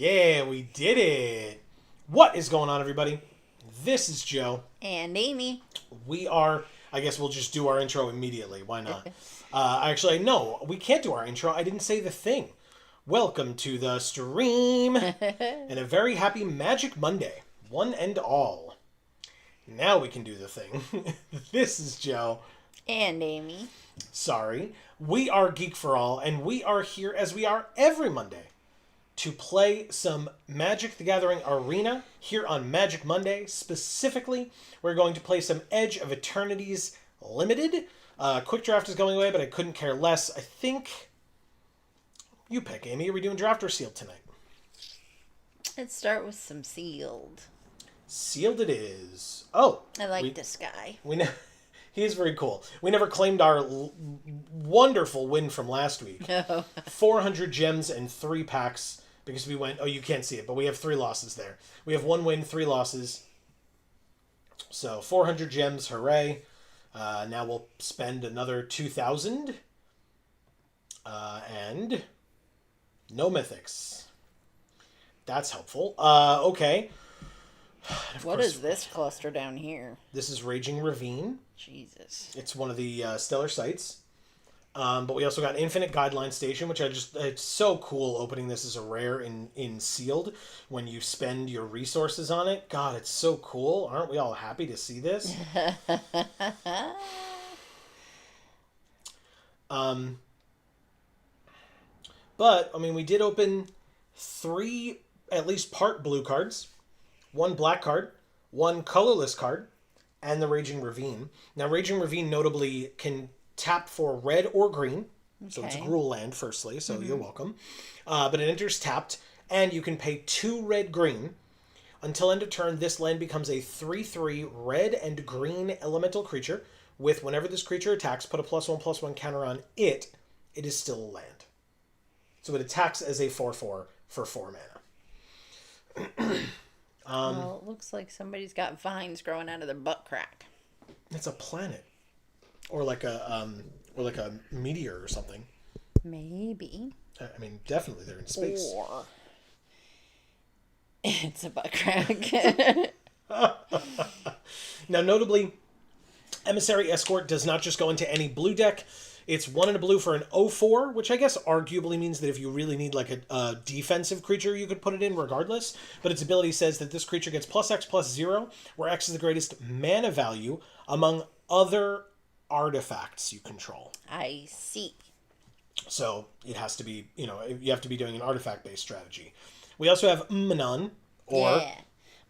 Yeah, we did it. What is going on, everybody? This is Joe. And Amy. We are, I guess we'll just do our intro immediately. Why not? Actually, no, we can't do our intro. I didn't say the thing. Welcome to the stream. And a very happy Magic Monday. One and all. Now we can do the thing. This is Joe. And Amy. Sorry. We are Geek for All, and we are here as we are every Monday to play some Magic the Gathering Arena here on Magic Monday. Specifically, we're going to play some Edge of Eternities Limited. Quick Draft is going away, but I couldn't care less. I think you pick, Amy. Are we doing draft or sealed tonight? Let's start with some sealed. Sealed it is. Oh. I like this guy. He is very cool. We never claimed our wonderful win from last week. No. 400 gems and 3 packs because we went... Oh, you can't see it, but we have 3 losses there. We have 1 win, 3 losses. So 400 gems, hooray. Now we'll spend another 2,000. And no mythics. That's helpful. Okay. What is this cluster down here? This is Raging Ravine. Jesus. It's one of the stellar sites. But we also got Infinite Guideline Station, which it's so cool opening this as a rare in sealed when you spend your resources on it. God, it's so cool. Aren't we all happy to see this? But, I mean, we did open 3 at least part blue cards, 1 black card, 1 colorless card, and the Raging Ravine. Now, Raging Ravine notably can tap for red or green. Okay. So it's a Gruul land, firstly, so you're welcome. But it enters tapped, and you can pay 2 red-green. Until end of turn, this land becomes a 3/3 red and green elemental creature with whenever this creature attacks, put a +1/+1 counter on it. It is still a land. So it attacks as a 4/4 for 4 mana. Well, it looks like somebody's got vines growing out of their butt crack. It's a planet, or like a meteor or something. Maybe. I mean, definitely they're in space. Or it's a butt crack. Now, notably, Emissary Escort does not just go into any blue deck. It's 1 and a blue for an 0/4, which I guess arguably means that if you really need like a defensive creature, you could put it in regardless. But its ability says that this creature gets +X/+0, where X is the greatest mana value among other artifacts you control. I see. So it has to be, you have to be doing an artifact-based strategy. We also have Manan, or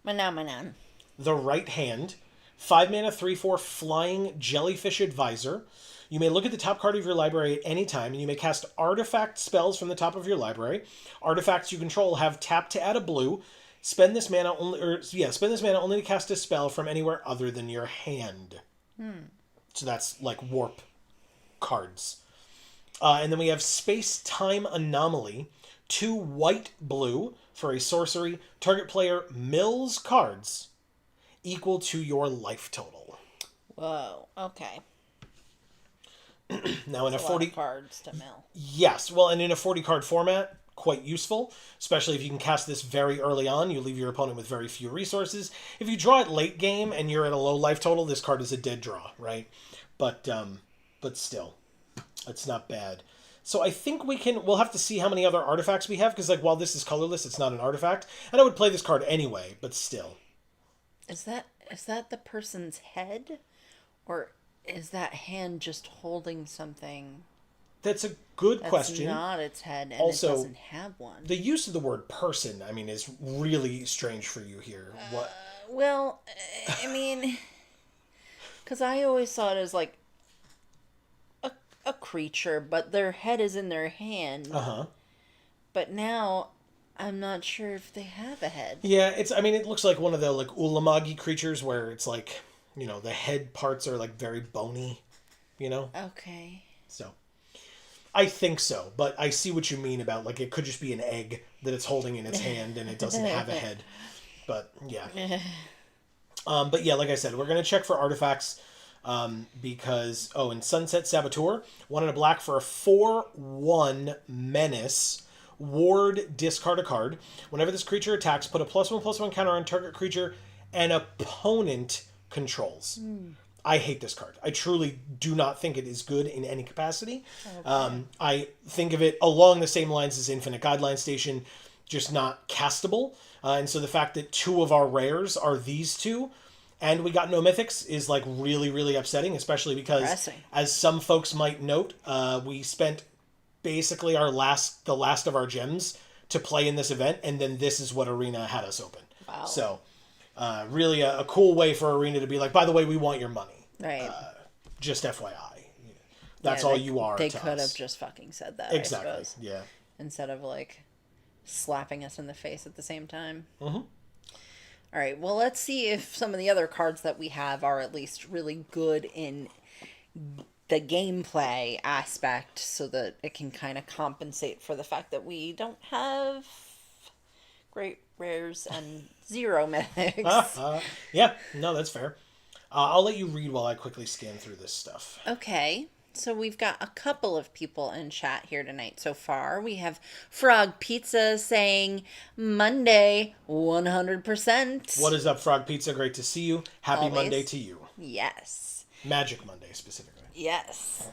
Manan. the Right Hand. 5 mana, 3/4 flying jellyfish advisor. You may look at the top card of your library at any time, and you may cast artifact spells from the top of your library. Artifacts you control have tap to add a blue. Spend this mana only to cast a spell from anywhere other than your hand. So that's like warp cards. And then we have Space Time Anomaly. 2 white-blue for a sorcery. Target player mills cards equal to your life total. Whoa. Okay. Now in a 40 cards to mill. Yes, well, and in a 40 card format, quite useful, especially if you can cast this very early on. You leave your opponent with very few resources. If you draw it late game and you're at a low life total, this card is a dead draw, right? But still, it's not bad. So I think we'll have to see how many other artifacts we have, because like while this is colorless, it's not an artifact, and I would play this card anyway, but still. Is that the person's head, or is that hand just holding something? That's a good question. That's not its head, and also, it doesn't have one. The use of the word person, I mean, is really strange for you here. What? Well, I mean, because I always saw it as like a creature, but their head is in their hand. But now, I'm not sure if they have a head. Yeah, it looks like one of the like Ulamagi creatures where it's like, the head parts are like very bony, Okay. So, I think so, but I see what you mean about like it could just be an egg that it's holding in its hand and it doesn't have a head. But yeah. But yeah, like I said, we're going to check for artifacts because, in Sunset Saboteur, 1 and a black for a 4/1 menace ward, discard a card. Whenever this creature attacks, put a +1/+1 counter on target creature an opponent controls. I hate this card. I truly do not think it is good in any capacity. Okay. I think of it along the same lines as Infinite Guideline Station, just not castable. And so the fact that 2 of our rares are these 2, and we got no mythics, is like really, really upsetting, especially because, as some folks might note, we spent basically the last of our gems to play in this event, and then this is what Arena had us open. Wow. So, really a cool way for Arena to be like, by the way, we want your money. Right. Just FYI. That's all you are. They could have just fucking said that. Exactly. I suppose. Yeah. Instead of like slapping us in the face at the same time. Mm-hmm. All right. Well, let's see if some of the other cards that we have are at least really good in the gameplay aspect, so that it can kind of compensate for the fact that we don't have great rares and 0 mythics. Yeah. No, that's fair. I'll let you read while I quickly scan through this stuff. Okay. So we've got a couple of people in chat here tonight so far. We have Frog Pizza saying Monday 100%. What is up, Frog Pizza? Great to see you. Happy Always. Monday to you. Yes. Magic Monday, specifically. Yes.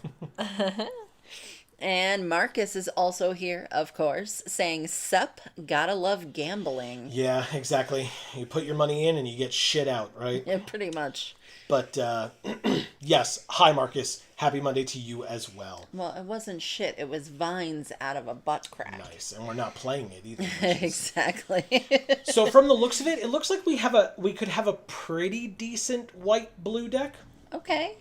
And Marcus is also here, of course, saying, Sup, gotta love gambling. Yeah, exactly. You put your money in and you get shit out, right? Yeah, pretty much. But, yes. Hi, Marcus. Happy Monday to you as well. Well, it wasn't shit. It was vines out of a butt crack. Nice. And we're not playing it either. Exactly. So from the looks of it, it looks like we could have a pretty decent white-blue deck. Okay.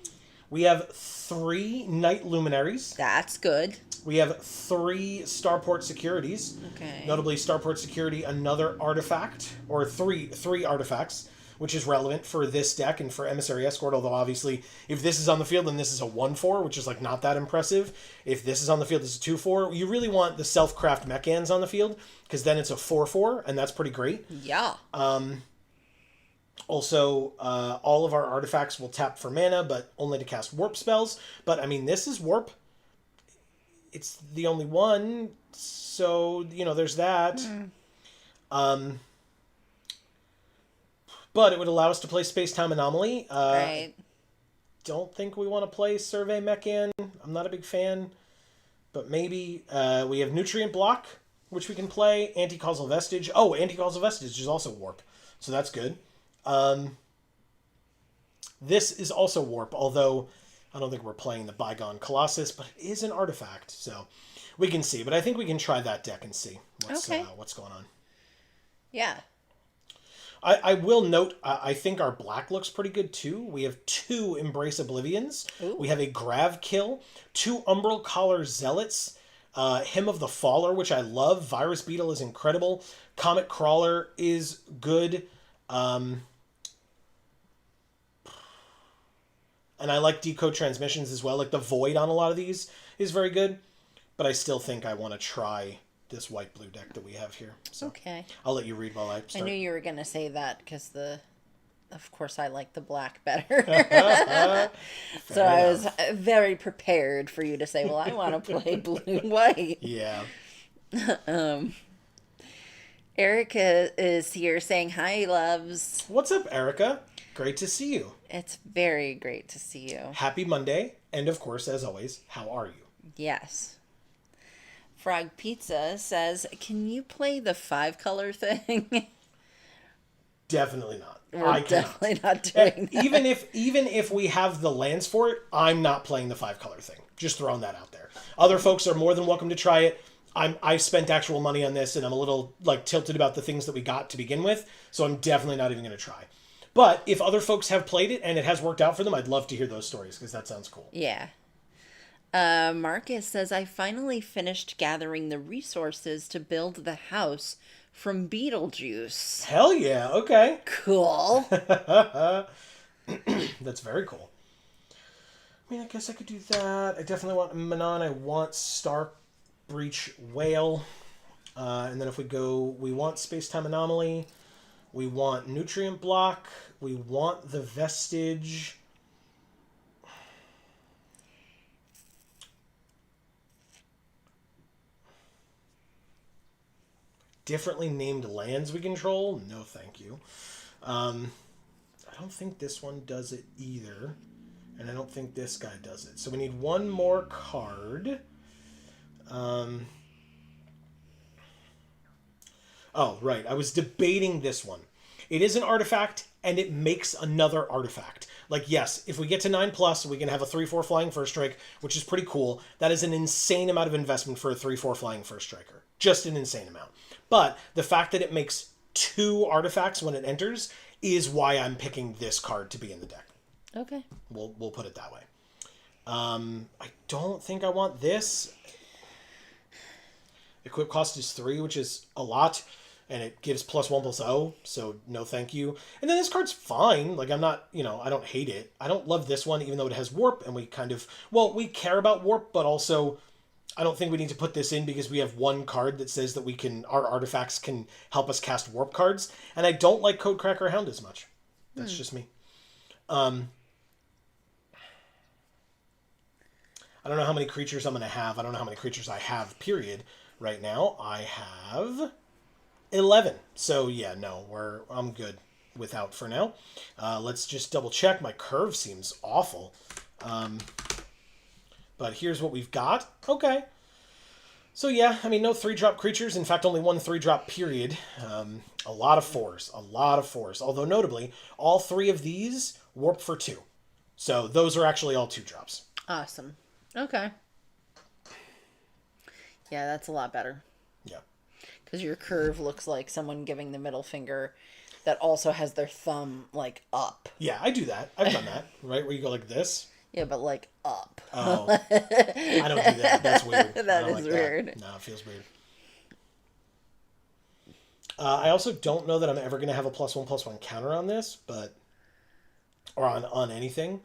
We have 3 Night Luminaries. That's good. We have 3 Starport Securities. Okay. Notably, Starport Security, another artifact, or three artifacts, which is relevant for this deck and for Emissary Escort, although obviously, if this is on the field, then this is a 1/4, which is like not that impressive. If this is on the field, this is a 2/4. You really want the Self-Craft Mechans on the field, because then it's a 4/4, and that's pretty great. Yeah. Also, all of our artifacts will tap for mana, but only to cast warp spells. But, I mean, this is warp. It's the only one, so, there's that. But it would allow us to play Space-Time Anomaly. Right. Don't think we want to play Survey Mechan. I'm not a big fan. But maybe. We have Nutrient Block, which we can play. Anti-Causal Vestige. Oh, Anti-Causal Vestige is also warp. So that's good. This is also warp, although I don't think we're playing the Bygone Colossus, but it is an artifact, so we can see. But I think we can try that deck and see what's going on. Yeah. I will note, I think our black looks pretty good too. We have 2 Embrace Oblivions. Ooh. We have a Grav Kill, 2 Umbral Collar Zealots, Hymn of the Faller, which I love. Virus Beetle is incredible. Comet Crawler is good. And I like Decode Transmissions as well. Like the Void on a lot of these is very good. But I still think I want to try this white-blue deck that we have here. So okay. I'll let you read while I start. I knew you were going to say that because of course I like the black better. So I was very prepared for you to say, well, I want to play blue-white. Yeah. Erica is here saying, hi, loves. What's up, Erica? Great to see you. It's very great to see you. Happy Monday. And of course, as always, how are you? Yes. Frog Pizza says, can you play the 5-color thing? Definitely not. We're definitely not doing that. Even if we have the lands for it, I'm not playing the 5-color thing. Just throwing that out there. Other folks are more than welcome to try it. I've spent actual money on this, and I'm a little tilted about the things that we got to begin with, so I'm definitely not even going to try. But if other folks have played it and it has worked out for them, I'd love to hear those stories, because that sounds cool. Yeah. Marcus says, I finally finished gathering the resources to build the house from Beetlejuice. Hell yeah, okay. Cool. That's very cool. I mean, I guess I could do that. I definitely want Manon. I want Star Breach Whale. And then if we go, we want Space-Time Anomaly. We want Nutrient Block. We want the Vestige. differently named lands we control. No, thank you. I don't think this one does it either. And I don't think this guy does it. So we need one more card. Oh, right. I was debating this one. It is an artifact, and it makes another artifact. Like, yes, if we get to 9+, we can have a 3/4 flying first strike, which is pretty cool. That is an insane amount of investment for a 3/4 flying first striker. Just an insane amount. But the fact that it makes 2 artifacts when it enters is why I'm picking this card to be in the deck. Okay. We'll put it that way. I don't think I want this. Equip cost is 3, which is a lot. And it gives +1/+0, so no thank you. And then this card's fine. Like, I'm not, I don't hate it. I don't love this one, even though it has warp, and we kind of, we care about warp, but also I don't think we need to put this in because we have one card that says that our artifacts can help us cast warp cards. And I don't like Codecracker Hound as much. That's just me. I don't know how many creatures I'm going to have. I don't know how many creatures I have, period. Right now, I have 11. So yeah, no, I'm good without for now. Let's just double check. My curve seems awful. But here's what we've got. Okay. So yeah, I mean, no 3-drop creatures. In fact, only 1 3-drop period. A lot of 4s. A lot of 4s. Although notably, all 3 of these warp for 2. So those are actually all 2-drops. Awesome. Okay. Yeah, that's a lot better. Yeah. Because your curve looks like someone giving the middle finger that also has their thumb, like, up. Yeah, I do that. I've done that, right? Where you go like this. Yeah, but, like, up. Oh. I don't do that. That's weird. That is weird. No, it feels weird. I also don't know that I'm ever going to have a +1/+1 counter on this, or on anything.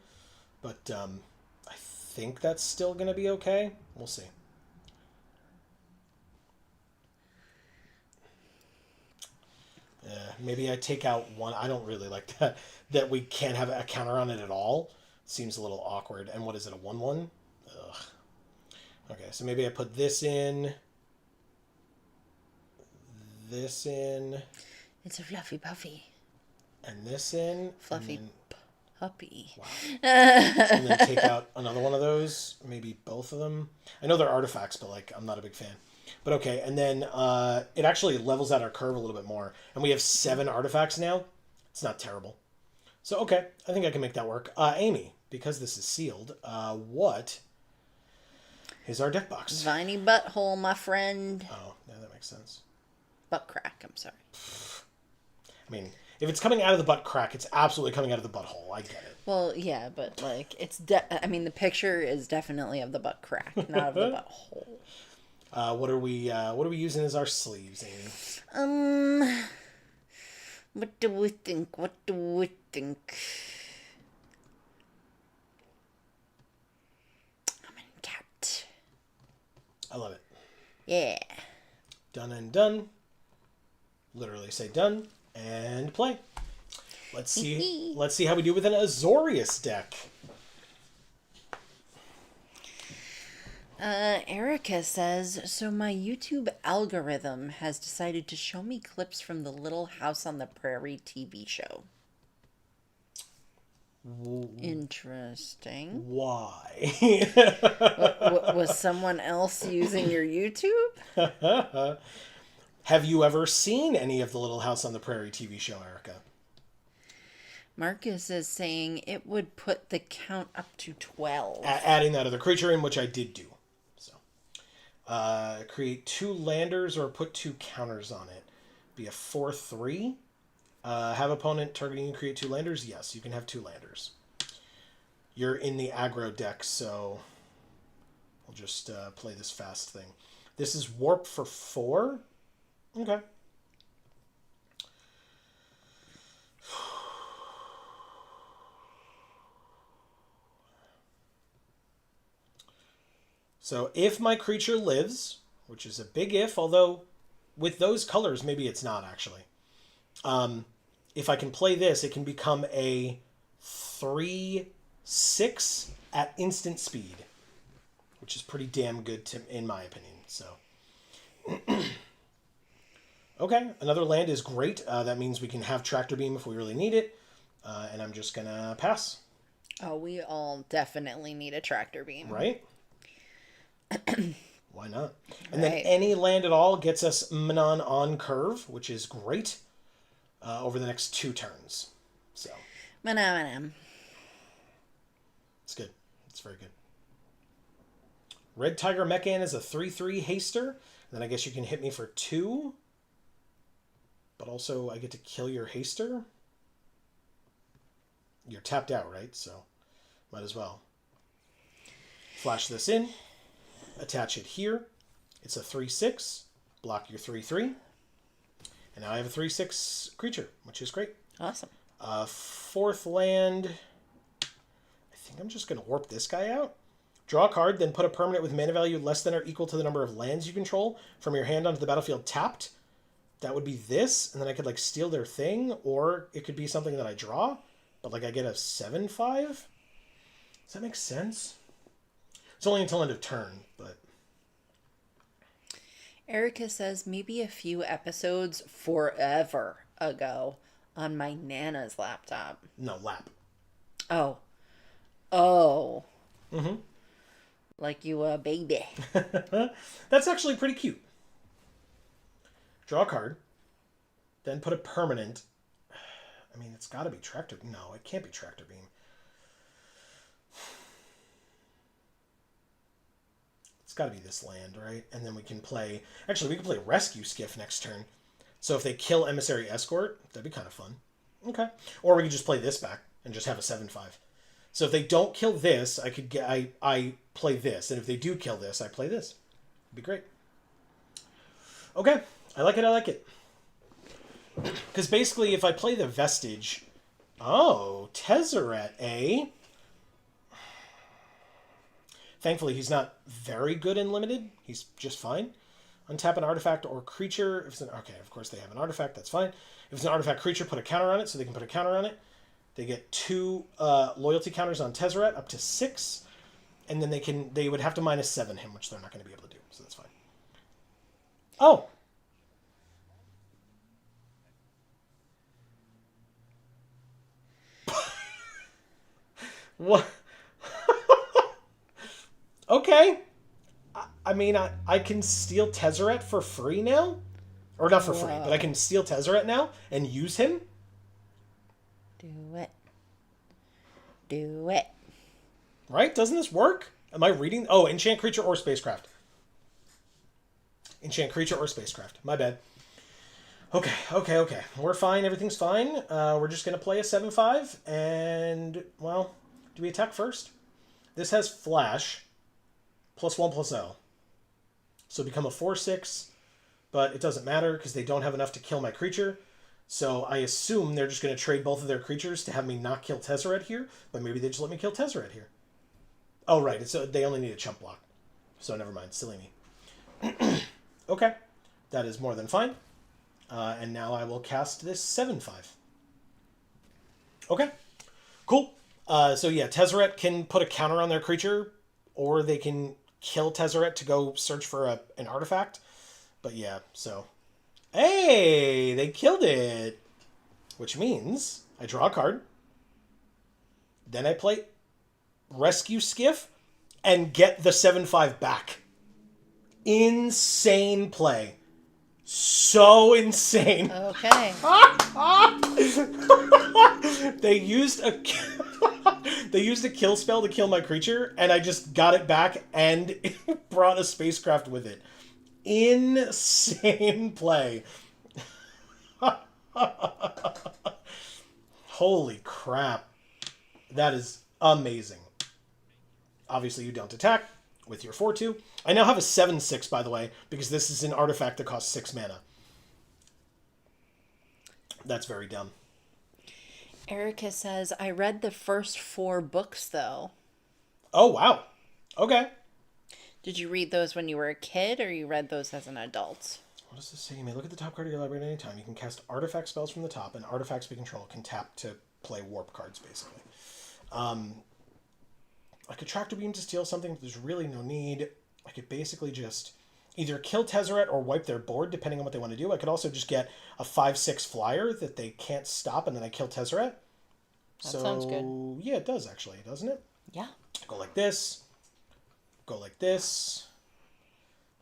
But I think that's still going to be okay. We'll see. Maybe I take out one. I don't really like that we can't have a counter on it at all. Seems a little awkward. And what is it, a 1/1? Ugh. Okay, so maybe I put this in. This in. It's a fluffy puffy. And this in. Fluffy puppy. Wow. And then take out another one of those. Maybe both of them. I know they're artifacts, but I'm not a big fan. But okay, and then it actually levels out our curve a little bit more. And we have 7 artifacts now. It's not terrible. So, okay, I think I can make that work. Amy, because this is sealed, what is our deck box? Viney butthole, my friend. Oh, yeah, that makes sense. Butt crack, I'm sorry. I mean, if it's coming out of the butt crack, it's absolutely coming out of the butthole. I get it. Well, yeah, but, it's... I mean, the picture is definitely of the butt crack, not of the butthole. What are we using as our sleeves, Amy? What do we think? I'm in cat. I love it. Yeah. Done and done. Literally say done and play. Let's see how we do with an Azorius deck. Erica says, so my YouTube algorithm has decided to show me clips from the Little House on the Prairie TV show. Interesting. Why? Was someone else using your YouTube? Have you ever seen any of the Little House on the Prairie TV show, Erica? Marcus is saying it would put the count up to 12. Adding that other creature in, which I did do. Create 2 landers or put 2 counters on it. Be a 4/3. Have opponent targeting you create 2 landers? Yes, you can have 2 landers. You're in the aggro deck, so we'll just play this fast thing. This is warp for 4. Okay. So if my creature lives, which is a big if, although with those colors, maybe it's not actually. If I can play this, it can become a 3/6 at instant speed, which is pretty damn good in my opinion. So, Okay, another land is great. That means we can have Tractor Beam if we really need it. And I'm just going to pass. Oh, we all definitely need a tractor beam. Right? Why not? And then Right. any land at all gets us Manon on curve, which is great over the next 2 turns. So Manam. it's good. It's very good. Red Tiger Mechan is a 3/3 haster. Then I guess you can hit me for 2. But also I get to kill your haster. You're tapped out, right? So might as well. Flash this in. Attach it here. It's a 3/6. Block your 3/3. And now I have a 3/6 creature, which is great. Awesome. 4th land. I think I'm just going to warp this guy out. Draw a card, then put a permanent with mana value less than or equal to the number of lands you control from your hand onto the battlefield tapped. That would be this, and then I could like steal their thing, or it could be something that I draw, but like I get a 7/5. Does that make sense? It's only until end of turn, but Erica says maybe a few episodes forever ago on my Nana's laptop. no, lap. Oh. Oh. Mm-hmm. Like you a baby. That's actually pretty cute. Draw a card, then put a permanent. I mean, it's got to be Tractor. No, it can't be Tractor Beam. It's got to be this land, right? And then we can play... Actually, we can play Rescue Skiff next turn. So if they kill Emissary Escort, that'd be kind of fun. Okay. Or we could just play this back and just have a 7/5. So if they don't kill this, I could get... I play this. And if they do kill this, I play this. It'd be great. Okay. I like it, I like it. Because basically, if I play the Vestige... Oh, Tezzeret, eh? Thankfully, he's not very good in limited. He's just fine. Untap an artifact or creature. If it's an, okay, of course they have an artifact. That's fine. If it's an artifact creature, put a counter on it, so they can put a counter on it. They get 2 loyalty counters on Tezzeret, up to 6. And then they would have to -7 him, which they're not going to be able to do. So that's fine. Oh! What? Okay. I mean, I can steal Tezzeret for free now? Or not for free, but I can steal Tezzeret now and use him? Do it. Do it. Right? Doesn't this work? Am I reading? Oh, enchant creature or spacecraft. Enchant creature or spacecraft. My bad. Okay. We're fine. Everything's fine. We're just going to play a 7/5. And, well, do we attack first? This has flash. +1/+0. So become a 4/6. But it doesn't matter because they don't have enough to kill my creature. So I assume they're just going to trade both of their creatures to have me not kill Tezzeret here. But maybe they just let me kill Tezzeret here. Oh, right. They only need a chump block. So never mind. Silly me. Okay. That is more than fine. And now I will cast this 7/5. Okay. Cool. So yeah, Tezzeret can put a counter on their creature. Or they can kill Tezzeret to go search for an artifact. But yeah, so... Hey! They killed it! Which means I draw a card. Then I play Rescue Skiff and get the 7/5 back. Insane play. So insane. Okay. They used a... They used a kill spell to kill my creature, and I just got it back and brought a spacecraft with it. Insane play. Holy crap. That is amazing. Obviously, you don't attack with your 4/2. I now have a 7/6, by the way, because this is an artifact that costs 6 mana. That's very dumb. Erica says, I read the first 4 books, though. Oh, wow. Okay. Did you read those when you were a kid, or you read those as an adult? What does this say? You may look at the top card of your library at any time. You can cast artifact spells from the top, and artifacts we control can tap to play warp cards, basically. I could Tractor Beam to steal something, but there's really no need. I could basically just either kill Tezzeret or wipe their board, depending on what they want to do. I could also just get a 5/6 flyer that they can't stop, and then I kill Tezzeret. That sounds good. Yeah, it does actually, doesn't it? Yeah. Go like this. Go like this.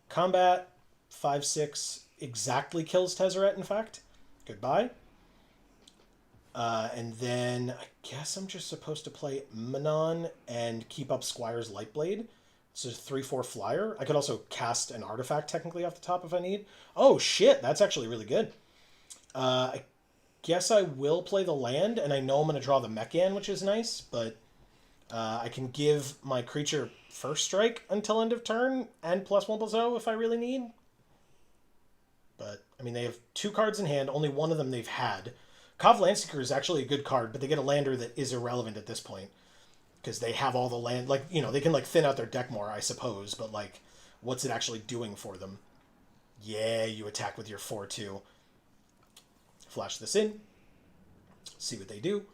Combat. 5/6 exactly kills Tezzeret, in fact. Goodbye. And then I guess I'm just supposed to play Manon and keep up Squire's Lightblade. It's a 3/4 flyer. I could also cast an artifact technically off the top if I need. Oh shit, that's actually really good. I guess I will play the land, and I know I'm going to draw the Mechan, which is nice, but I can give my creature first strike until end of turn and +1/+0 if I really need. But, I mean, they have 2 cards in hand. Only one of them they've had. Kov Landseeker is actually a good card, but they get a lander that is irrelevant at this point. Because they have all the land... Like, you know, they can, like, thin out their deck more, I suppose. But, like, what's it actually doing for them? Yeah, you attack with your 4/2. Flash this in. See what they do.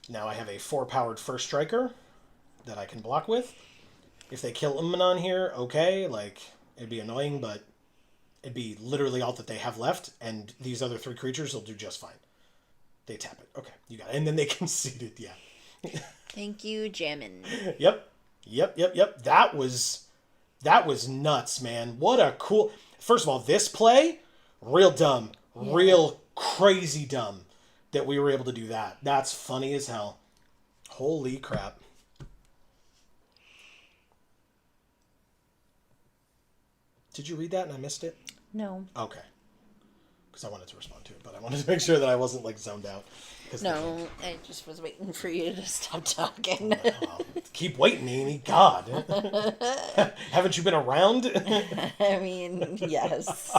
Now I have a 4-powered first striker that I can block with. If they kill Ummanon here, okay, like, it'd be annoying, but it'd be literally all that they have left, and these other 3 creatures will do just fine. They tap it. Okay, you got it. And then they concede it, yeah. Thank you, Jammin. Yep. That was nuts, man. What a cool... First of all, this play, real dumb. Yeah. Real crazy dumb that we were able to do that. That's funny as hell. Holy crap. Did you read that and I missed it? No. Okay. Because I wanted to respond to it, but I wanted to make sure that I wasn't, like, zoned out. No, I just was waiting for you to stop talking. Oh, keep waiting, Amy. God. Haven't you been around? I mean, yes.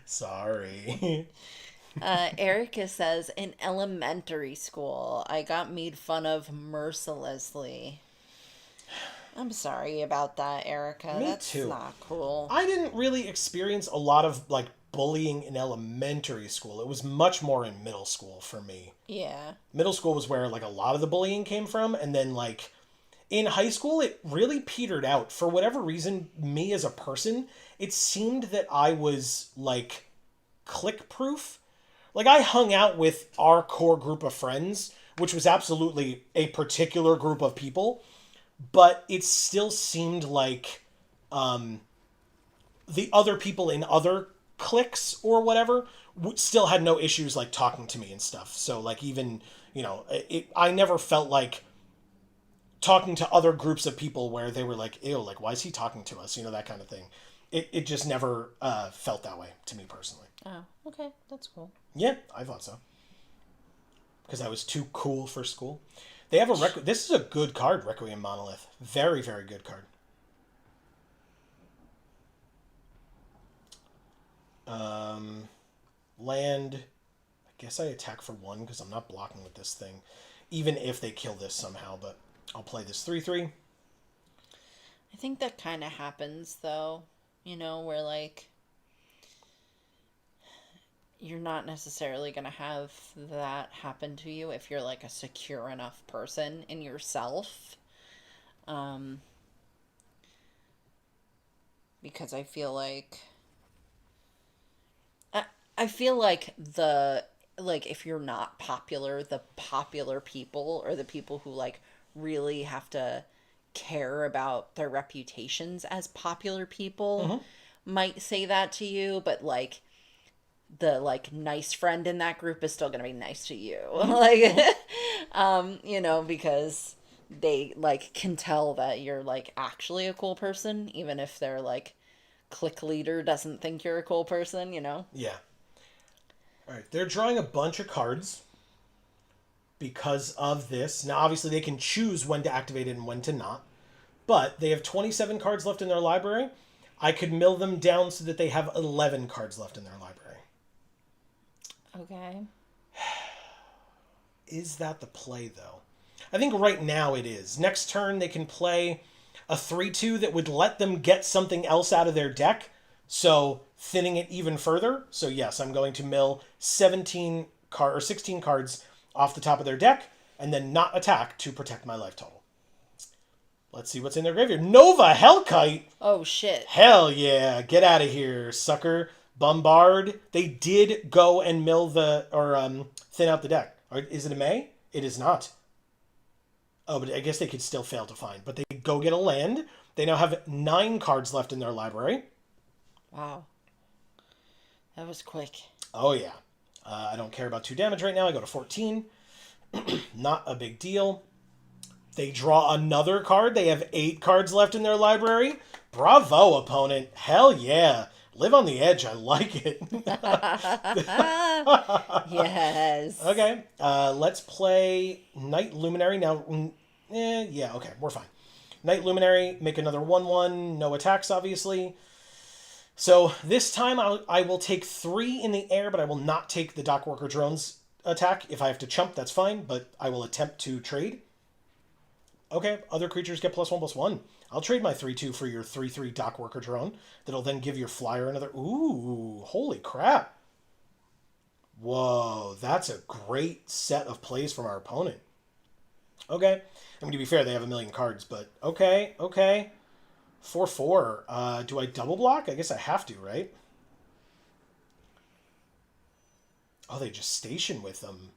Sorry. Erica says, in elementary school, I got made fun of mercilessly. I'm sorry about that, Erica. Me That's too. Not cool. I didn't really experience a lot of, like, bullying in elementary school. It was much more in middle school for me. Yeah. Middle school was where, like, a lot of the bullying came from, and then, like, in high school, it really petered out. For whatever reason, me as a person, it seemed that I was, like, clique-proof. Like, I hung out with our core group of friends, which was absolutely a particular group of people, but it still seemed like the other people in other cliques or whatever still had no issues, like, talking to me and stuff. So, like, even, you know, I never felt like talking to other groups of people where they were like, ew, like, why is he talking to us? You know, that kind of thing. It just never felt that way to me personally. Oh, okay. That's cool. Yeah, I thought so. Because I was too cool for school. They have a this is a good card, Requiem Monolith. Very, very good card. Land. I guess I attack for 1 because I'm not blocking with this thing. Even if they kill this somehow, but I'll play this 3/3. I think that kind of happens, though. You know, where, like, you're not necessarily going to have that happen to you if you're, like, a secure enough person in yourself. Because I feel like... I feel like if you're not popular, the popular people, or the people who, like, really have to care about their reputations as popular people might say that to you, but, like, the, like, nice friend in that group is still gonna be nice to you. Like, you know, because they, like, can tell that you're, like, actually a cool person, even if their, like, clique leader doesn't think you're a cool person, you know? Yeah. All right, they're drawing a bunch of cards because of this. Now, obviously, they can choose when to activate it and when to not, but they have 27 cards left in their library. I could mill them down so that they have 11 cards left in their library. Okay. Is that the play, though? I think right now it is. Next turn, they can play a 3/2 that would let them get something else out of their deck, so thinning it even further. So yes, I'm going to mill 16 cards off the top of their deck and then not attack to protect my life total. Let's see what's in their graveyard. Nova Hellkite! Oh, shit. Hell yeah. Get out of here, sucker. Bombard. They did go and mill thin out the deck. Is it a May? It is not. Oh, but I guess they could still fail to find. But they go get a land. They now have 9 cards left in their library. Wow. That was quick. Oh, yeah. I don't care about 2 damage right now. I go to 14. Not a big deal. They draw another card. They have 8 cards left in their library. Bravo, opponent. Hell yeah. Live on the edge. I like it. Yes. Okay. Let's play Night Luminary. Now, yeah, okay. We're fine. Night Luminary. Make another 1/1. No attacks, obviously. So this time I will take 3 in the air, but I will not take the Dockworker Drone's attack. If I have to chump, that's fine, but I will attempt to trade. Okay, other creatures get +1/+1. I'll trade my 3/2 for your 3/3 Dockworker Drone. That'll then give your flyer another... Ooh, holy crap. Whoa, that's a great set of plays from our opponent. Okay, I mean, to be fair, they have a million cards, but okay. 4/4. Do I double block? I guess I have to, right? Oh, they just station with them.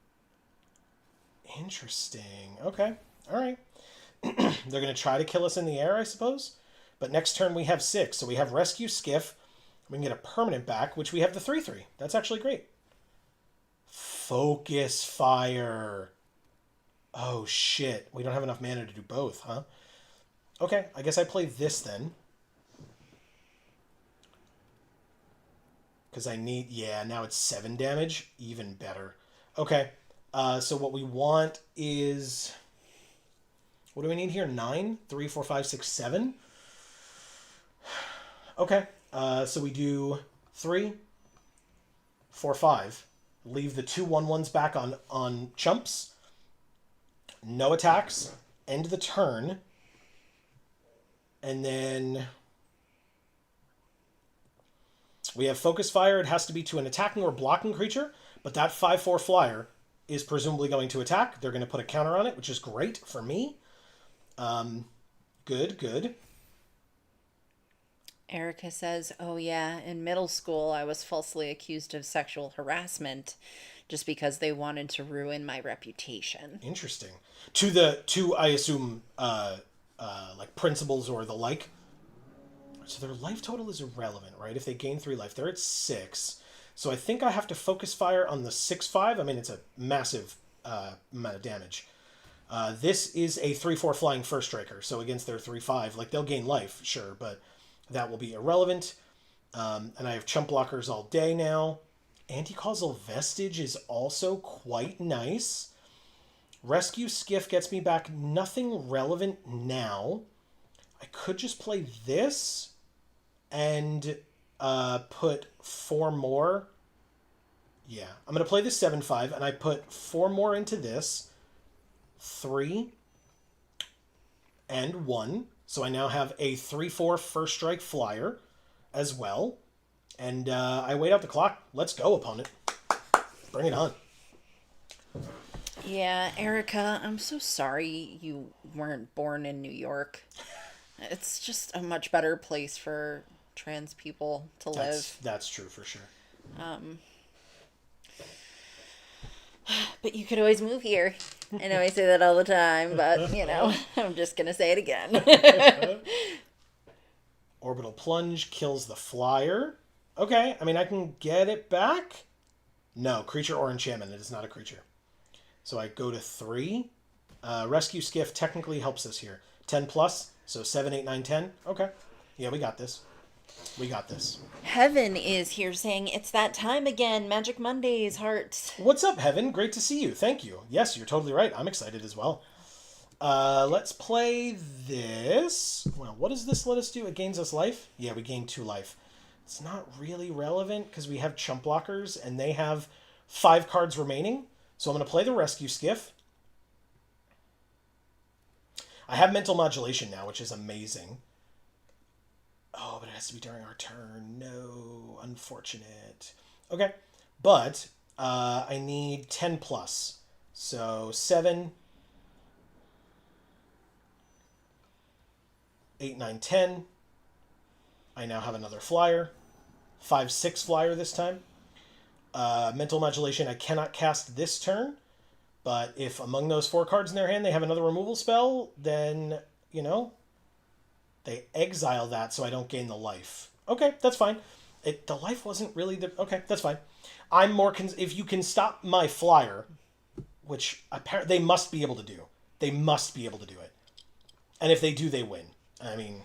Interesting. Okay, all right. They're going to try to kill us in the air, I suppose. But next turn we have 6. So we have Rescue Skiff. We can get a permanent back, which we have the 3/3. That's actually great. Focus Fire. Oh, shit. We don't have enough mana to do both, huh? Okay, I guess I play this then. Because I need... Yeah, now it's 7 damage. Even better. Okay, so what we want is... What do we need here? 9? 3, 4, 5, 6, 7? Okay, so we do 3, 4, 5. Leave the 2 1/1s back on chumps. No attacks. End the turn. And then we have Focus Fire. It has to be to an attacking or blocking creature, but that 5/4 flyer is presumably going to attack. They're going to put a counter on it, which is great for me. Good. Erica says, oh yeah, in middle school I was falsely accused of sexual harassment just because they wanted to ruin my reputation. Interesting. To I assume like principals or the like. So their life total is irrelevant, right? If they gain 3 life, they're at 6. So I think I have to Focus Fire on the 6/5. I mean, it's a massive amount of damage. This is a 3/4 flying first striker, so against their 3/5, like they'll gain life, sure, but that will be irrelevant. And I have chump blockers all day now. Anti-causal Vestige is also quite nice. Rescue Skiff gets me back nothing relevant now. I could just play this and put 4 more. Yeah, I'm going to play this 7/5, and I put 4 more into this. 3 and 1. So I now have a 3/4 first strike flyer as well. And I wait out the clock. Let's go, opponent. Bring it on. Yeah, Erica, I'm so sorry you weren't born in New York. It's just a much better place for trans people to live. That's true for sure. But you could always move here. I know I say that all the time, but, I'm just going to say it again. Orbital Plunge kills the flyer. Okay, I mean, I can get it back. No, creature or enchantment. It is not a creature. So I go to 3. Rescue Skiff technically helps us here. 10 plus, so 7, 8, 9, 10. Okay. Yeah, we got this. Heaven is here saying, it's that time again. Magic Mondays, hearts. What's up, Heaven? Great to see you. Thank you. Yes, you're totally right. I'm excited as well. Let's play this. Well, what does this let us do? It gains us life? Yeah, we gain 2 life. It's not really relevant because we have chump blockers and they have 5 cards remaining. So I'm going to play the Rescue Skiff. I have Mental Modulation now, which is amazing. Oh, but it has to be during our turn. No, unfortunate. Okay, but I need 10 plus. So 7. 8, 9, 10. I now have another flyer. 5, 6 flyer this time. Mental Modulation I cannot cast this turn, but if among those 4 cards in their hand they have another removal spell, then, they exile that so I don't gain the life. Okay, that's fine. The life wasn't really the... Okay, that's fine. I'm more... If you can stop my flyer, which apparently they must be able to do. They must be able to do it. And if they do, they win. I mean,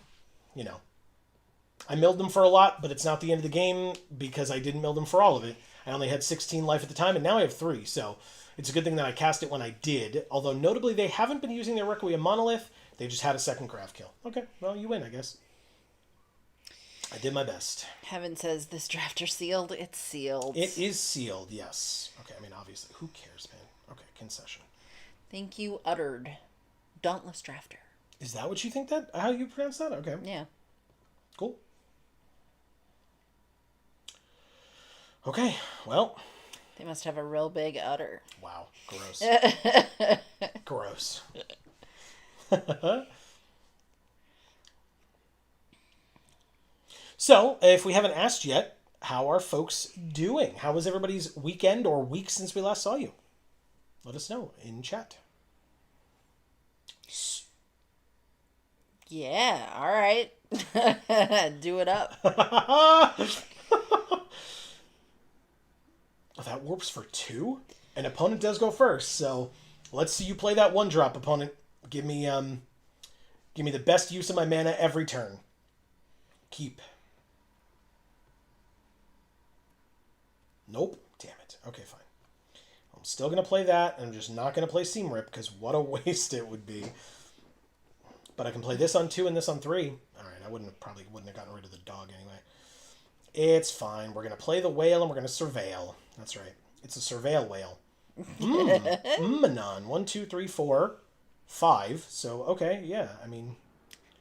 I milled them for a lot, but it's not the end of the game because I didn't mill them for all of it. I only had 16 life at the time, and now I have 3, so it's a good thing that I cast it when I did. Although, notably, they haven't been using their Requiem Monolith. They just had a second Grav kill. Okay, well, you win, I guess. I did my best. Heaven says this drafter sealed. It's sealed. It is sealed, yes. Okay, I mean, obviously, who cares, man? Okay, concession. Thank you, uttered. Dauntless drafter. Is that what you think that? How you pronounce that? Okay. Yeah. Cool. Okay, well. They must have a real big udder. Wow, gross. Gross. So, if we haven't asked yet, how are folks doing? How was everybody's weekend or week since we last saw you? Let us know in chat. Yeah, all right. Do it up. Oh, that warps for 2? An opponent does go first, so let's see you play that 1-drop, opponent. Give me the best use of my mana every turn. Keep. Nope. Damn it. Okay, fine. I'm still going to play that, and I'm just not going to play Seam Rip, because what a waste it would be. But I can play this on 2 and this on 3. Alright, probably wouldn't have gotten rid of the dog anyway. It's fine. We're going to play the whale, and we're going to surveil. That's right. It's a surveil whale. Manon. 1, 2, 3, 4, 5. So, okay, yeah, I mean...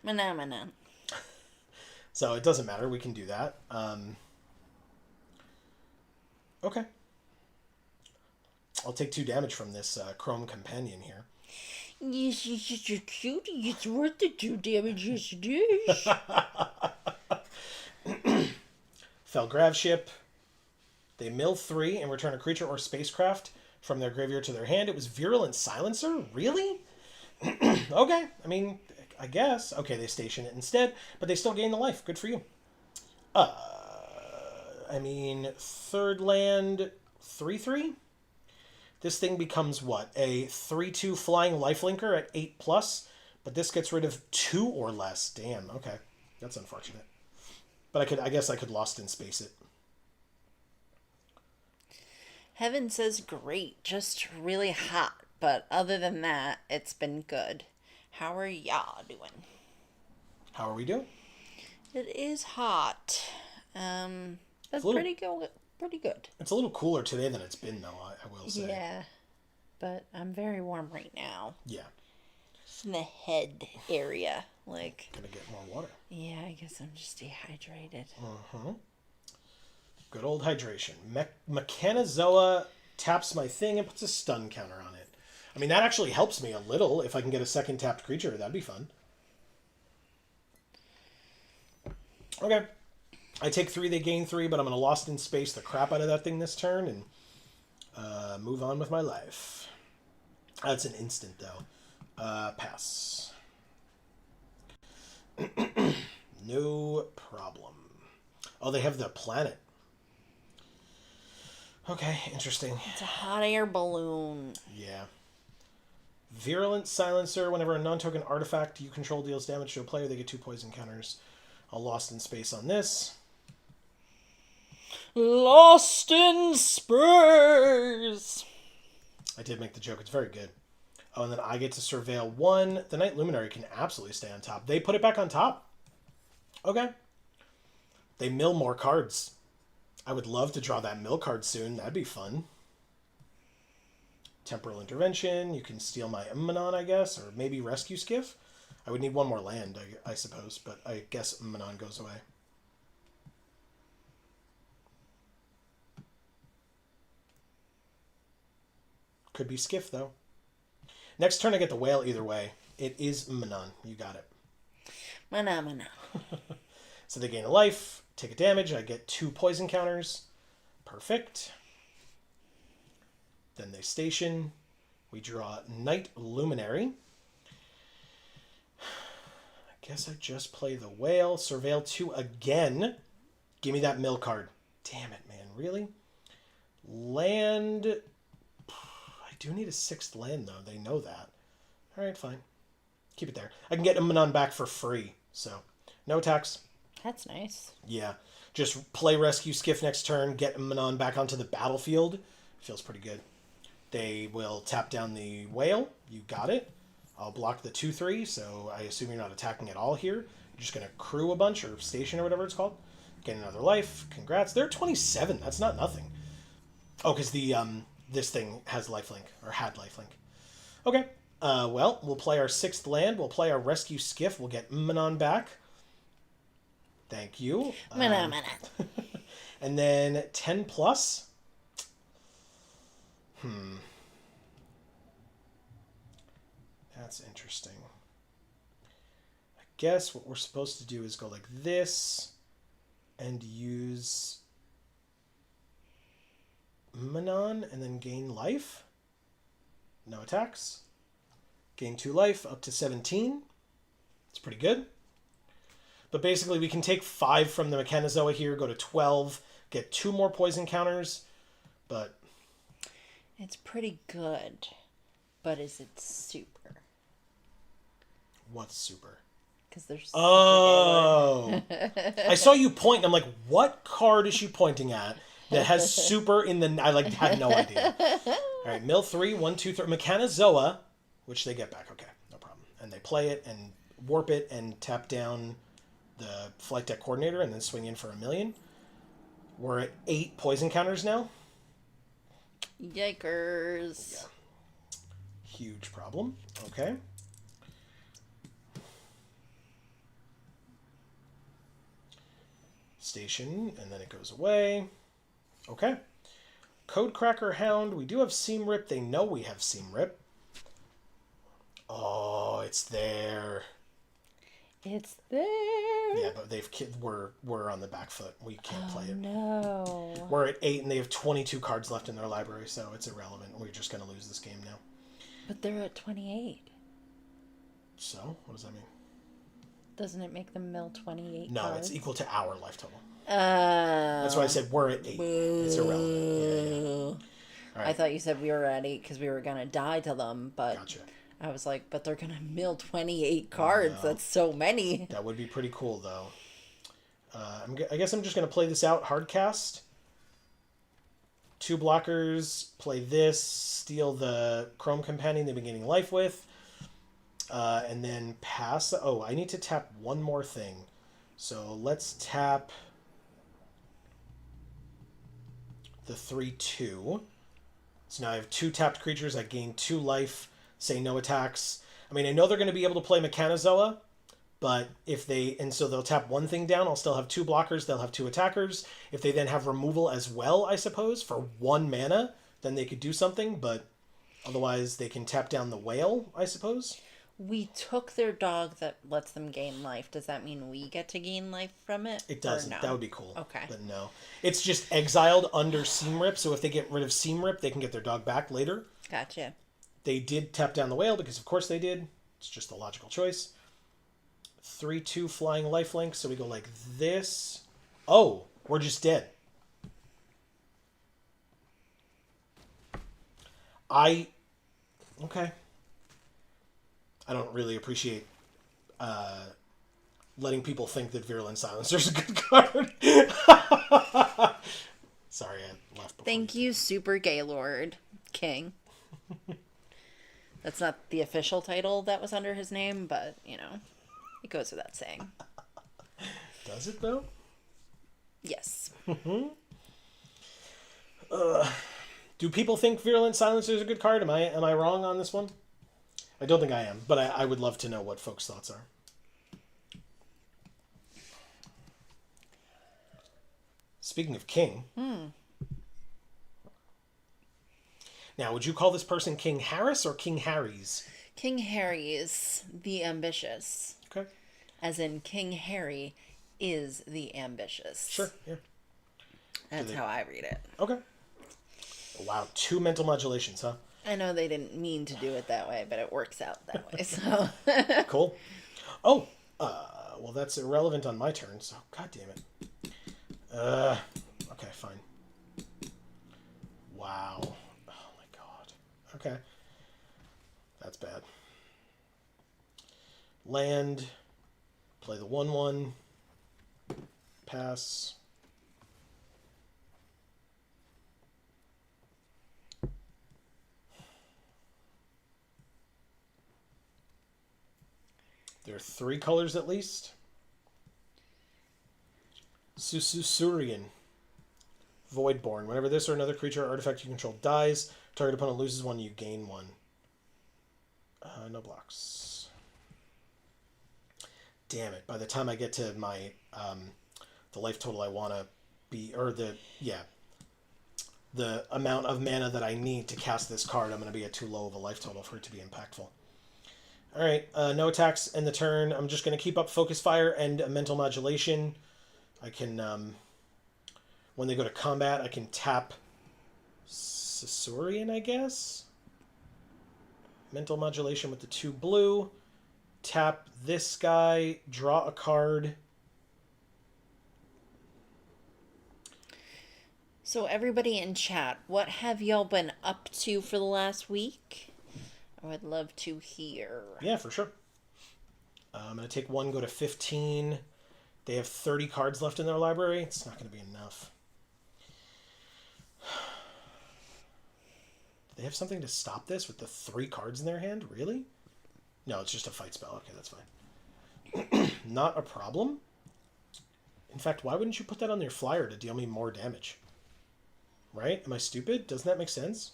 Manon. So, it doesn't matter. We can do that. Okay. I'll take 2 damage from this Chrome Companion here. Yes, you're cute. It's worth the 2 damage. Yes, it is. Fell Gravship. They mill 3 and return a creature or spacecraft from their graveyard to their hand. It was Virulent Silencer? Really? Okay. I mean, I guess. Okay, they station it instead, but they still gain the life. Good for you. Third land, 3/3? This thing becomes what? A 3/2 flying lifelinker at 8+, but this gets rid of 2 or less. Damn, okay. That's unfortunate. But I guess I could Lost in Space it. Heaven says great, just really hot. But other than that, it's been good. How are y'all doing? How are we doing? It is hot. That's pretty good. Pretty good. It's a little cooler today than it's been, though, I will say. Yeah. But I'm very warm right now. Yeah. Just in the head area. Like... Gonna get more water. Yeah, I guess I'm just dehydrated. Mm-hmm. Good old hydration. Mechanizoa taps my thing and puts a stun counter on it. I mean, that actually helps me a little. If I can get a second tapped creature, that'd be fun. Okay. I take 3, they gain 3, but I'm going to Lost in Space the crap out of that thing this turn and move on with my life. That's an instant, though. Pass. No problem. Oh, they have the planet. Okay, interesting. It's a hot air balloon. Yeah. Virulent Silencer. Whenever a non-token artifact you control deals damage to a player, they get 2 poison counters. I'll Lost in Space on this. Lost in Space! I did make the joke. It's very good. Oh, and then I get to surveil 1. The Night Luminary can absolutely stay on top. They put it back on top. Okay. They mill more cards. I would love to draw that mill card soon. That'd be fun. Temporal Intervention. You can steal my Manon, I guess, or maybe Rescue Skiff. I would need 1 more land, I suppose, but I guess Manon goes away. Could be Skiff, though. Next turn I get the whale either way. It is Manon. You got it. Mana. So they gain a life, take a damage. I get 2 poison counters. Perfect. Then they station. We draw Night Luminary. I guess I just play the Whale. Surveil 2 again. Give me that mill card. Damn it, man. Really? Land. I do need a 6th land, though. They know that. All right, fine. Keep it there. I can get a Manon back for free. So, no attacks. That's nice. Yeah. Just play Rescue Skiff next turn. Get Manon back onto the battlefield. Feels pretty good. They will tap down the Whale. You got it. I'll block the 2/3, so I assume you're not attacking at all here. You're just going to crew a bunch or station or whatever it's called. Get another life. Congrats. They're 27. That's not nothing. Oh, because the this thing has lifelink, or had lifelink. Okay. Well, we'll play our 6th land. We'll play our Rescue Skiff. We'll get Manon back. Thank you. Mana. And then 10 plus. That's interesting. I guess what we're supposed to do is go like this and use Manon and then gain life. No attacks. Gain 2 life up to 17. It's pretty good. But basically we can take 5 from the Mechanozoa here, go to 12, get 2 more poison counters, but... It's pretty good, but is it super? What's super? Because there's... Oh! I saw you point, and I'm like, what card is she pointing at that has super in the... I had no idea. All right, mill 3, 1, 2, 3. Mechanozoa, which they get back. Okay, no problem. And they play it and warp it and tap down the flight deck coordinator and then swing in for $1 million. We're at 8 poison counters now. Yikers. Yeah. Huge problem. Okay. Station, and then it goes away. Okay. Codecracker Hound. We do have Seam Rip. They know we have Seam Rip. Oh, it's there. It's there. Yeah, but we're on the back foot. We can't play it. No. We're at 8, and they have 22 cards left in their library, so it's irrelevant. We're just going to lose this game now. But they're at 28. So, what does that mean? Doesn't it make them mill 28 No, cards? it's equal to our life total. Oh. That's why I said we're at 8. It's irrelevant. Yeah. All right. I thought you said we were at 8 because we were going to die to them, but Gotcha. I was like, but they're going to mill 28 cards. That's so many. That would be pretty cool, though. I guess I'm just going to play this out. Hardcast. 2 blockers. Play this. Steal the Chrome Companion they've been gaining life with. And then pass. Oh, I need to tap one more thing. So let's tap the 3/2. So now I have 2 tapped creatures. I gain 2 life. Say no attacks. I mean, I know they're going to be able to play Mechanozoa, but if they... And so they'll tap one thing down. I'll still have 2 blockers. They'll have 2 attackers. If they then have removal as well, I suppose, for 1 mana, then they could do something, but otherwise they can tap down the Whale, I suppose. We took their dog that lets them gain life. Does that mean we get to gain life from it? It doesn't. No? That would be cool. Okay. But no. It's just exiled under Seam Rip, so if they get rid of Seam Rip, they can get their dog back later. Gotcha. They did tap down the Whale because, of course, they did. It's just a logical choice. 3/2 flying lifelink, so we go like this. Oh, we're just dead. Okay. I don't really appreciate letting people think that Virulent Silencer is a good card. Sorry, I left before. Thank you, Super Gaylord King. That's not the official title that was under his name, but, you know, it goes without saying. Does it, though? Yes. Do people think Virulent Silencer is a good card? Am I wrong on this one? I don't think I am, but I would love to know what folks' thoughts are. Speaking of King. Now, would you call this person King Harris or King Harry's? King Harry's the ambitious. Okay. as in King Harry is the ambitious. Sure, yeah. That's how I read it. Okay. Wow, 2 mental modulations, huh? I know they didn't mean to do it that way, but it works out that way, so. Cool. Oh, well, that's irrelevant on my turn, so god damn it. Okay, fine. Wow. Oh my god. Okay. That's bad. Land. Play the 1/1. Pass. There are 3 colors at least. Sususurian. Voidborn. Whenever this or another creature or artifact you control dies, target opponent loses 1, you gain 1. No blocks. Damn it. By the time I get to my the life total I want to be, or the amount of mana that I need to cast this card, I'm going to be at too low of a life total for it to be impactful. All right, no attacks in the turn. I'm just going to keep up Focus Fire and a Mental Modulation. I can, when they go to combat, I can tap Sasorian, I guess? Mental Modulation with the 2 blue. Tap this guy, draw a card. So everybody in chat, what have y'all been up to for the last week? I would love to hear. Yeah, for sure. I'm going to take 1, go to 15. They have 30 cards left in their library. It's not going to be enough. Do they have something to stop this with the 3 cards in their hand? Really? No, it's just a fight spell. Okay, that's fine. Not a problem. In fact, why wouldn't you put that on your flyer to deal me more damage? Right? Am I stupid? Doesn't that make sense?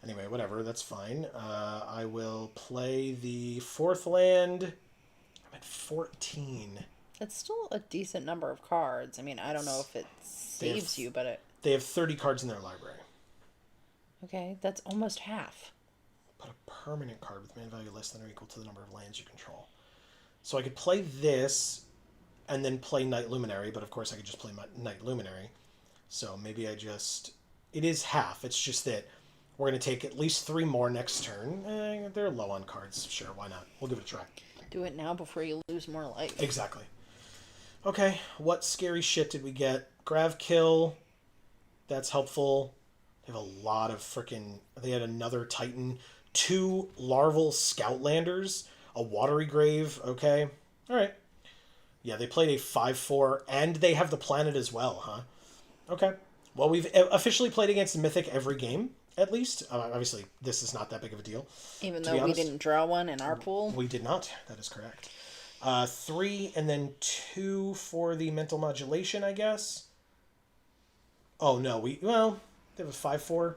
Anyway, whatever. That's fine. I will play the 4th land. I'm at 14. It's still a decent number of cards. I mean, I don't know if it saves you, but it... They have 30 cards in their library. Okay, that's almost half. Put a permanent card with mana value less than or equal to the number of lands you control. So I could play this and then play Night Luminary, but of course I could just play my Night Luminary. So maybe I just... It is half. It's just that we're going to take at least 3 more next turn. They're low on cards. Sure, why not? We'll give it a try. Do it now before you lose more life. Exactly. Okay, what scary shit did we get? Grav Kill. That's helpful. They have a lot of freaking... They had another Titan. 2 larval Scoutlanders. A Watery Grave. Okay. Alright. Yeah, they played a 5/4, and they have the planet as well, huh? Okay. Well, we've officially played against Mythic every game, at least. Obviously, this is not that big of a deal. Even though we didn't draw one in our pool? We did not. That is correct. 3 and then 2 for the Mental Modulation, I guess. Oh, no. They have a 5/4.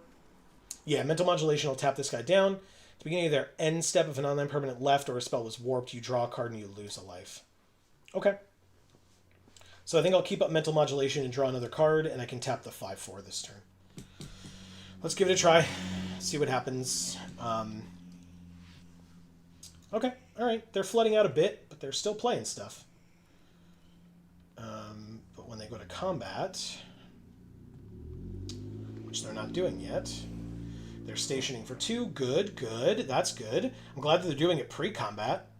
Yeah, Mental Modulation will tap this guy down. At the beginning of their end step, if an online permanent left or a spell was warped, you draw a card and you lose a life. Okay. So I think I'll keep up Mental Modulation and draw another card, and I can tap the 5/4 this turn. Let's give it a try. See what happens. Okay, alright. They're flooding out a bit, but they're still playing stuff. But when they go to combat, which they're not doing yet, they're stationing for 2. Good, good. That's good. I'm glad that they're doing it pre-combat.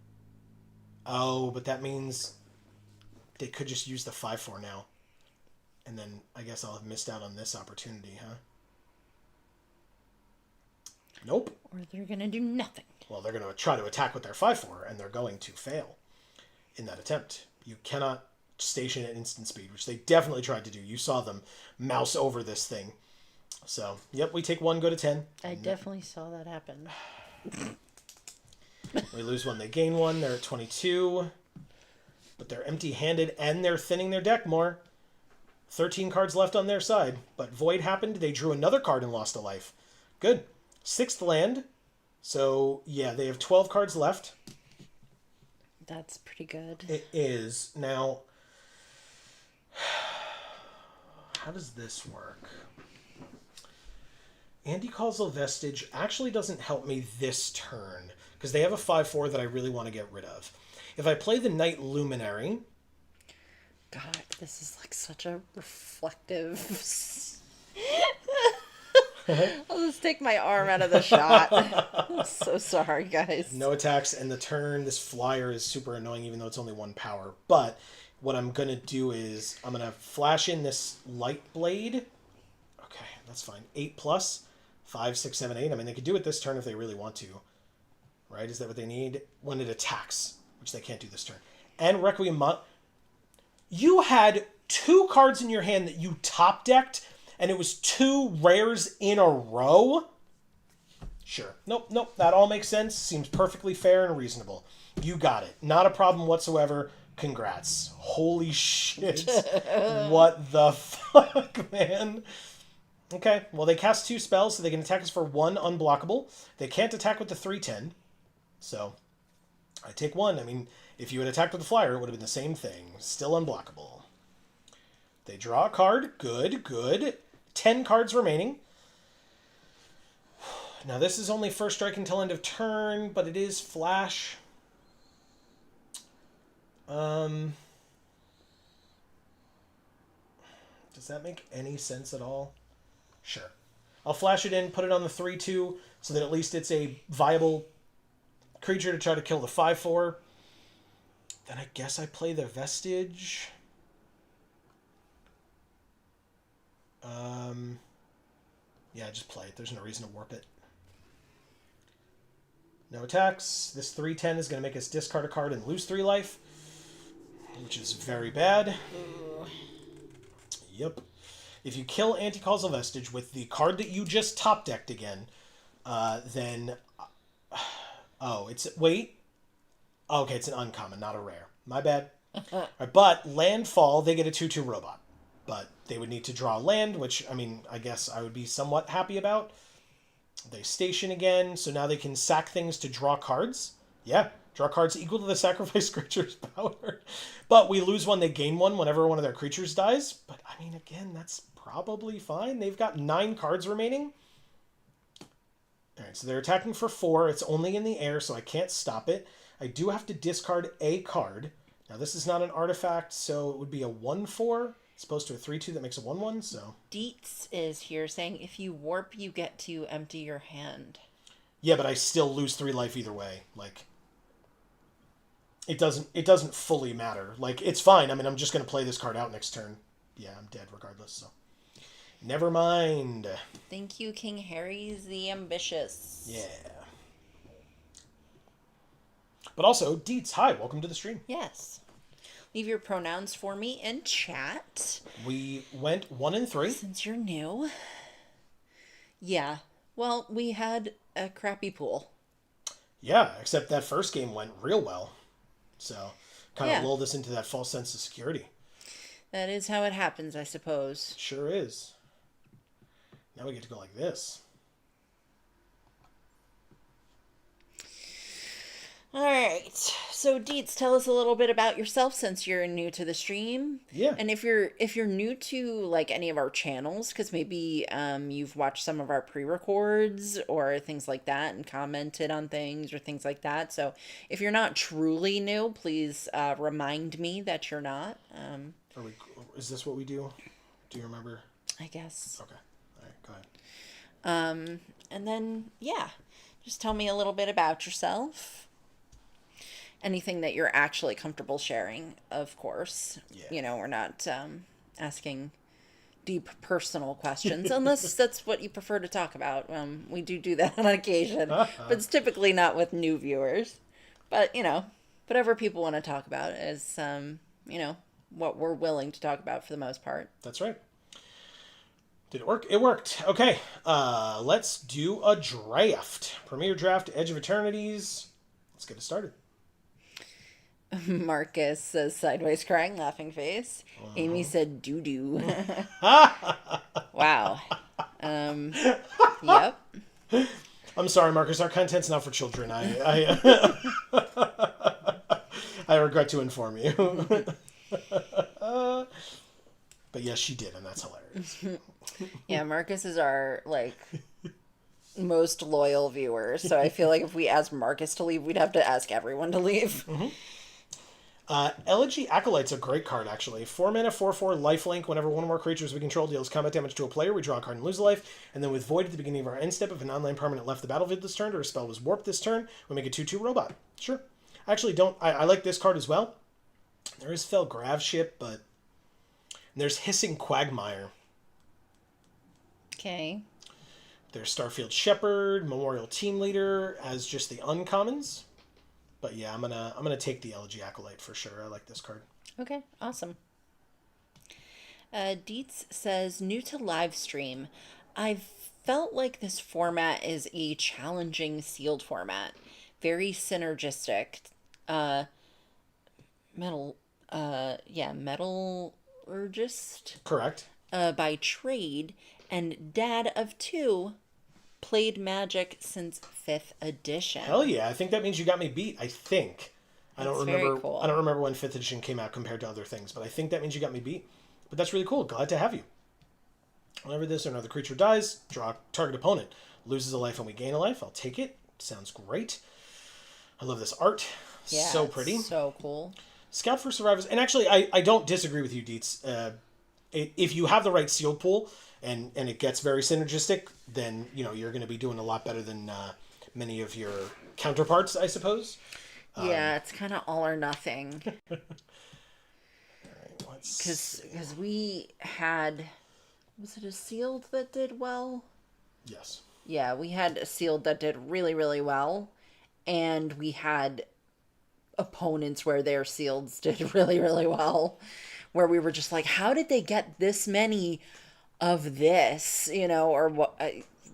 Oh, but that means they could just use the 5/4 now. And then I guess I'll have missed out on this opportunity, huh? Nope. Or they're going to do nothing. Well, they're going to try to attack with their 5/4, and they're going to fail in that attempt. You cannot station at instant speed, which they definitely tried to do. You saw them mouse over this thing. So, yep, we take 1, go to 10. I definitely saw that happen. We lose 1, they gain 1. They're at 22. But they're empty-handed, and they're thinning their deck more. 13 cards left on their side. But Void happened. They drew another card and lost a life. Good. 6th land. So, yeah, they have 12 cards left. That's pretty good. It is. Now, how does this work? Anti-causal Vestige actually doesn't help me this turn, because they have a 5/4 that I really want to get rid of. If I play the Night Luminary... God, this is like such a reflective... I'll just take my arm out of the shot. I'm so sorry, guys. No attacks, and the turn, this flyer is super annoying, even though it's only 1 power. But what I'm going to do is, I'm going to flash in this Light Blade. Okay, that's fine. 8+, 5, 6, 7, 8. I mean, they could do it this turn if they really want to. Right? Is that what they need? When it attacks, which they can't do this turn. And Requiem... You had 2 cards in your hand that you top-decked, and it was 2 rares in a row? Sure. Nope. That all makes sense. Seems perfectly fair and reasonable. You got it. Not a problem whatsoever. Congrats. Holy shit. What the fuck, man? Okay, well, they cast 2 spells, so they can attack us for 1 unblockable. They can't attack with the 3/10. So, I take 1. I mean, if you had attacked with the flyer, it would have been the same thing. Still unblockable. They draw a card. Good. 10 cards remaining. Now, this is only first strike until end of turn, but it is flash. Does that make any sense at all? Sure. I'll flash it in, put it on the 3/2, so that at least it's a viable creature to try to kill the 5/4. Then I guess I play the Vestige. Yeah, just play it. There's no reason to warp it. No attacks. This 3/10 is going to make us discard a card and lose 3 life, which is very bad. Yep. If you kill Anti-Causal Vestige with the card that you just top-decked again, then... Oh, it's... Wait. Okay, it's an uncommon, not a rare. My bad. Right, but landfall, they get a 2/2 robot. But they would need to draw land, which, I mean, I guess I would be somewhat happy about. They station again, so now they can sack things to draw cards. Yeah, draw cards equal to the sacrifice creature's power. But we lose 1, they gain 1 whenever one of their creatures dies. But, I mean, again, that's probably fine. They've got 9 cards remaining. Alright, so they're attacking for 4. It's only in the air, so I can't stop it. I do have to discard a card. Now, this is not an artifact, so it would be a 1/4. As opposed to a 3/2 that makes a 1/1, so... Dietz is here saying if you warp, you get to empty your hand. Yeah, but I still lose 3 life either way. Like, it doesn't fully matter. Like, it's fine. I mean, I'm just going to play this card out next turn. Yeah, I'm dead regardless, so... Never mind. Thank you, King Harry's the Ambitious. Yeah. But also, Dietz, hi, welcome to the stream. Yes. Leave your pronouns for me in chat. We went 1 and 3. Since you're new. Yeah. Well, we had a crappy pool. Yeah, except that first game went real well. So, kind of lulled us into that false sense of security. That is how it happens, I suppose. Sure is. Now we get to go like this. All right. So, Dietz, tell us a little bit about yourself since you're new to the stream. Yeah. And if you're new to like any of our channels, because maybe you've watched some of our pre-records or things like that and commented on things or things like that. So, if you're not truly new, please remind me that you're not. Is this what we do? Do you remember? I guess. Okay. All right. Go ahead. And then just tell me a little bit about yourself. Anything that you're actually comfortable sharing, of course. Yeah. You know, we're not asking deep personal questions, unless that's what you prefer to talk about. We do that on occasion, but it's typically not with new viewers. But, you know, whatever people want to talk about is, you know, what we're willing to talk about for the most part. That's right. Did it work? It worked. Okay. Let's do a draft. Premier Draft, Edge of Eternities. Let's get it started. Marcus says sideways crying, laughing face. Amy said doo-doo. Wow. Yep. I'm sorry, Marcus. Our content's not for children. I regret to inform you. But yes, she did, and that's hilarious. Yeah, Marcus is our, like, most loyal viewers. So I feel like if we asked Marcus to leave, we'd have to ask everyone to leave. Elegy Acolyte's a great card, actually. 4 mana, 4/4, lifelink. Whenever one or more creatures we control deals combat damage to a player, we draw a card and lose a life. And then with Void at the beginning of our end step, if an online permanent left the battlefield this turn or a spell was warped this turn, we make a 2/2 robot. Sure. I actually don't... I like this card as well. There is Fell Graveship, but... there's Hissing Quagmire. Okay. There's Starfield Shepherd, Memorial Team Leader as just the uncommons. But yeah, I'm gonna take the Elegy Acolyte for sure. I like this card. Okay, awesome. Dietz says, new to live stream. I felt like this format is a challenging sealed format. Very synergistic. Metallurgist. Correct. By trade, and dad of 2, played Magic since 5th edition. Hell yeah! I think that means you got me beat. I think. I don't remember. Very cool. I don't remember when 5th edition came out compared to other things, but I think that means you got me beat. But that's really cool. Glad to have you. Whenever this or another creature dies, draw target opponent, loses a life and we gain a life. I'll take it. Sounds great. I love this art. Yeah, so pretty. So cool. Scout for Survivors. And actually, I don't disagree with you, Dietz. If you have the right sealed pool and it gets very synergistic, then you're going to be doing a lot better than many of your counterparts, I suppose. Yeah, it's kind of all or nothing. All right, let's Because we had... was it a sealed that did well? Yes. Yeah, we had a sealed that did really, really well. And we had opponents where their sealeds did really, really well. Where we were just like, how did they get this many of this, or what,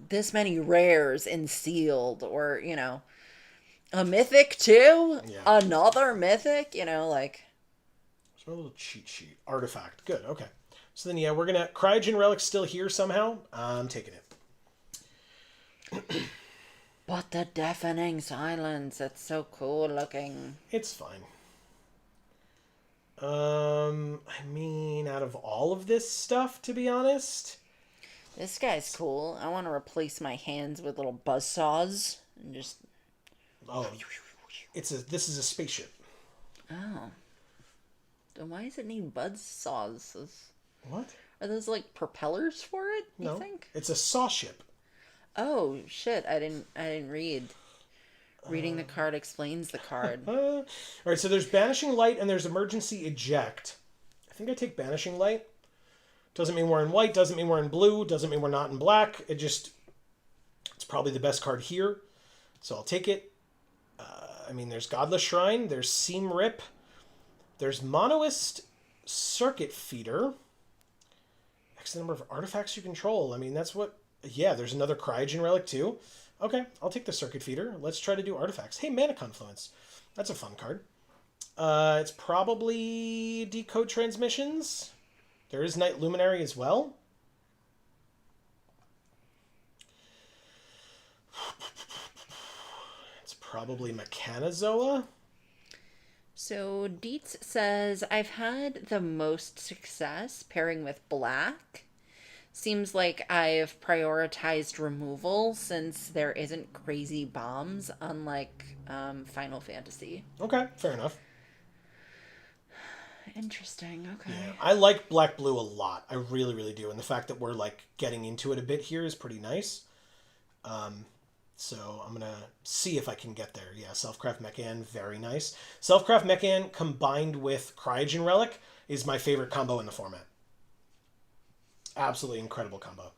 this many rares in sealed, or, a mythic too? Yeah. Another mythic, like... There's my little cheat sheet. Artifact. Good, okay. So then, yeah, we're going to... Cryogen Relic's still here somehow. I'm taking it. But the deafening silence, it's so cool looking. It's fine. Out of all of this stuff, to be honest... This guy's cool. I want to replace my hands with little buzzsaws and just... Oh, this is a spaceship. Oh. Then why does it need buzzsaws? What? Are those like propellers for it, you think? It's a saw ship. Oh, shit. I didn't read. Reading the card explains the card. All right, so there's Banishing Light and there's Emergency Eject. I think I take Banishing Light. Doesn't mean we're in white, doesn't mean we're in blue, doesn't mean we're not in black. It's probably the best card here. So I'll take it. There's Godless Shrine, there's Seam Rip, there's Monoist Circuit Feeder. X the number of artifacts you control. That's what... Yeah, there's another Cryogen Relic too. Okay, I'll take the Circuit Feeder. Let's try to do artifacts. Hey, Mana Confluence. That's a fun card. It's probably Decode Transmissions. There is Night Luminary as well. It's probably Mechanizoa. So Dietz says, I've had the most success pairing with black. Seems like I've prioritized removal since there isn't crazy bombs, unlike Final Fantasy. Okay, fair enough. Interesting, okay. Yeah, I like black-blue a lot. I really, really do. And the fact that we're, getting into it a bit here is pretty nice. So I'm going to see if I can get there. Yeah, Selfcraft Mechan, very nice. Selfcraft Mechan combined with Cryogen Relic is my favorite combo in the format. Absolutely incredible combo.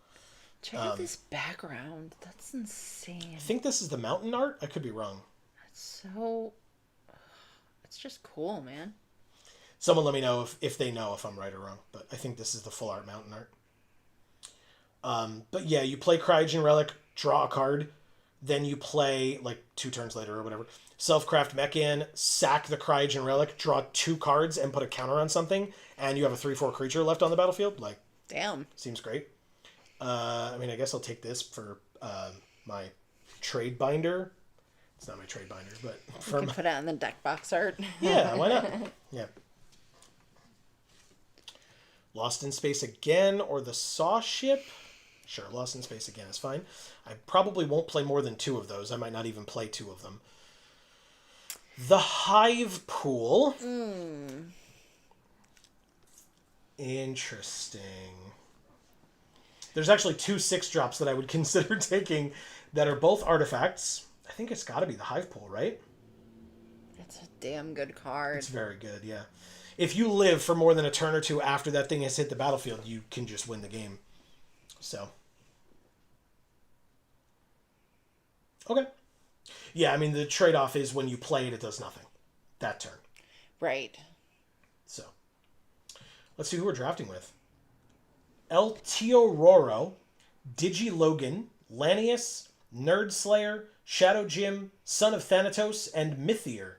Check out this background. That's insane. I think this is the mountain art. I could be wrong. That's so... It's just cool, man. Someone let me know if they know if I'm right or wrong. But I think this is the full art mountain art. But yeah, you play Cryogen Relic, draw a card. Then you play, 2 turns later or whatever, Selfcraft Mechan, sack the Cryogen Relic, draw 2 cards, and put a counter on something, and you have a 3/4 creature left on the battlefield. Damn. Seems great. I guess I'll take this for my trade binder. It's not my trade binder, but... You can put it on the deck box art. Yeah, why not? Yeah. Lost in Space again, or the Saw Ship. Sure, Lost in Space again is fine. I probably won't play more than 2 of those. I might not even play 2 of them. The Hive Pool. Interesting. There's actually 2 6-drops that I would consider taking that are both artifacts. I think it's got to be the Hive Pool, right? That's a damn good card. It's very good, yeah. If you live for more than a turn or 2 after that thing has hit the battlefield, you can just win the game. So. Okay. Yeah, I mean, the trade-off is when you play it, it does nothing. That turn. Right. So. Let's see who we're drafting with. El Tio Roro, Digi Logan, Lanius, Nerd Slayer, Shadow Jim, Son of Thanatos, and Mythier.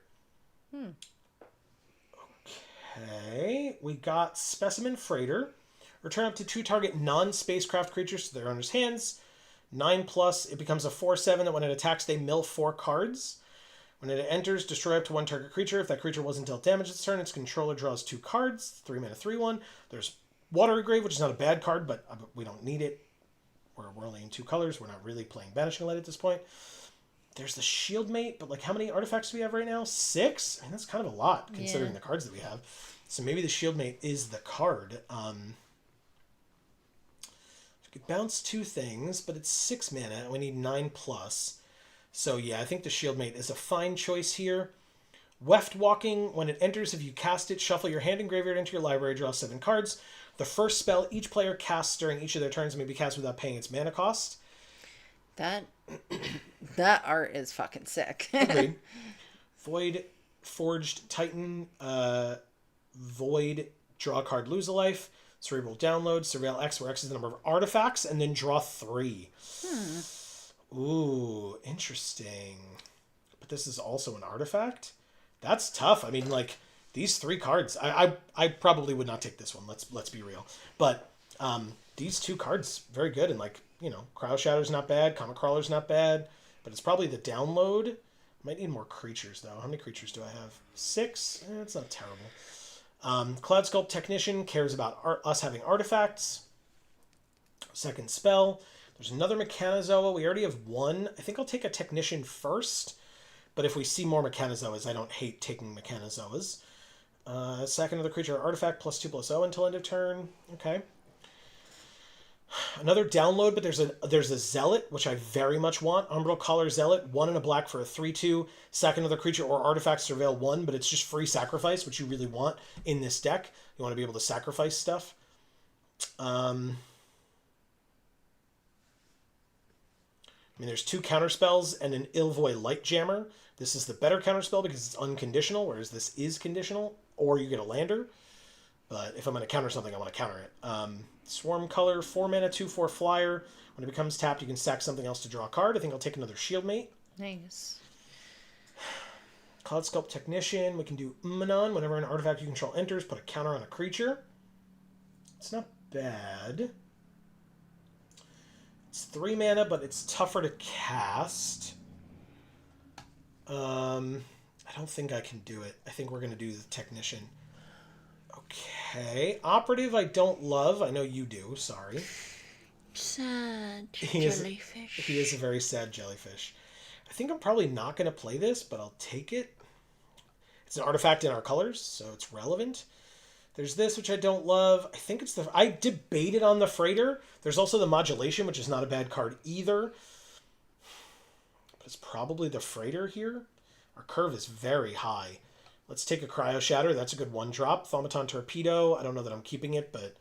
Okay, we got Specimen Freighter. Return up to 2 target non-spacecraft creatures to their owner's hands. 9+, it becomes a 4/7 that when it attacks, they mill 4 cards. When it enters, destroy up to 1 target creature. If that creature wasn't dealt damage this turn, its controller draws 2 cards. 3 mana, 3/1. There's Watery Grave, which is not a bad card, but we don't need it. We're only in 2 colors. We're not really playing Banishing Light at this point. There's the Shieldmate, but like how many artifacts do we have right now? 6? I mean, that's kind of a lot considering the cards that we have. So maybe the Shieldmate is the card. We could bounce 2 things, but it's 6 mana and we need 9+. So yeah, I think the Shieldmate is a fine choice here. Weft Walking, when it enters, if you cast it, shuffle your hand and graveyard into your library, draw 7 cards. The first spell each player casts during each of their turns may be cast without paying its mana cost. That art is fucking sick. Agreed. Void Forged Titan, Void, draw a card, lose a life. Cerebral Download, Surveil X, where X is the number of artifacts, and then draw 3. Ooh, interesting. But this is also an artifact? That's tough. I mean, like, these 3 cards, I probably would not take this one, let's be real. But these 2 cards, very good, and like, you know, Cryo Shatter's not bad, Comet Crawler's not bad, but it's probably the download. Might need more creatures, though. How many creatures do I have? 6? It's not terrible. Cloud Sculpt Technician cares about us having artifacts. Second spell. There's another Mechanizoa. We already have 1. I think I'll take a Technician first, but if we see more Mechanizoas, I don't hate taking Mechanizoas. Sack another creature or artifact, +2/+0 until end of turn. Okay. Another download, but there's a Zealot, which I very much want. Umbral Collar Zealot, 1 and a black for a 3/2. Sack another creature or artifact, surveil 1, but it's just free sacrifice, which you really want in this deck. You want to be able to sacrifice stuff. I mean, there's 2 counterspells and an Ilvoy Lightjammer. This is the better counterspell because it's unconditional, whereas this is conditional, or you get a lander. But if I'm going to counter something, I want to counter it. Swarm Color, 4 mana, 2/4 flyer. When it becomes tapped, you can sack something else to draw a card. I think I'll take another Shieldmate. Nice. Cloud Sculpt Technician. We can do Umanon. Whenever an artifact you control enters, put a counter on a creature. It's not bad. It's 3 mana, but it's tougher to cast. I don't think I can do it. I think we're going to do the Technician. Okay. Operative I don't love. I know you do. Sorry. Sad jellyfish. He is a very sad jellyfish. I think I'm probably not going to play this, but I'll take it. It's an artifact in our colors, so it's relevant. There's this, which I don't love. I think it's I debated on the Freighter. There's also the Modulation, which is not a bad card either. But it's probably the Freighter here. Our curve is very high. Let's take a Cryo Shatter. That's a good 1-drop. Thaumaton Torpedo. I don't know that I'm keeping it, but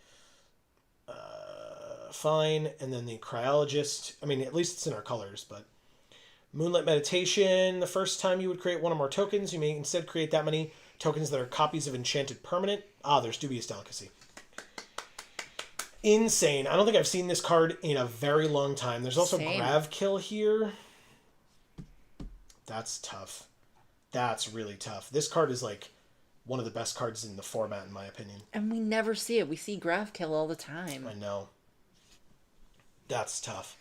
fine. And then the Cryologist. I mean, at least it's in our colors, but Moonlit Meditation. The first time you would create 1 or more tokens, you may instead create that many tokens that are copies of Enchanted Permanent. There's Dubious Delicacy. Insane. I don't think I've seen this card in a very long time. There's also Gravkill here. That's tough. That's really tough. This card is like one of the best cards in the format, in my opinion. And we never see it. We see Gravkill all the time. I know. That's tough.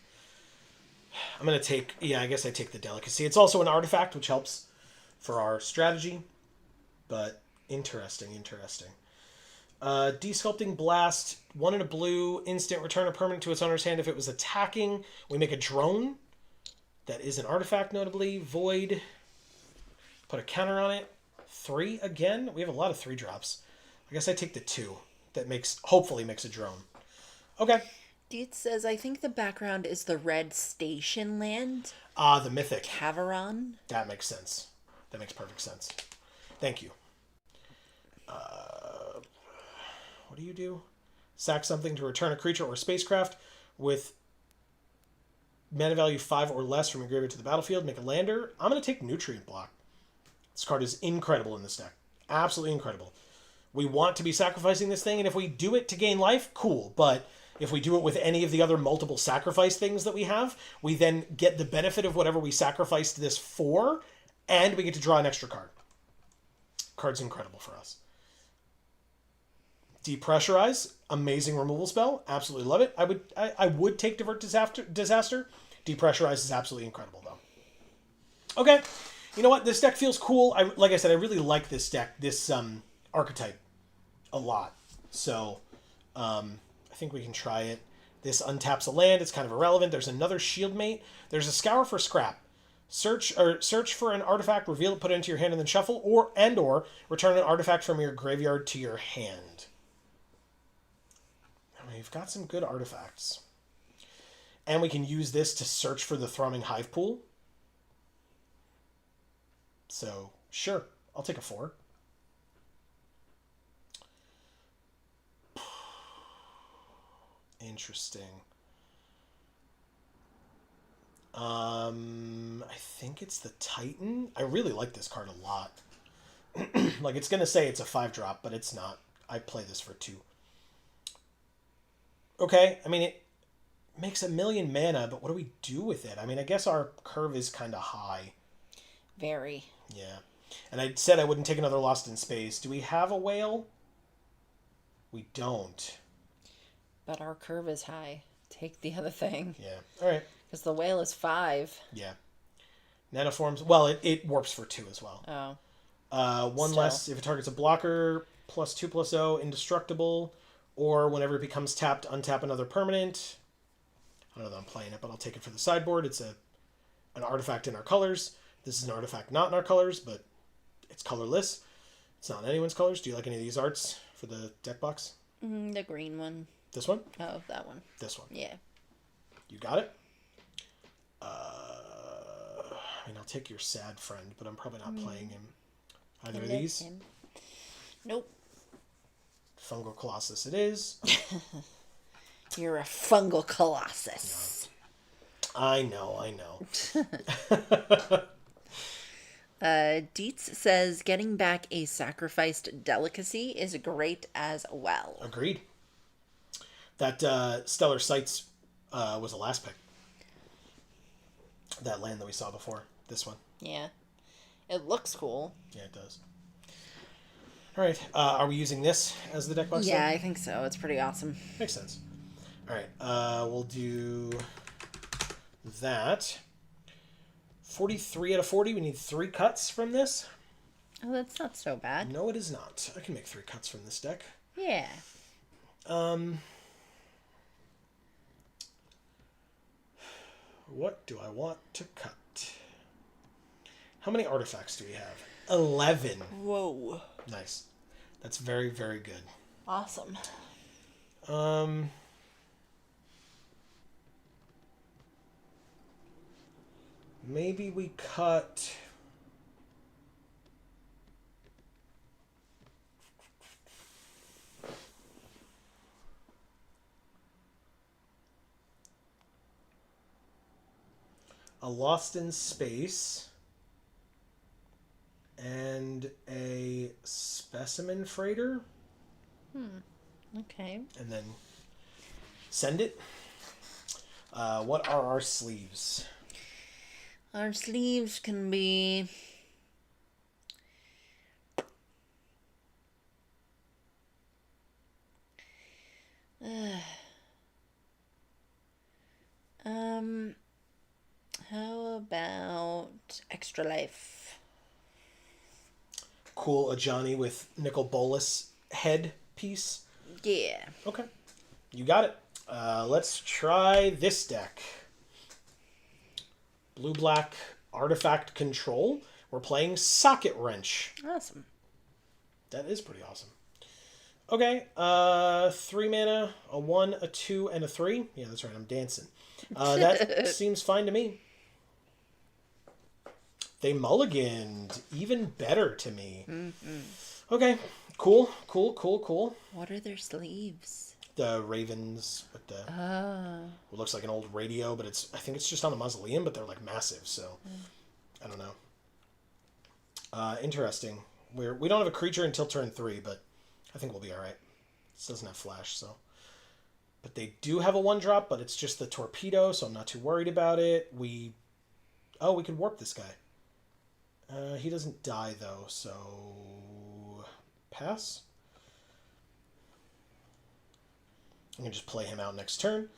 I'm going to take... Yeah, I guess I take the Delicacy. It's also an artifact, which helps for our strategy. But interesting. Desculpting Blast, 1 and a blue, instant, return a permanent to its owner's hand if it was attacking. We make a drone. That is an artifact, notably. Void. Put a counter on it. 3 again. We have a lot of 3 drops. I guess I take the 2. That hopefully makes a drone. Okay. Dietz says, I think the background is the red station land. Ah, the mythic. Cavaron. That makes sense. That makes perfect sense. Thank you. What do you do? Sack something to return a creature or spacecraft with mana value 5 or less from your graveyard to the battlefield. Make a lander. I'm going to take Nutrient Block. This card is incredible in this deck. Absolutely incredible. We want to be sacrificing this thing, and if we do it to gain life, cool. But if we do it with any of the other multiple sacrifice things that we have, we then get the benefit of whatever we sacrificed this for, and we get to draw an extra card. Card's incredible for us. Depressurize, amazing removal spell. Absolutely love it. I would take Divert Disaster. Depressurize is absolutely incredible, though. Okay, you know what? This deck feels cool. Like I said, I really like this deck, this archetype, a lot. So, I think we can try it. This untaps a land. It's kind of irrelevant. There's another Shieldmate. There's a Scour for Scrap. Search for an artifact, reveal it, put it into your hand, and then shuffle, or return an artifact from your graveyard to your hand. I mean, you've got some good artifacts. And we can use this to search for the Thrumming Hive Pool. So, sure. I'll take a 4. Interesting. I think it's the Titan. I really like this card a lot. Like, it's going to say it's a 5-drop, but it's not. I play this for 2. Okay, I mean, it makes 1,000,000 mana, but what do we do with it? I mean, I guess our curve is kind of high. Very. Yeah. And I said I wouldn't take another Lost in Space. Do we have a whale? We don't. But our curve is high. Take the other thing. Yeah. All right. Because the whale is 5. Yeah. Nanoforms. Well, it warps for 2 as well. Oh. One Still. less if it targets a blocker. +2/+0. Indestructible. Or whenever it becomes tapped, untap another permanent. I don't know that I'm playing it, but I'll take it for the sideboard. It's an artifact in our colors. This is an artifact not in our colors, but it's colorless. It's not in anyone's colors. Do you like any of these arts for the deck box? The green one. This one? Oh, that one. This one. Yeah. You got it? I mean, I'll take your sad friend, but I'm probably not playing him. Either of these? Him. Nope. Fungal Colossus it is. You're a fungal colossus. I know. Dietz says getting back a sacrificed delicacy is great as well. Agreed. That Stellar Sights was the last pick. That land that we saw before. This one. Yeah. It looks cool. Yeah, it does. All right. Are we using this as the deck box? Yeah, then? I think so. It's pretty awesome. Makes sense. All right. We'll do that. 43 out of 40. We need 3 cuts from this. Oh, that's not so bad. No, it is not. I can make 3 cuts from this deck. Yeah. What do I want to cut? How many artifacts do we have? 11. Whoa. Nice. That's very, very good. Awesome. Maybe we cut... a Lost in Space and a Specimen Freighter. Okay. And then send it. What are our sleeves? Our sleeves can be... How about Extra Life? Cool, a Johnny with Nicol Bolas head piece? Yeah. Okay. You got it. Let's try this deck. Blue-black artifact control. We're playing Socket Wrench. Awesome. That is pretty awesome. Okay, 3 mana, a 1, a 2, and a 3. Yeah, that's right, I'm dancing. That seems fine to me. They mulliganed. Even better to me. Mm-hmm. Okay, cool, cool, cool, cool. What are their sleeves? The ravens with the... It looks like an old radio, but I think it's just on a mausoleum, but they're like massive, so... I don't know. Interesting. We don't have a creature until turn 3, but I think we'll be alright. This doesn't have flash, so... But they do have a 1-drop, but it's just the torpedo, so I'm not too worried about it. Oh, we could warp this guy. He doesn't die, though, so... Pass? I'm going to just play him out next turn.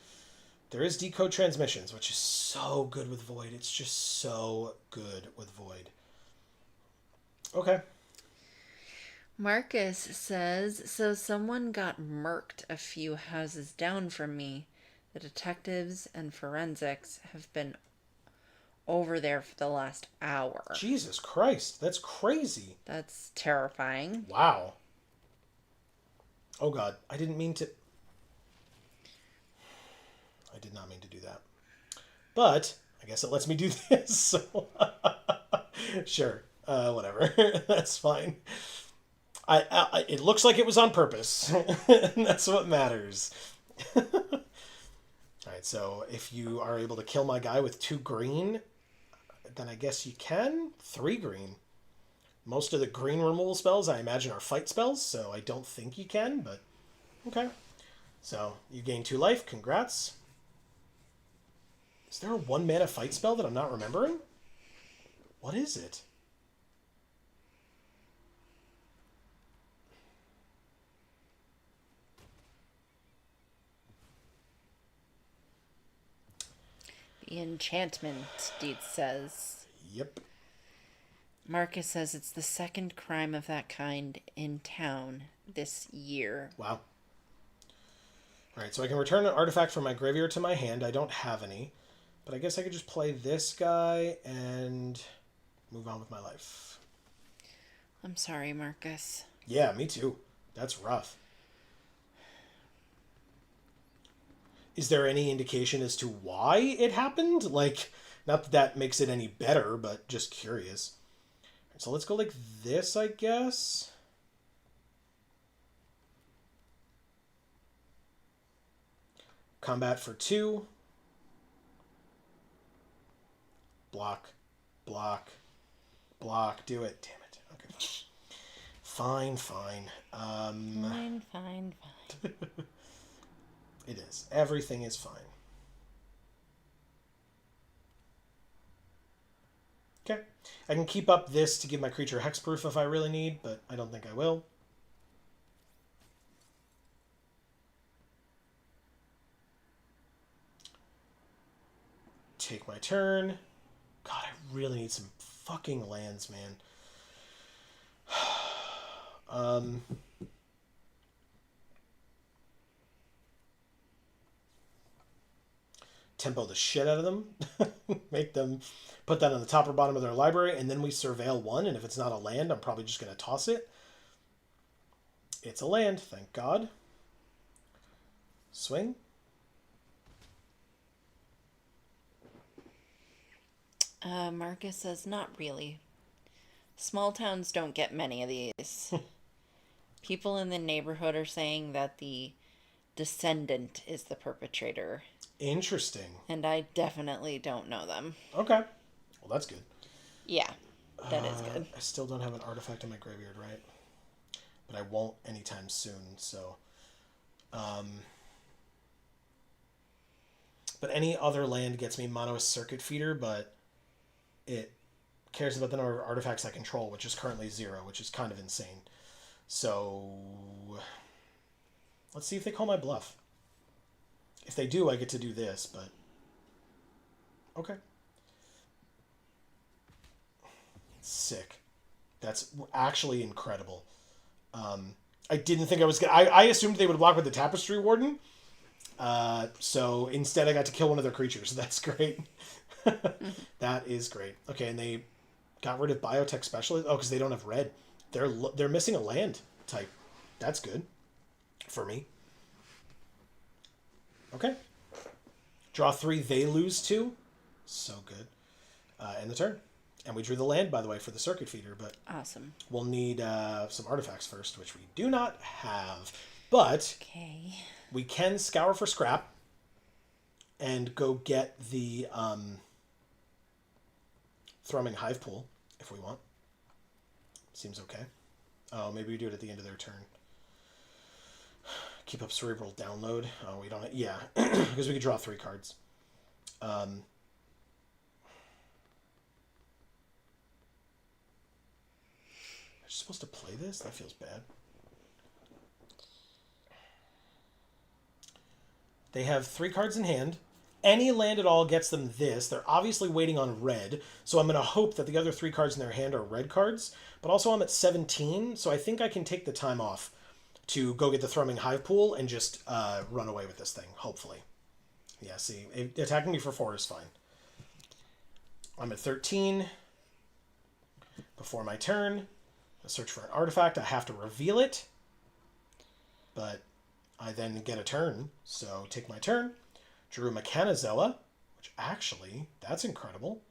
There is Decode Transmissions, which is so good with Void. It's just so good with Void. Okay. Marcus says, so someone got murked a few houses down from me. The detectives and forensics have been over there for the last hour. Jesus Christ, that's crazy. That's terrifying. Wow. Oh God, I didn't mean to... I did not mean to do that. But I guess it lets me do this, so... Sure, whatever. That's fine. It looks like it was on purpose. And that's what matters. Alright, so if you are able to kill my guy with 2 green, then I guess you can. 3 green. Most of the green removal spells, I imagine, are fight spells, so I don't think you can, but... Okay. So, you gain 2 life. Congrats. Is there a 1-mana fight spell that I'm not remembering? What is it? The enchantment, Deed says. Yep. Marcus says it's the second crime of that kind in town this year. Wow. Alright, so I can return an artifact from my graveyard to my hand. I don't have any. But I guess I could just play this guy and move on with my life. I'm sorry, Marcus. Yeah, me too. That's rough. Is there any indication as to why it happened? Like, not that that makes it any better, but just curious. So let's go like this, I guess. Combat for 2. Block. Block. Block. Do it. Damn it. Okay. Fine, fine. Fine. It is. Everything is fine. Okay. I can keep up this to give my creature hexproof if I really need, but I don't think I will. Take my turn. God, I really need some fucking lands, man. Tempo the shit out of them. Make them put that on the top or bottom of their library, and then we surveil 1, and if it's not a land, I'm probably just going to toss it. It's a land, thank God. Swing. Marcus says, not really. Small towns don't get many of these. People in the neighborhood are saying that the descendant is the perpetrator. Interesting. And I definitely don't know them. Okay. Well, that's good. Yeah, that is good. I still don't have an artifact in my graveyard, right? But I won't anytime soon, so... But any other land gets me mono circuit feeder, but it cares about the number of artifacts I control, which is currently 0, which is kind of insane. So... Let's see if they call my bluff. If they do, I get to do this, but... Okay. Sick. That's actually incredible. I didn't think I was gonna. I assumed they would block with the Tapestry Warden. So instead, I got to kill one of their creatures. That's great. That is great. Okay, and they got rid of Biotech Specialist. Oh, because they don't have red. They're missing a land type. That's good for me. Okay. Draw 3. They lose 2. So good. End the turn. And we drew the land, by the way, for the Circuit Feeder, but Awesome. we'll need some artifacts first, which we do not have. But Okay. we can scour for scrap and go get the Thrumming Hive Pool if we want. Seems okay. Oh, maybe we do it at the end of their turn. Keep up Cerebral Download. Oh, we don't... Yeah, because we could draw 3 cards. Am I supposed to play this? That feels bad. They have 3 cards in hand. Any land at all gets them this. They're obviously waiting on red, so I'm going to hope that the other 3 cards in their hand are red cards. But also I'm at 17, so I think I can take the time off to go get the Thrumming Hive Pool and just run away with this thing, hopefully. Yeah, see, attacking me for 4 is fine. I'm at 13. Before my turn, I search for an artifact. I have to reveal it, but I then get a turn, so take my turn. Drew Mechanozoa, which actually, that's incredible.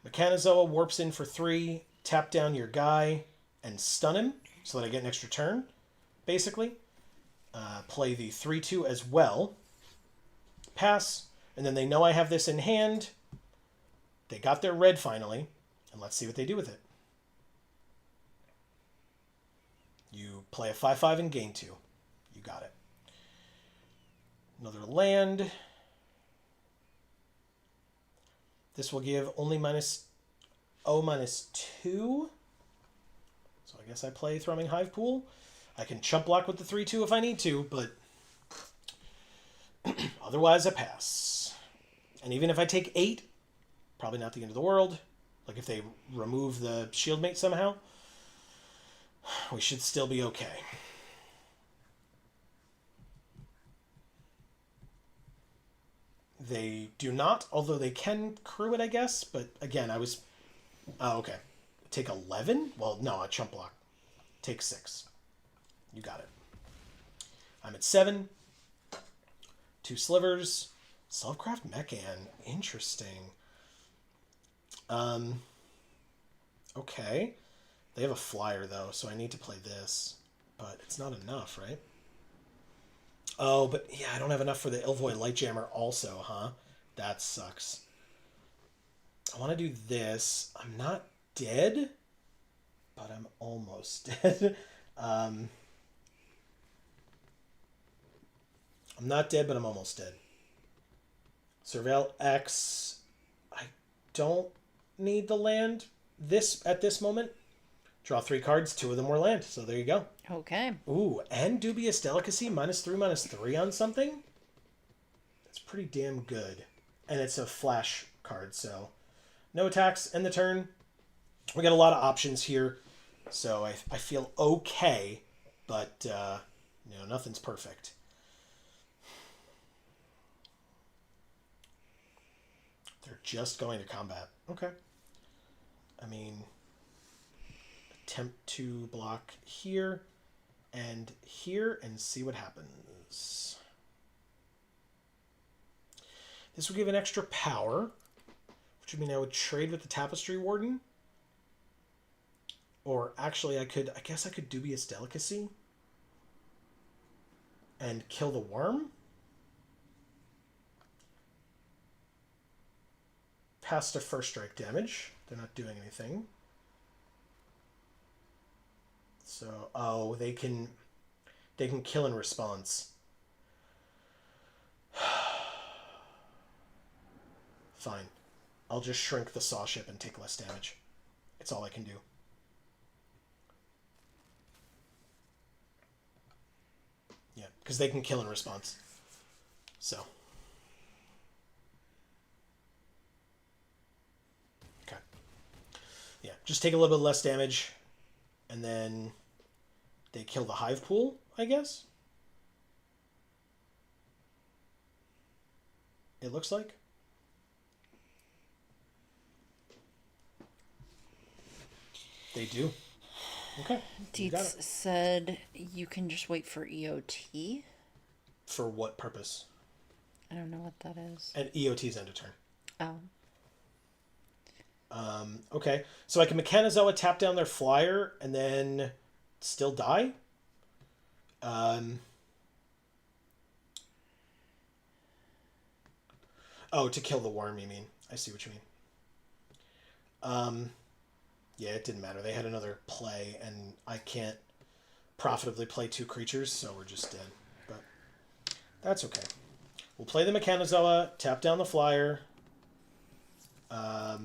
Mechanozoa warps in for 3, tap down your guy, and stun him, so that I get an extra turn, basically. Play the 3/2 as well. Pass, and then they know I have this in hand. They got their red finally, and let's see what they do with it. You play a 5/5 and gain 2. You got it. Another land. This will give only -2. So I guess I play Thrumming Hive Pool. I can chump block with the 3/2 if I need to, but otherwise I pass. And even if I take 8, probably not the end of the world. Like if they remove the Shieldmate somehow, we should still be okay. They do not, although they can crew it, I guess. But again, I was... Oh, okay. Take 11? Well, no, a chump block. Take 6. You got it. I'm at 7. 2 slivers. Selfcraft Mechan. Interesting. Okay. They have a flyer, though, so I need to play this. But it's not enough, right? Oh, but yeah, I don't have enough for the Ilvoy Lightjammer also, huh? That sucks. I want to do this. I'm not dead, but I'm almost dead. I'm not dead, but I'm almost dead. Surveil X. I don't need the land at this moment. Draw 3 cards. 2 of them were land, so there you go. Okay. Ooh, and Dubious Delicacy, -3/-3 on something? That's pretty damn good. And it's a flash card, so... No attacks, end the turn. We got a lot of options here, so I feel okay, but, nothing's perfect. They're just going to combat. Okay. I mean... Attempt to block here and see what happens. This will give an extra power, which would mean I would trade with the Tapestry Warden. Or actually I guess I could Dubious Delicacy and kill the worm. Pass to first strike damage. They're not doing anything. So, oh, they can kill in response. Fine. I'll just shrink the saw ship and take less damage. It's all I can do. Yeah, because they can kill in response. So. Okay. Yeah, just take a little bit less damage, and then they kill the hive pool, I guess. It looks like. They do. Okay. Dietz said you can just wait for EOT. For what purpose? I don't know what that is. And EOT's end of turn. Oh. Okay. So I can Mechanizoa tap down their flyer and then still die? Oh, to kill the worm, you mean. I see what you mean. Yeah, it didn't matter. They had another play, and I can't profitably play 2 creatures, so we're just dead. But that's okay. We'll play the Mechanizoa, tap down the flyer. I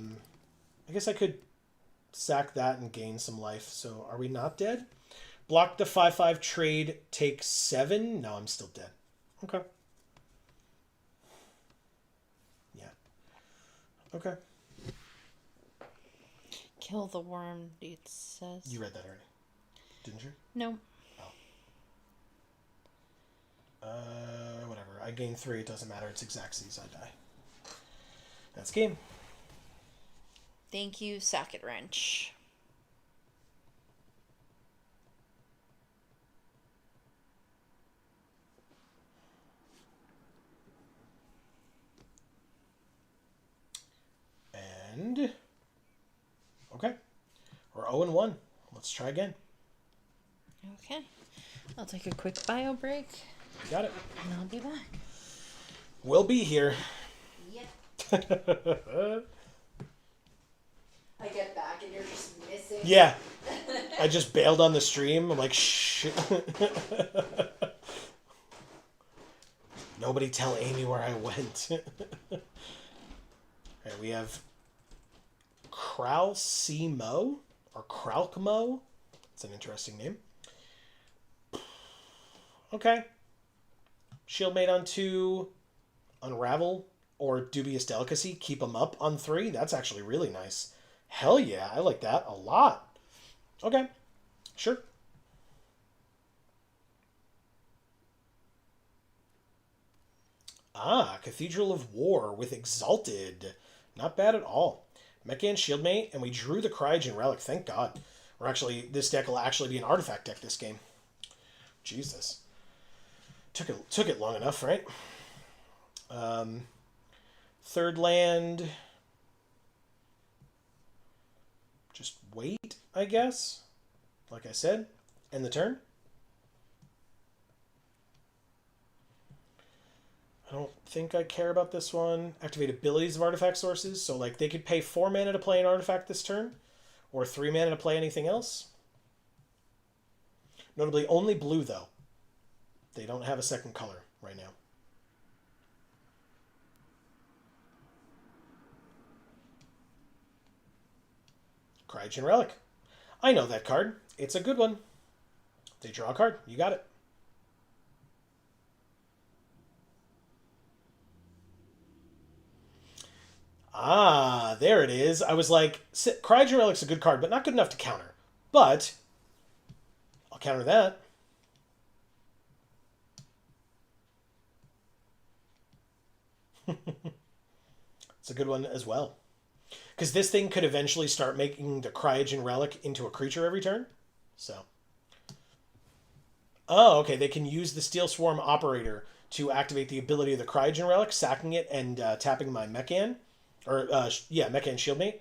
guess I could sack that and gain some life. So are we not dead? Block the 5/5 trade, take 7. No, I'm still dead. Okay. Yeah. Okay. Kill the worm, Dietz says. You read that already, didn't you? No. Whatever. I gain 3. It doesn't matter. It's Xaxes. I die. That's game. Thank you, Socket Wrench. And okay, we're 0-1. Let's try again. Okay, I'll take a quick bio break. You got it. And I'll be back. We'll be here. Yep. I get back and you're just missing. Yeah. I just bailed on the stream. I'm like, shit. Nobody tell Amy where I went. Alright, we have Kralsimo or Kralkmo. It's an interesting name. Okay. Shieldmate on 2. Unravel or Dubious Delicacy. Keep them up on 3. That's actually really nice. Hell yeah, I like that a lot. Okay, sure. Ah, Cathedral of War with Exalted. Not bad at all. Mecha and Shieldmate, and we drew the Cryogen Relic. Thank God. This deck will actually be an artifact deck this game. Jesus. Took it long enough, right? Third land. Just wait, I guess. Like I said, end the turn. I don't think I care about this one. Activate abilities of artifact sources. So, like, they could pay 4 mana to play an artifact this turn, or 3 mana to play anything else. Notably, only blue, though. They don't have a second color right now. Cryogen Relic. I know that card. It's a good one. They draw a card. You got it. Ah, there it is. I was like, Cryogen Relic's a good card, but not good enough to counter. But I'll counter that. It's a good one as well. Because this thing could eventually start making the Cryogen Relic into a creature every turn. So. Oh, okay. They can use the Steel Swarm Operator to activate the ability of the Cryogen Relic, sacking it and tapping my Mechan. Or, Mechan Shieldmate.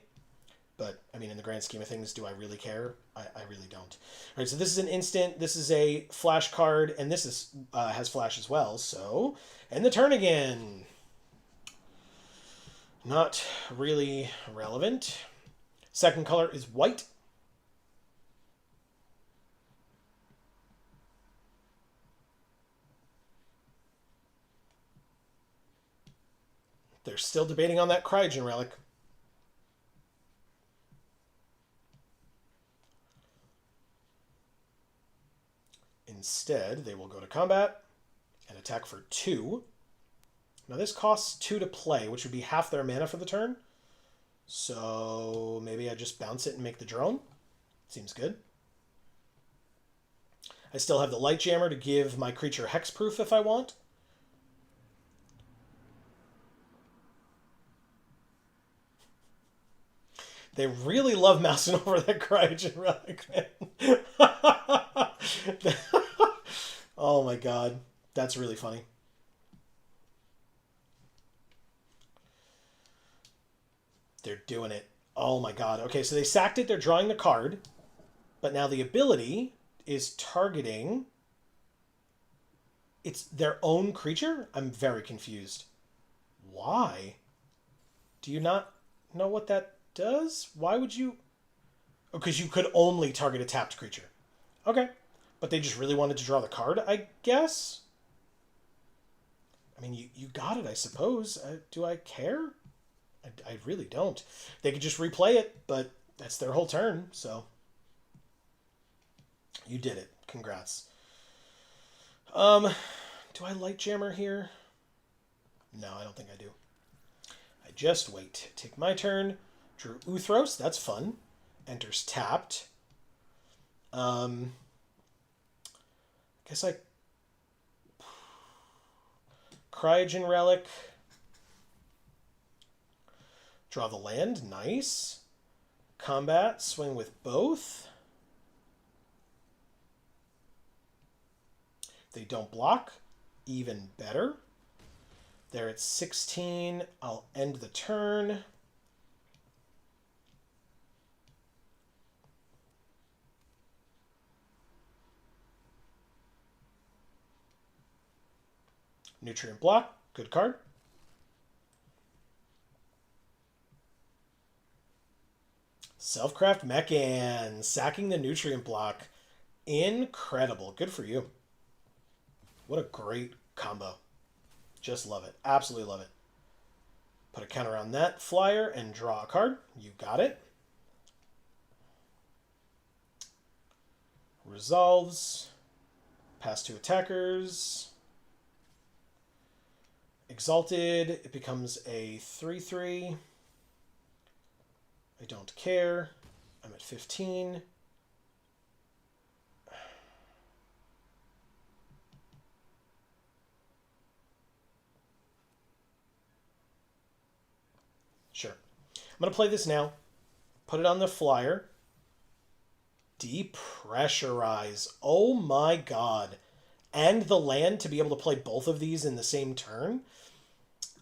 But, I mean, in the grand scheme of things, do I really care? I really don't. All right, so this is an instant. This is a flash card. And this is has flash as well. So, end the turn again. Not really relevant. Second color is white. They're still debating on that Cryogen Relic. Instead, they will go to combat and attack for 2. Now this costs 2 to play, which would be half their mana for the turn. So maybe I just bounce it and make the drone. Seems good. I still have the Light Jammer to give my creature hexproof if I want. They really love mousing over that Cryogen relic, man. Oh my god. That's really funny. They're doing it. Oh my god. Okay, so they sacked it. They're drawing the card. But now the ability is targeting... It's their own creature? I'm very confused. Why? Do you not know what that does? Why would you... Oh, because you could only target a tapped creature. Okay. But they just really wanted to draw the card, I guess? I mean, you got it, I suppose. Do I care? I really don't. They could just replay it, but that's their whole turn, so... You did it. Congrats. Do I Light Jammer here? No, I don't think I do. I just wait. Take my turn. Drew Uthros. That's fun. Enters tapped. Guess I... Cryogen Relic. Draw the land. Nice. Combat. Swing with both. They don't block. Even better. They're at 16. I'll end the turn. Nutrient block. Good card. Selfcraft Mechan. Sacking the nutrient block. Incredible. Good for you. What a great combo. Just love it. Absolutely love it. Put a counter on that flyer and draw a card. You got it. Resolves. Pass to attackers. Exalted. It becomes a 3/3. I don't care. I'm at 15. Sure. I'm going to play this now. Put it on the flyer. Depressurize. Oh my god. And the land to be able to play both of these in the same turn.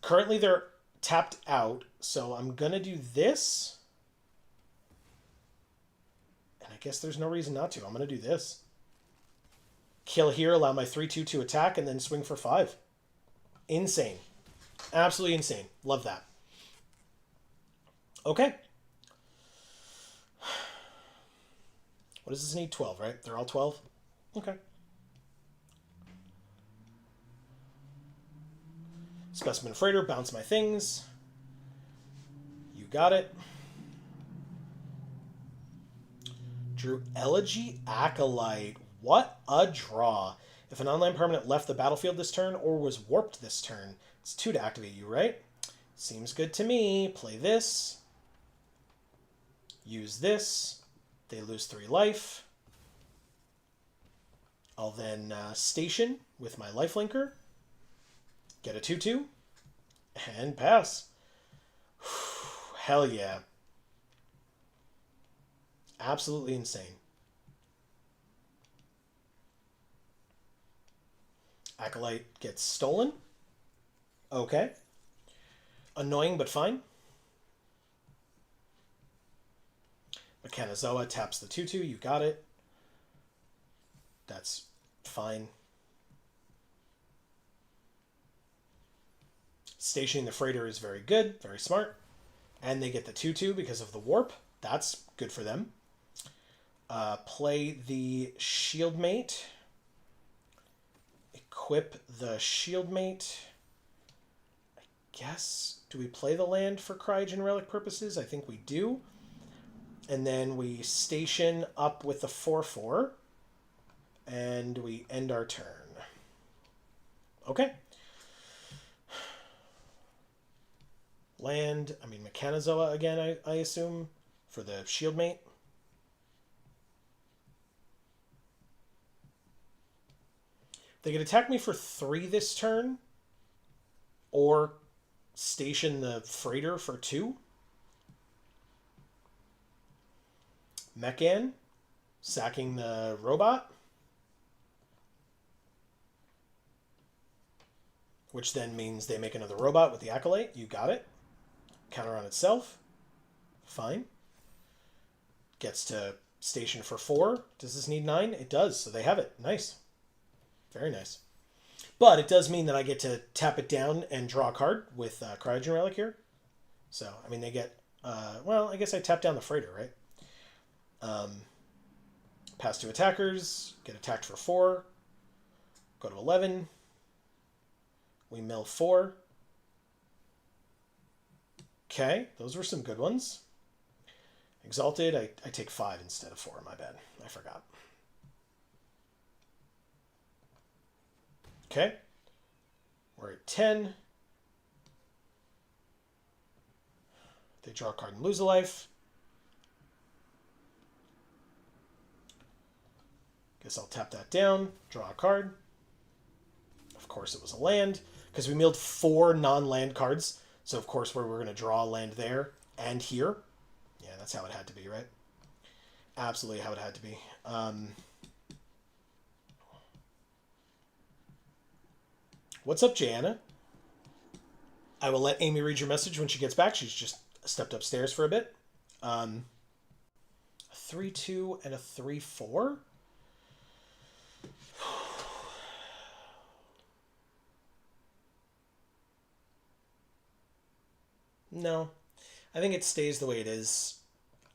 Currently they're tapped out, so I'm going to do this. And I guess there's no reason not to. I'm going to do this. Kill here, allow my 3/2 to attack, and then swing for 5. Insane. Absolutely insane. Love that. Okay. What does this need? 12, right? They're all 12? Okay. Specimen Freighter, bounce my things. You got it. Drew Elegy Acolyte. What a draw. If an online permanent left the battlefield this turn or was warped this turn, it's 2 to activate you, right? Seems good to me. Play this. Use this. They lose 3 life. I'll then station with my lifelinker. Get a 2/2. And pass. Hell yeah. Absolutely insane. Acolyte gets stolen. Okay. Annoying, but fine. Mechanizoa taps the 2/2. You got it. That's fine. Stationing the freighter is very good. Very smart. And they get the 2/2 because of the warp. That's good for them. Play the Shieldmate. Equip the Shieldmate. I guess. Do we play the land for Cryogen Relic purposes? I think we do. And then we station up with the 4/4. And we end our turn. Okay. Land, I mean Mechanizoa again, I assume, for the shield mate. They could attack me for 3 this turn, or station the freighter for 2. Mechan, sacking the robot. Which then means they make another robot with the Acolyte. You got it. Counter on itself. Fine. Gets to station for 4. Does this need 9? It does, so they have it. Nice. Very nice. But it does mean that I get to tap it down and draw a card with Cryogen Relic here. So, I mean, they get... well, I guess I tap down the freighter, right? Pass to attackers. Get attacked for 4. Go to 11. We mill 4. Okay, those were some good ones. Exalted, I take 5 instead of 4. My bad. I forgot. Okay. We're at 10. They draw a card and lose a life. Guess I'll tap that down, draw a card. Of course it was a land, because we milled 4 non-land cards. So of course we're going to draw a land there and here. Yeah, that's how it had to be, right? Absolutely how it had to be. What's up, Jana? I will let Amy read your message when she gets back. She's just stepped upstairs for a bit. A 3-2 and a 3-4? No. I think it stays the way it is.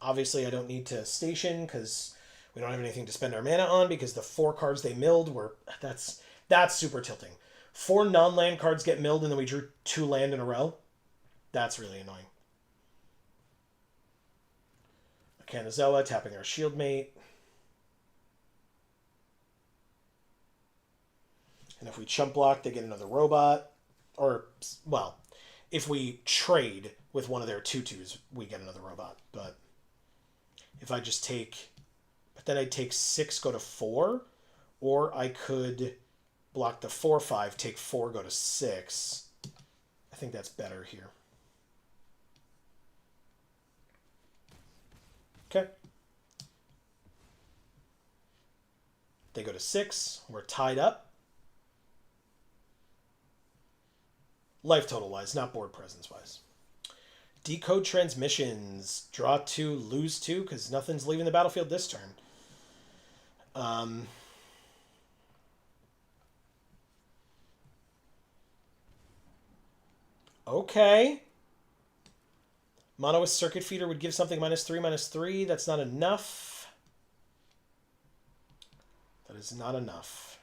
Obviously, I don't need to station because we don't have anything to spend our mana on because the 4 cards they milled were... That's super tilting. 4 non-land cards get milled and then we drew 2 land in a row. That's really annoying. Mechanizoa tapping our shield mate. And if we chump block, they get another robot. Or, well, if we trade with one of their 2/2s, we get another robot. But if I just take... But then I'd take 6, go to 4. Or I could block the 4/5, take 4, go to 6. I think that's better here. Okay. They go to 6. We're tied up. Life total wise, not board presence wise. Decode transmissions. Draw 2, lose 2, because nothing's leaving the battlefield this turn. Okay. Mono with Circuit Feeder would give something -3/-3. That's not enough. That is not enough.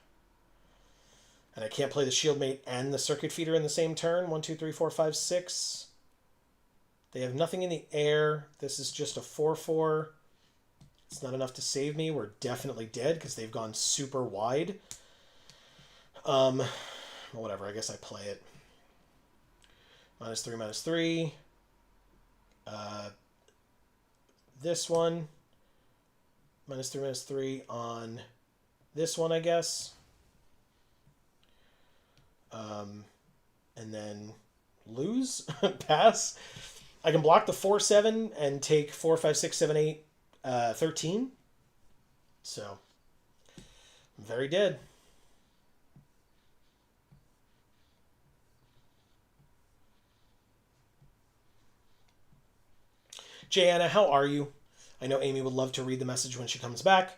And I can't play the Shield Mate and the Circuit Feeder in the same turn. 1, 2, 3, 4, 5, 6. They have nothing in the air. This is just a 4/4. It's not enough to save me. We're definitely dead because they've gone super wide. Well, whatever. I guess I play it. -3/-3. This one. -3/-3 on this one, I guess. And then lose, pass. I can block the 4/7 and take 4, 5, 6, 7, 8, 13. So, I'm very dead. Jana, how are you? I know Amy would love to read the message when she comes back.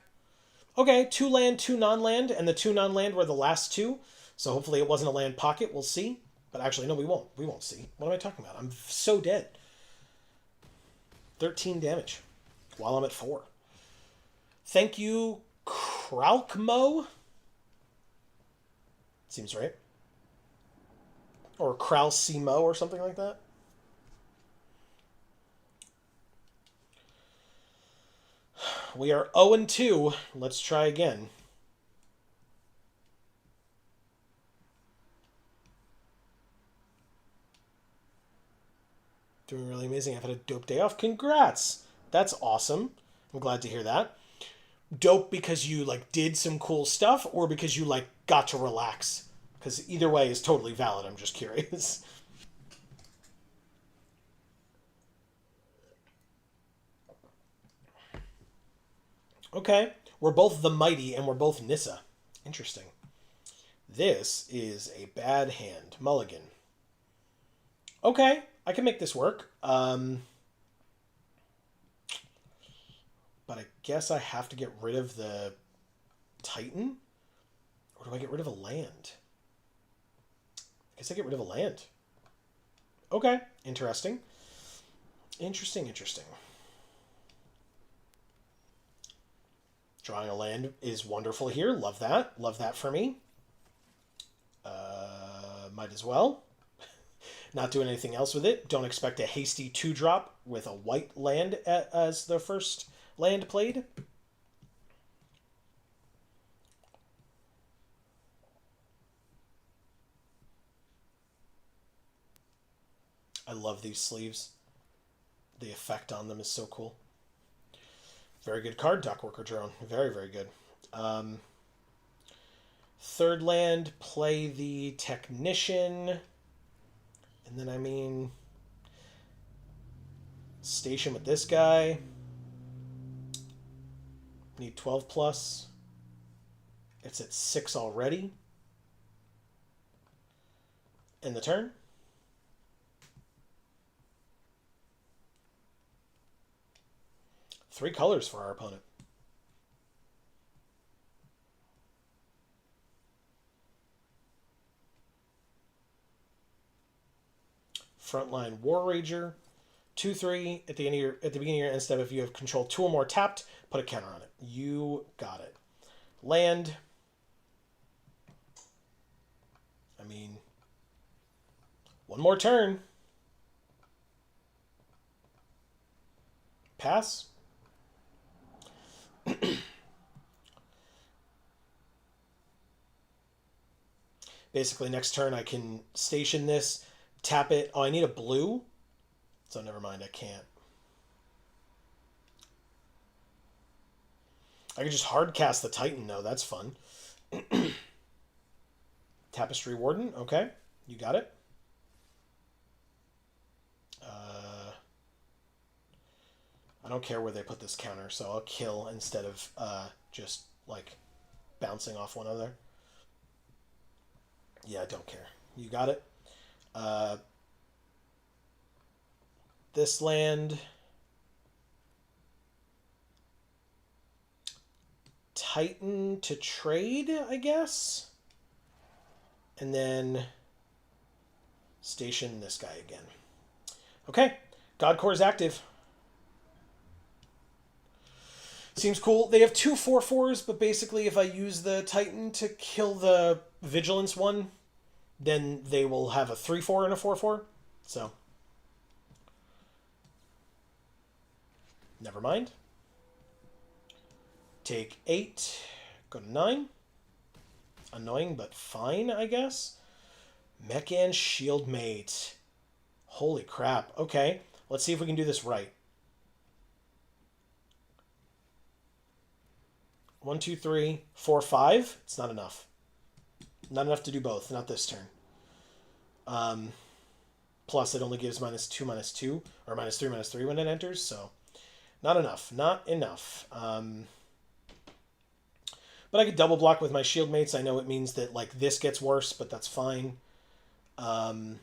Okay, 2 land, 2 non-land, and the 2 non-land were the last 2. So hopefully it wasn't a land pocket. We'll see. But actually, no, we won't. We won't see. What am I talking about? I'm so dead. 13 damage while I'm at 4. Thank you, Kralkmo. Seems right. Or Kralsimo or something like that. We are 0-2. Let's try again. Doing really amazing. I've had a dope day off. Congrats. That's awesome. I'm glad to hear that. Dope because you like did some cool stuff or because you like got to relax? Because either way is totally valid. I'm just curious. Okay. We're both the mighty and we're both Nissa. Interesting. This is a bad hand. Mulligan. Okay. I can make this work. But I guess I have to get rid of the Titan? Or do I get rid of a land? I guess I get rid of a land. Okay. Interesting. Interesting. Drawing a land is wonderful here. Love that. Love that for me. Might as well. Not doing anything else with it. Don't expect a hasty 2-drop with a white land as the first land played. I love these sleeves. The effect on them is so cool. Very good card, Dockworker Drone. Very, very good. Third land, play the Technician. And then, I mean, station with this guy. Need 12 plus. It's at 6 already. End the turn. Three colors for our opponent. Frontline War Rager. 2/3 at the beginning of your end step. If you have control 2 or more tapped, put a counter on it. You got it. Land. I mean, one more turn. Pass. Basically, next turn I can station this, tap it. Oh, I need a blue. So never mind, I can't. I could just hard cast the Titan, though. That's fun. Tapestry Warden. Okay, you got it. I don't care where they put this counter, so I'll kill instead of just, like, bouncing off one another. Yeah, I don't care. You got it. This land. Titan to trade, I guess. And then station this guy again. Okay. Godcore is active. Seems cool. They have 2 4/4s, but basically if I use the Titan to kill the Vigilance one, then they will have a 3/4 and a 4/4. So, never mind. Take 8. Go to 9. Annoying, but fine, I guess. Mechan Shieldmate. Holy crap. Okay, let's see if we can do this right. 1, 2, 3, 4, 5. It's not enough. Not enough to do both. Not this turn. Plus, it only gives -2, -2, or -3, -3 when it enters. So, not enough. Not enough. But I could double block with my shield mates. I know it means that like this gets worse, but that's fine. I am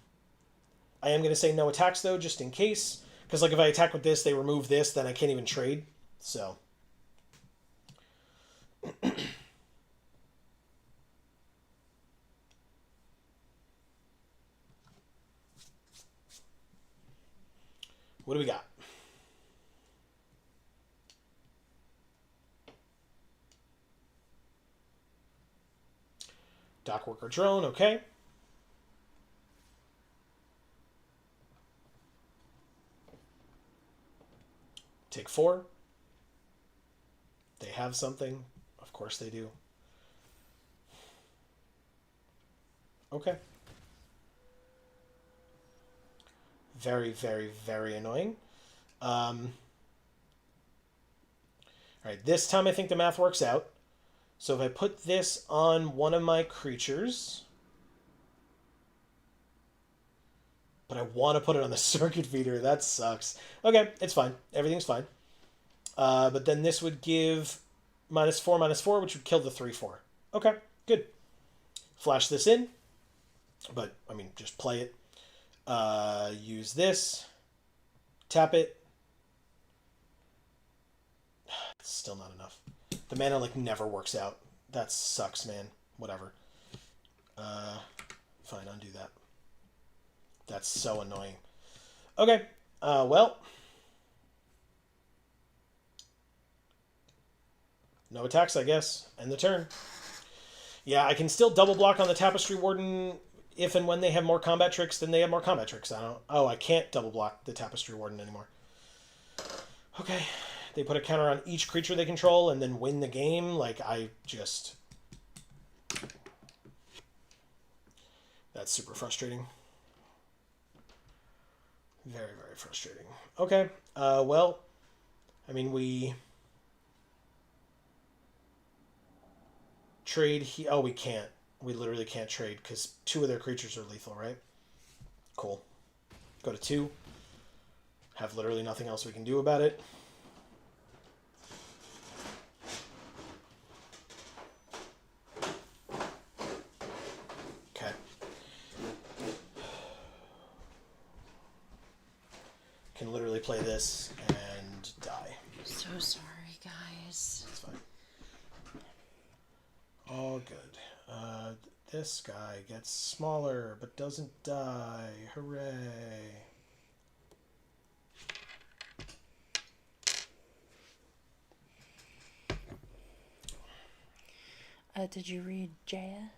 going to say no attacks though, just in case. Because like if I attack with this, they remove this, then I can't even trade. So. What do we got? Dockworker Drone, okay. Take 4. They have something. Of course they do. Okay. Very, very, very annoying. All right, this time I think the math works out. So if I put this on one of my creatures, but I want to put it on the circuit feeder, that sucks. Okay, it's fine. Everything's fine. But then this would give -4/-4, which would kill the 3/4. Okay, good. Flash this in, but I mean, just play it. Use this, tap it. It's still not enough. The mana like never works out. That sucks, man. Whatever. Fine, undo that. That's so annoying. Okay. Well. No attacks, I guess. End the turn. Yeah, I can still double block on the Tapestry Warden if and when they have more combat tricks, then they have more combat tricks. I don't... Oh, I can't double block the Tapestry Warden anymore. Okay. They put a counter on each creature they control and then win the game. Like, I just... That's super frustrating. Very, very frustrating. Okay. Well, I mean, we... Trade... Oh, we can't. We literally can't trade because 2 of their creatures are lethal, right? Cool. Go to 2. Have literally nothing else we can do about it. Okay. Can literally play this and die. So sorry, guys. It's fine. All good. This guy gets smaller but doesn't die. Hooray. Did you read Jaya?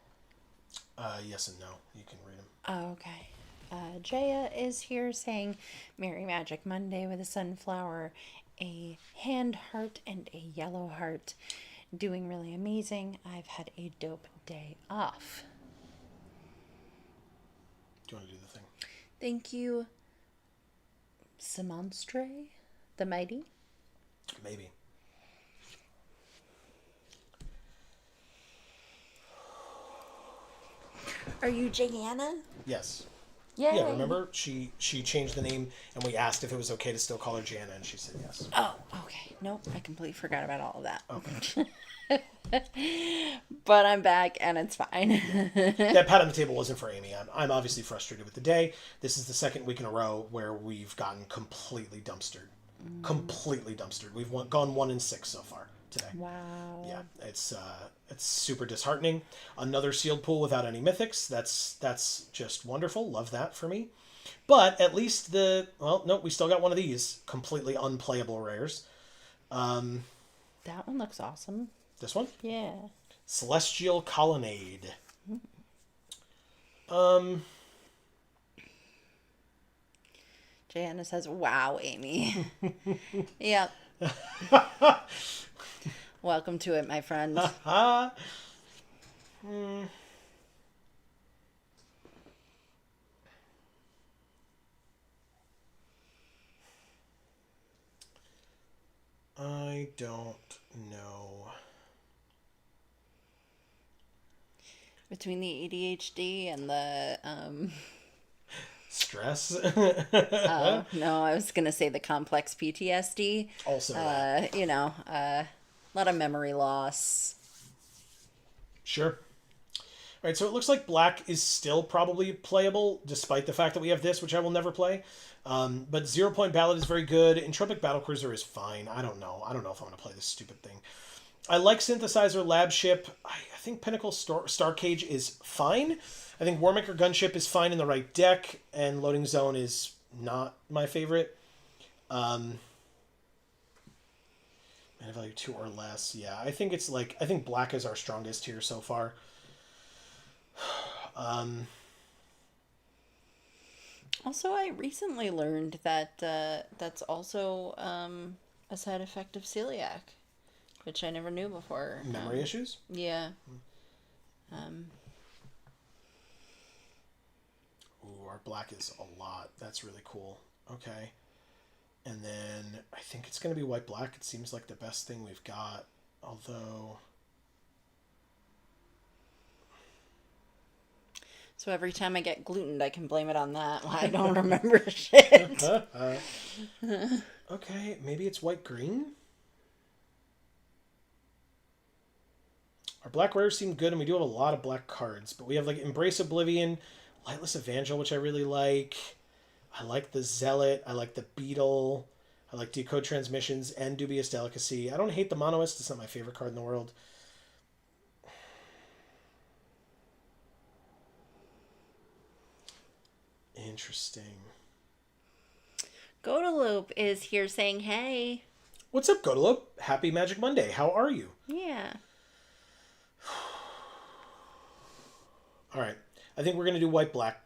Yes and no. You can read them. Oh, okay. Jaya is here saying, Merry Magic Monday with a sunflower, a hand heart, and a yellow heart. Doing really amazing. I've had a dope day off. Do you want to do the thing? Thank you, Simonstre, the Mighty. Maybe. Are you Jana? Yes. Yay. Yeah, remember? She changed the name, and we asked if it was okay to still call her Jana, and she said yes. Oh, okay. Nope, I completely forgot about all of that. Okay. But I'm back, and it's fine. That pat on the table wasn't for Amy. I'm obviously frustrated with the day. This is the second week in a row where we've gotten completely dumpstered. Completely dumpstered. We've gone 1-6 so far today. Wow. Yeah, it's super disheartening. Another sealed pool without any mythics. That's just wonderful. Love that for me. But at least we still got one of these completely unplayable rares. That one looks awesome. This one? Yeah. Celestial Colonnade. Jana says, wow, Amy. Yep. Welcome to it, my friend. I don't know. Between the ADHD and the Stress. no, I was gonna say the complex PTSD. Also, a lot of memory loss. Sure. All right, so it looks like black is still probably playable, despite the fact that we have this, which I will never play. But 0 Point Ballad is very good. Entropic Battlecruiser is fine. I don't know if I'm going to play this stupid thing. I like Synthesizer Lab Ship. I think Pinnacle Star Cage is fine. I think Warmaker Gunship is fine in the right deck, and Loading Zone is not my favorite. Mana value 2 or less. Yeah, I think black is our strongest here so far. Also, I recently learned that that's also a side effect of celiac, which I never knew before. Memory issues? Yeah. Ooh, our black is a lot. That's really cool. Okay. And then I think it's going to be white black. It seems like the best thing we've got. Although... So every time I get gluten, I can blame it on that. I don't remember shit. Okay, maybe it's white-green? Our black rares seem good, and we do have a lot of black cards. But we have, like, Embrace Oblivion, Lightless Evangel, which I really like. I like the Zealot. I like the Beetle. I like Decode Transmissions and Dubious Delicacy. I don't hate the Monoist. It's not my favorite card in the world. Interesting. Godalope is here saying, hey. What's up, Godalope? Happy Magic Monday. How are you? Yeah. All right. I think we're going to do white-black.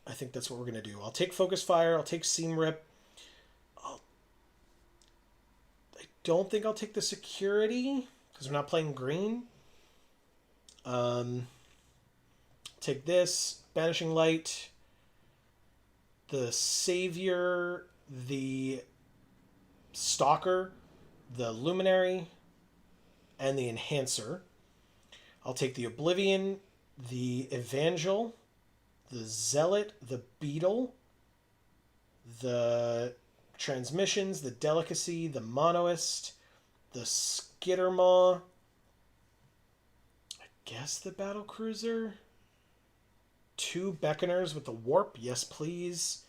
I think that's what we're going to do. I'll take Focus Fire. I'll take Seam Rip. I don't think I'll take the Security because we're not playing green. Take this. Banishing Light. The Savior. The Stalker. The Luminary. And the Enhancer. I'll take the Oblivion. The Evangel. The Zealot, the Beetle, the Transmissions, the Delicacy, the Monoist, the Skittermaw, I guess the Battle Cruiser, 2 Beckoners with the Warp, yes please.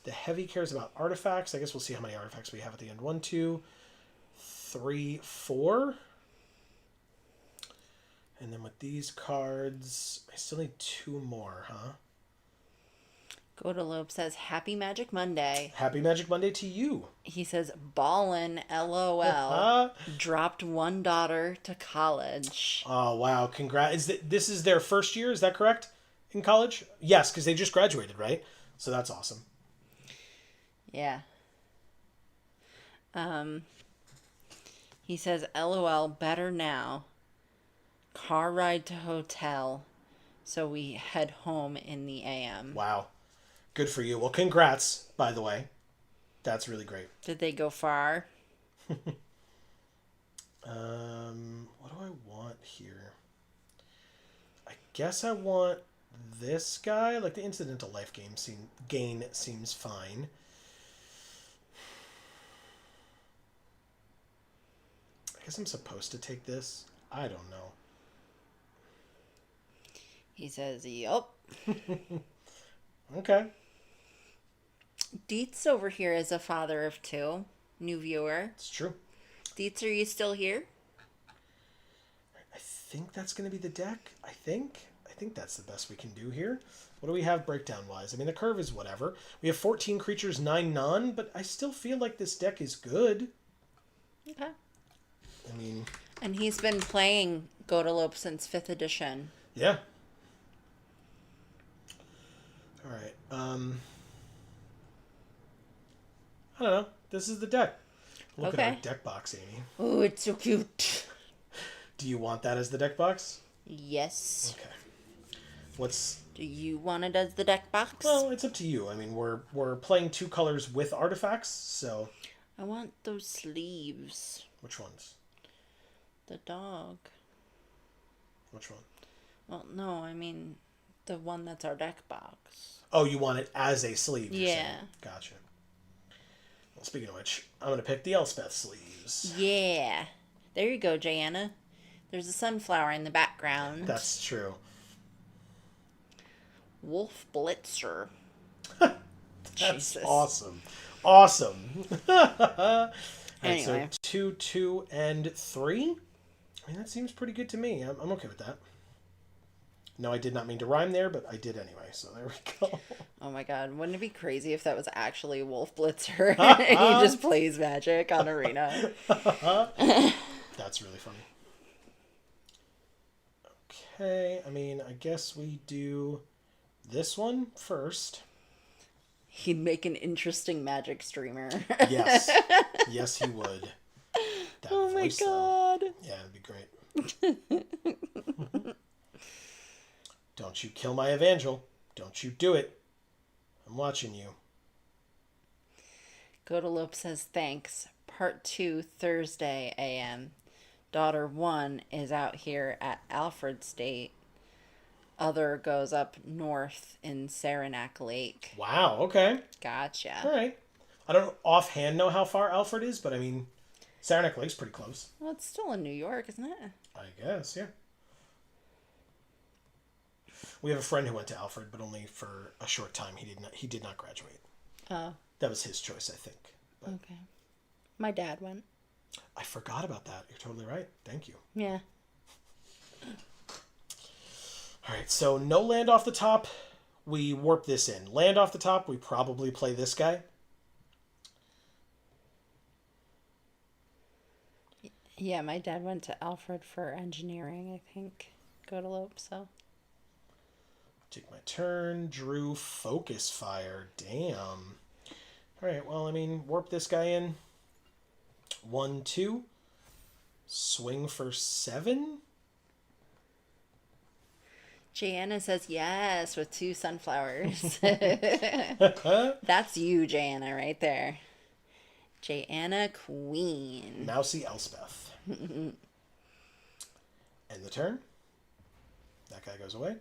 The Heavy cares about artifacts. I guess we'll see how many artifacts we have at the end. 1, 2, 3, 4. And then with these cards, I still need 2 more, huh? Godalope says, Happy Magic Monday. Happy Magic Monday to you. He says, ballin' LOL. Dropped one daughter to college. Oh, wow. Congrats. This is their first year, is that correct? In college? Yes, because they just graduated, right? So that's awesome. Yeah. He says, LOL, better now. Car ride to hotel. So we head home in the AM. Wow. Good for you. Well, congrats, by the way. That's really great. Did they go far? What do I want here? I guess I want this guy. Like the incidental life gain seems fine. I guess I'm supposed to take this. I don't know. He says, yup. Okay. Dietz over here is a father of 2. New viewer. It's true. Dietz, are you still here? I think that's going to be the deck. I think that's the best we can do here. What do we have breakdown-wise? I mean, the curve is whatever. We have 14 creatures, 9 none, but I still feel like this deck is good. Okay. I mean... And he's been playing Godalope since 5th edition. Yeah. All right. I don't know. This is the deck. Look at our deck box, Amy. Oh, it's so cute. Do you want that as the deck box? Yes. Okay. Do you want it as the deck box? Well, it's up to you. I mean, we're playing 2 colors with artifacts, so... I want those sleeves. Which ones? The dog. Which one? Well, no, I mean the one that's our deck box. Oh, you want it as a sleeve? Yeah. Gotcha. Well, speaking of which, I'm going to pick the Elspeth sleeves. Yeah. There you go, Jayanna. There's a sunflower in the background. That's true. Wolf Blitzer. That's Jesus. awesome. Awesome. Anyway. Right, so 2, 2, and 3. I mean, that seems pretty good to me. I'm okay with that. No, I did not mean to rhyme there, but I did anyway, so there we go. Oh my god, wouldn't it be crazy if that was actually Wolf Blitzer and he just plays Magic on Arena? That's really funny. Okay, I mean, I guess we do this one first. He'd make an interesting Magic streamer. Yes. Yes, he would. That oh my voice, god. though. Yeah, it'd be great. Don't you kill my Evangel. Don't you do it. I'm watching you. Godalope says thanks. Part 2 Thursday a.m. Daughter 1 is out here at Alfred State. Other goes up north in Saranac Lake. Wow, okay. Gotcha. All right. I don't offhand know how far Alfred is, but I mean, Saranac Lake's pretty close. Well, it's still in New York, isn't it? I guess, yeah. We have a friend who went to Alfred, but only for a short time. He did not graduate. Oh. That was his choice, I think. But Okay. My dad went. I forgot about that. You're totally right. Thank you. Yeah. All right, so no land off the top. We warp this in. Land off the top, we probably play this guy. Yeah, my dad went to Alfred for engineering, I think. Godalope, so. Take my turn. Drew focus fire. Damn. All right, well, I mean, warp this guy in. 1, 2. Swing for 7. Jana says yes with 2 sunflowers. That's you, Jana, right there. Jana Queen. Mousy Elspeth. End the turn. That guy goes away.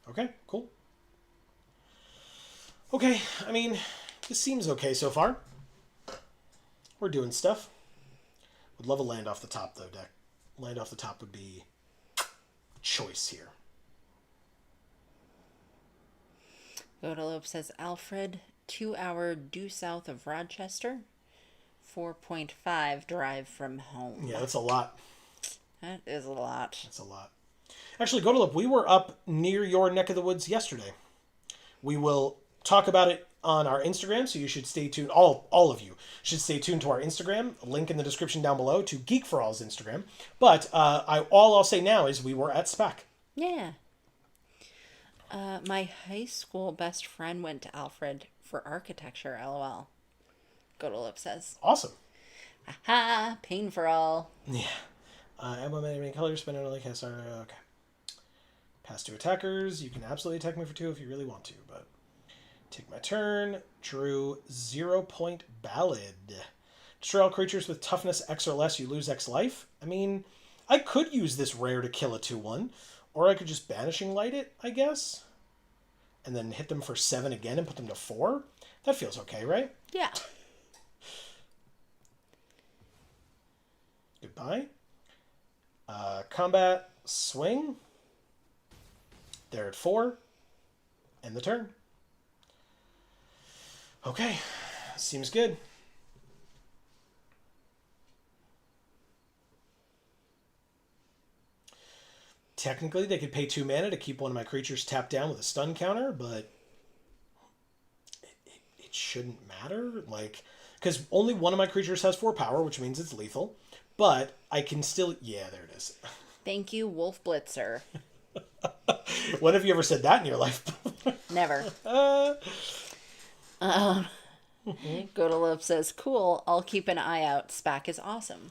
Okay, cool. Okay, I mean, this seems okay so far. We're doing stuff. Would love a land off the top, though, deck. Land off the top would be choice here. Godalope says Alfred, 2 hour due south of Rochester, 4.5 drive from home. Yeah, that's a lot. That is a lot. That's a lot. Actually, Godalope, we were up near your neck of the woods yesterday. We will talk about it on our Instagram, so you should stay tuned. All of you should stay tuned to our Instagram. Link in the description down below to Geek for All's Instagram. But all I'll say now is we were at SPAC. Yeah. My high school best friend went to Alfred for architecture, lol. Godalope says. Awesome. Aha, pain for all. Yeah. Emblem many colors, spin it like cast. Okay. Pass 2 attackers. You can absolutely attack me for 2 if you really want to, but take my turn. Drew 0 point ballad. Destroy all creatures with toughness X or less. You lose X life. I mean, I could use this rare to kill a 2/1, or I could just banishing light it, I guess, and then hit them for 7 again and put them to 4. That feels okay, right? Yeah. Goodbye. Combat swing. They're at 4. End the turn. Okay. Seems good. Technically, they could pay 2 mana to keep one of my creatures tapped down with a stun counter, but it shouldn't matter. Like, because only one of my creatures has 4 power, which means it's lethal. But I can still... Yeah, there it is. Thank you, Wolf Blitzer. When have you ever said that in your life? Never. Godalope says, cool, I'll keep an eye out. SPAC is awesome.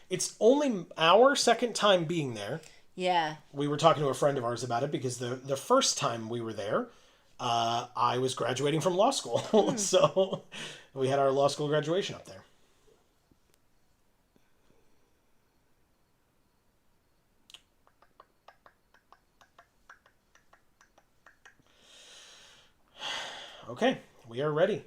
It's only our second time being there. Yeah. We were talking to a friend of ours about it because the first time we were there, I was graduating from law school. So we had our law school graduation up there. Okay, we are ready.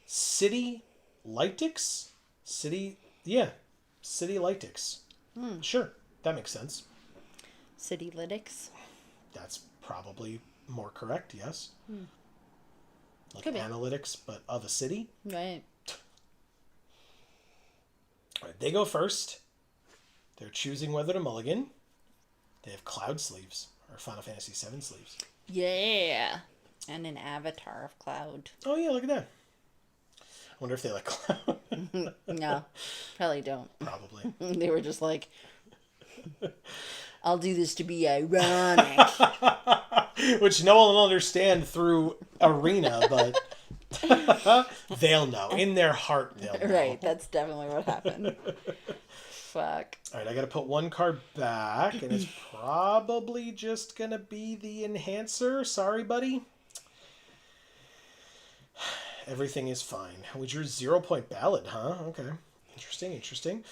City Lytics? City Lytics. Sure, that makes sense. City Lytics. That's probably more correct, yes. Like Could be. analytics, but of a city. Right. All right, they go first. They're choosing whether to mulligan. They have Cloud sleeves, or Final Fantasy VII sleeves. Yeah. And an avatar of Cloud. Oh yeah, look at that. I wonder if they like Cloud. No, probably don't. Probably. They were just like, I'll do this to be ironic. Which no one will understand through Arena, but they'll know. In their heart, they'll know. Right, that's definitely what happened. Fuck. All right, I got to put 1 card back, and it's probably just going to be the Enhancer. Sorry, buddy. Everything is fine. We drew 0-point ballad, huh? Okay. Interesting.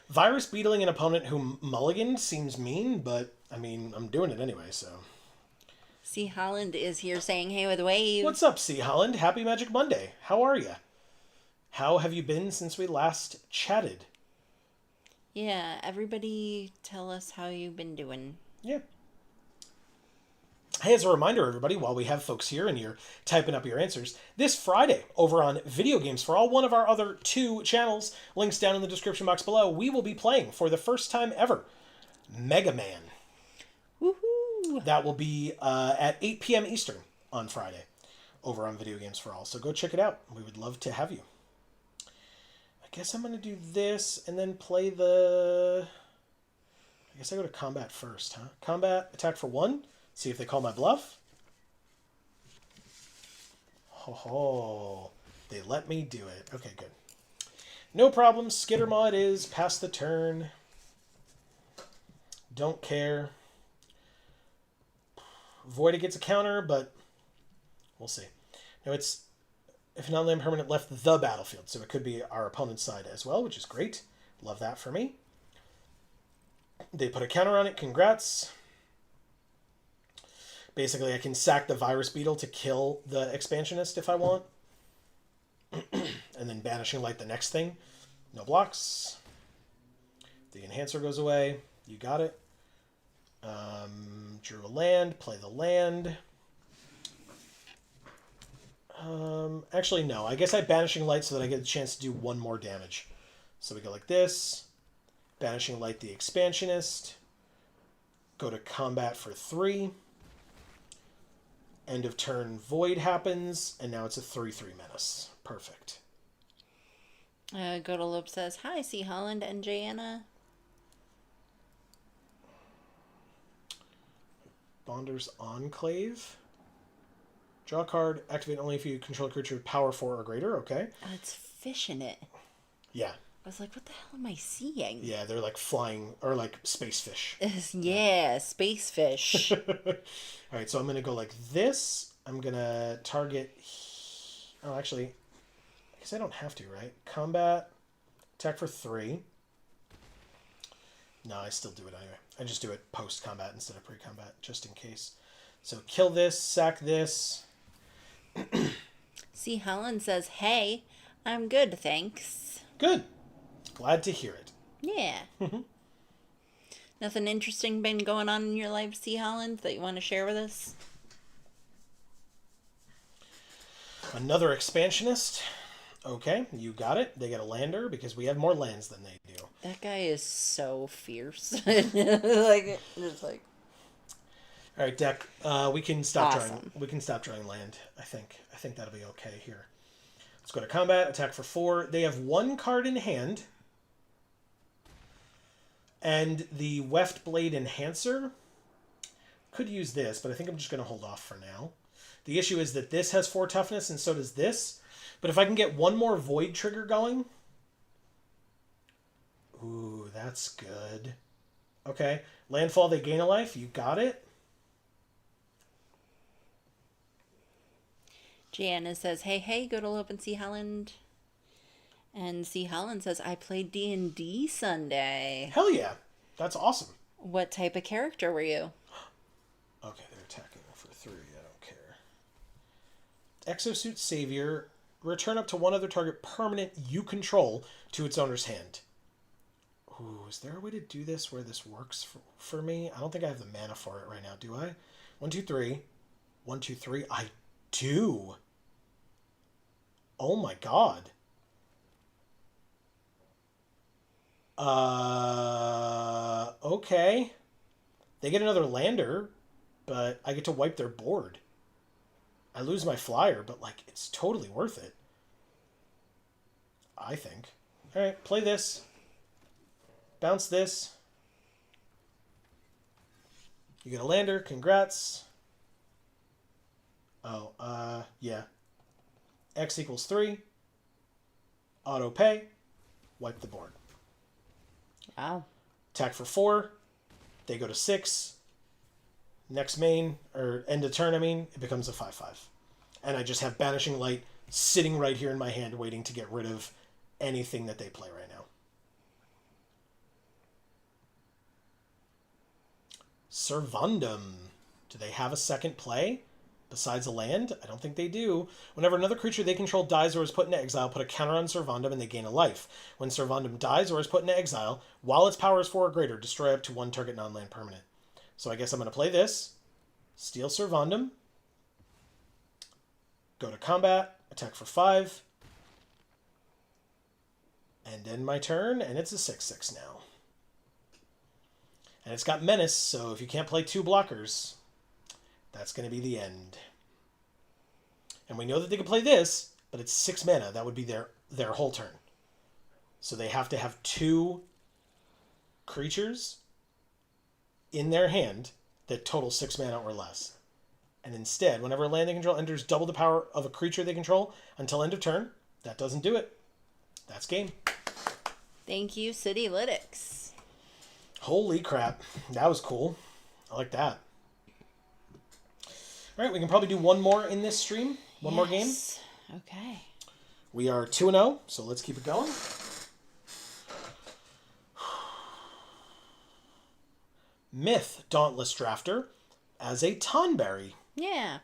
Virus beetling an opponent who mulliganed seems mean, but, I mean, I'm doing it anyway, so... C. Holland is here saying, hey with a wave. What's up, C. Holland? Happy Magic Monday. How are you? How have you been since we last chatted? Yeah, everybody tell us how you've been doing. Yeah. Hey, as a reminder, everybody, while we have folks here and you're typing up your answers, this Friday over on Video Games for All, one of our other 2 channels, links down in the description box below, we will be playing for the first time ever Mega Man. Woohoo! That will be at 8 p.m. Eastern on Friday over on Video Games for All. So go check it out. We would love to have you. I guess I'm going to do this and then play the... I guess I go to combat first, huh? Combat, attack for 1. See if they call my bluff. Ho. They let me do it. Okay, good. No problem. Skittermaw it is. Pass the turn. Don't care. Void it gets a counter, but we'll see. Now it's, if not land permanent, left the battlefield, so it could be our opponent's side as well, which is great. Love that for me. They put a counter on it. Congrats. Basically, I can sack the Virus Beetle to kill the Expansionist if I want. And then Banishing Light the next thing. No blocks. The Enhancer goes away. You got it. Drew a land. Play the land. Actually, no. I guess I Banishing Light so that I get a chance to do 1 more damage. So we go like this. Banishing Light the Expansionist. Go to combat for 3. End of turn Void happens, and now it's a 3/3 menace. Perfect. Godalope says, hi, C. Holland and Jana. Bonder's Enclave. Draw a card. Activate only if you control a creature with power 4 or greater. Okay. Oh, it's fish in it. Yeah. I was like, what the hell am I seeing? Yeah, they're like flying, or like space fish. Yeah, space fish. Alright, so I'm going to go like this. I'm going to target... Oh, actually, I guess I don't have to, right? Combat, attack for 3. No, I still do it anyway. I just do it post-combat instead of pre-combat, just in case. So kill this, sack this. C. Holland says, hey, I'm good, thanks. Good. Glad to hear it. Yeah. Nothing interesting been going on in your life, C. Holland, that you want to share with us? Another Expansionist. Okay, you got it. They get a lander because we have more lands than they do. That guy is so fierce. Like, just like... All right, deck. We can stop Awesome. drawing. We can stop drawing land. I think that'll be okay here. Let's go to combat. Attack for 4. They have 1 card in hand, and the Weft Blade Enhancer. Could use this, but I think I'm just going to hold off for now. The issue is that this has 4 toughness, and so does this. But if I can get 1 more Void trigger going, ooh, that's good. Okay, landfall. They gain a life. You got it. Gianna says, hey, go to Open C. Holland. And C. Holland says, I played D&D Sunday. Hell yeah. That's awesome. What type of character were you? Okay, they're attacking for 3. I don't care. Exosuit Savior. Return up to 1 other target permanent you control to its owner's hand. Ooh, is there a way to do this where this works for me? I don't think I have the mana for it right now, do I? 1, 2, 3. 1, 2, 3. I do. Oh my god. Okay. They get another lander, but I get to wipe their board. I lose my flyer, but, like, it's totally worth it. I think. Alright, play this. Bounce this. You get a lander. Congrats. Oh, yeah. X equals 3. Auto pay. Wipe the board. Wow. Attack for 4. They go to 6. Next main, or end of turn, I mean, it becomes a 5/5. And I just have Banishing Light sitting right here in my hand waiting to get rid of anything that they play right now. Servandum. Do they have a second play besides a land? I don't think they do. Whenever another creature they control dies or is put into exile, put a counter on Servandum and they gain a life. When Servandum dies or is put into exile, while its power is 4 or greater, destroy up to 1 target non-land permanent. So I guess I'm going to play this. Steal Servandum. Go to combat. Attack for 5. And end my turn, and it's a 6/6 now. And it's got Menace, so if you can't play 2 blockers, that's going to be the end. And we know that they can play this, but it's 6 mana. That would be their whole turn. So they have to have 2 creatures in their hand that total 6 mana or less. And instead, whenever a land they control enters double the power of a creature they control until end of turn, that doesn't do it. That's game. Thank you, Citylytics. Holy crap. That was cool. I like that. All right, we can probably do one more in this stream. One more game. Okay. We are 2-0, so let's keep it going. Myth Dauntless Drafter as a Tonberry. Yeah.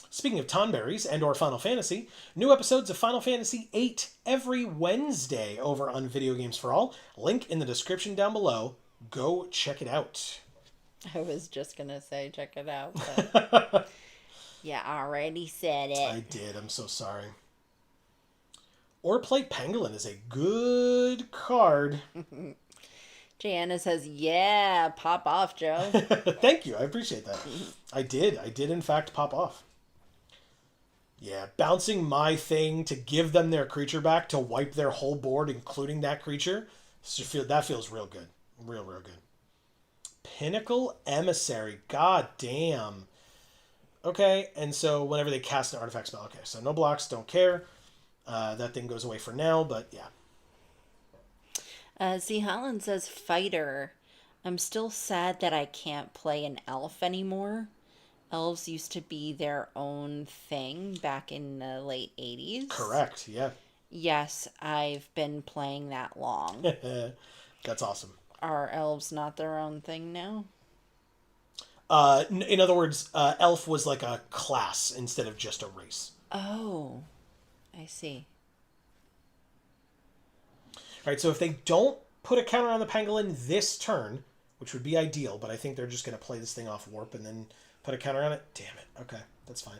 Speaking of Tonberries and or Final Fantasy, new episodes of Final Fantasy VIII every Wednesday over on Video Games for All. Link in the description down below. Go check it out. I was just going to say check it out, but yeah, already said it. I did. I'm so sorry. Or Play Pangolin is a good card. Jana says, yeah, pop off, Joe. Thank you. I appreciate that. I did. I did, in fact, pop off. Yeah, bouncing my thing to give them their creature back to wipe their whole board, including that creature, that feels real good. Real good. Pinnacle Emissary. God damn. Okay, and so whenever they cast an artifact spell. Okay, so no blocks, don't care. That thing goes away for now, but yeah. Z. Holland says, fighter. I'm still sad that I can't play an elf anymore. Elves used to be their own thing back in the late 80s. Correct, yeah. Yes, I've been playing that long. That's awesome. Are elves not their own thing now? In other words, elf was like a class instead of just a race. Oh, I see. All right, so if they don't put a counter on the pangolin this turn, which would be ideal, but I think they're just going to play this thing off warp and then put a counter on it. Damn it. Okay, that's fine.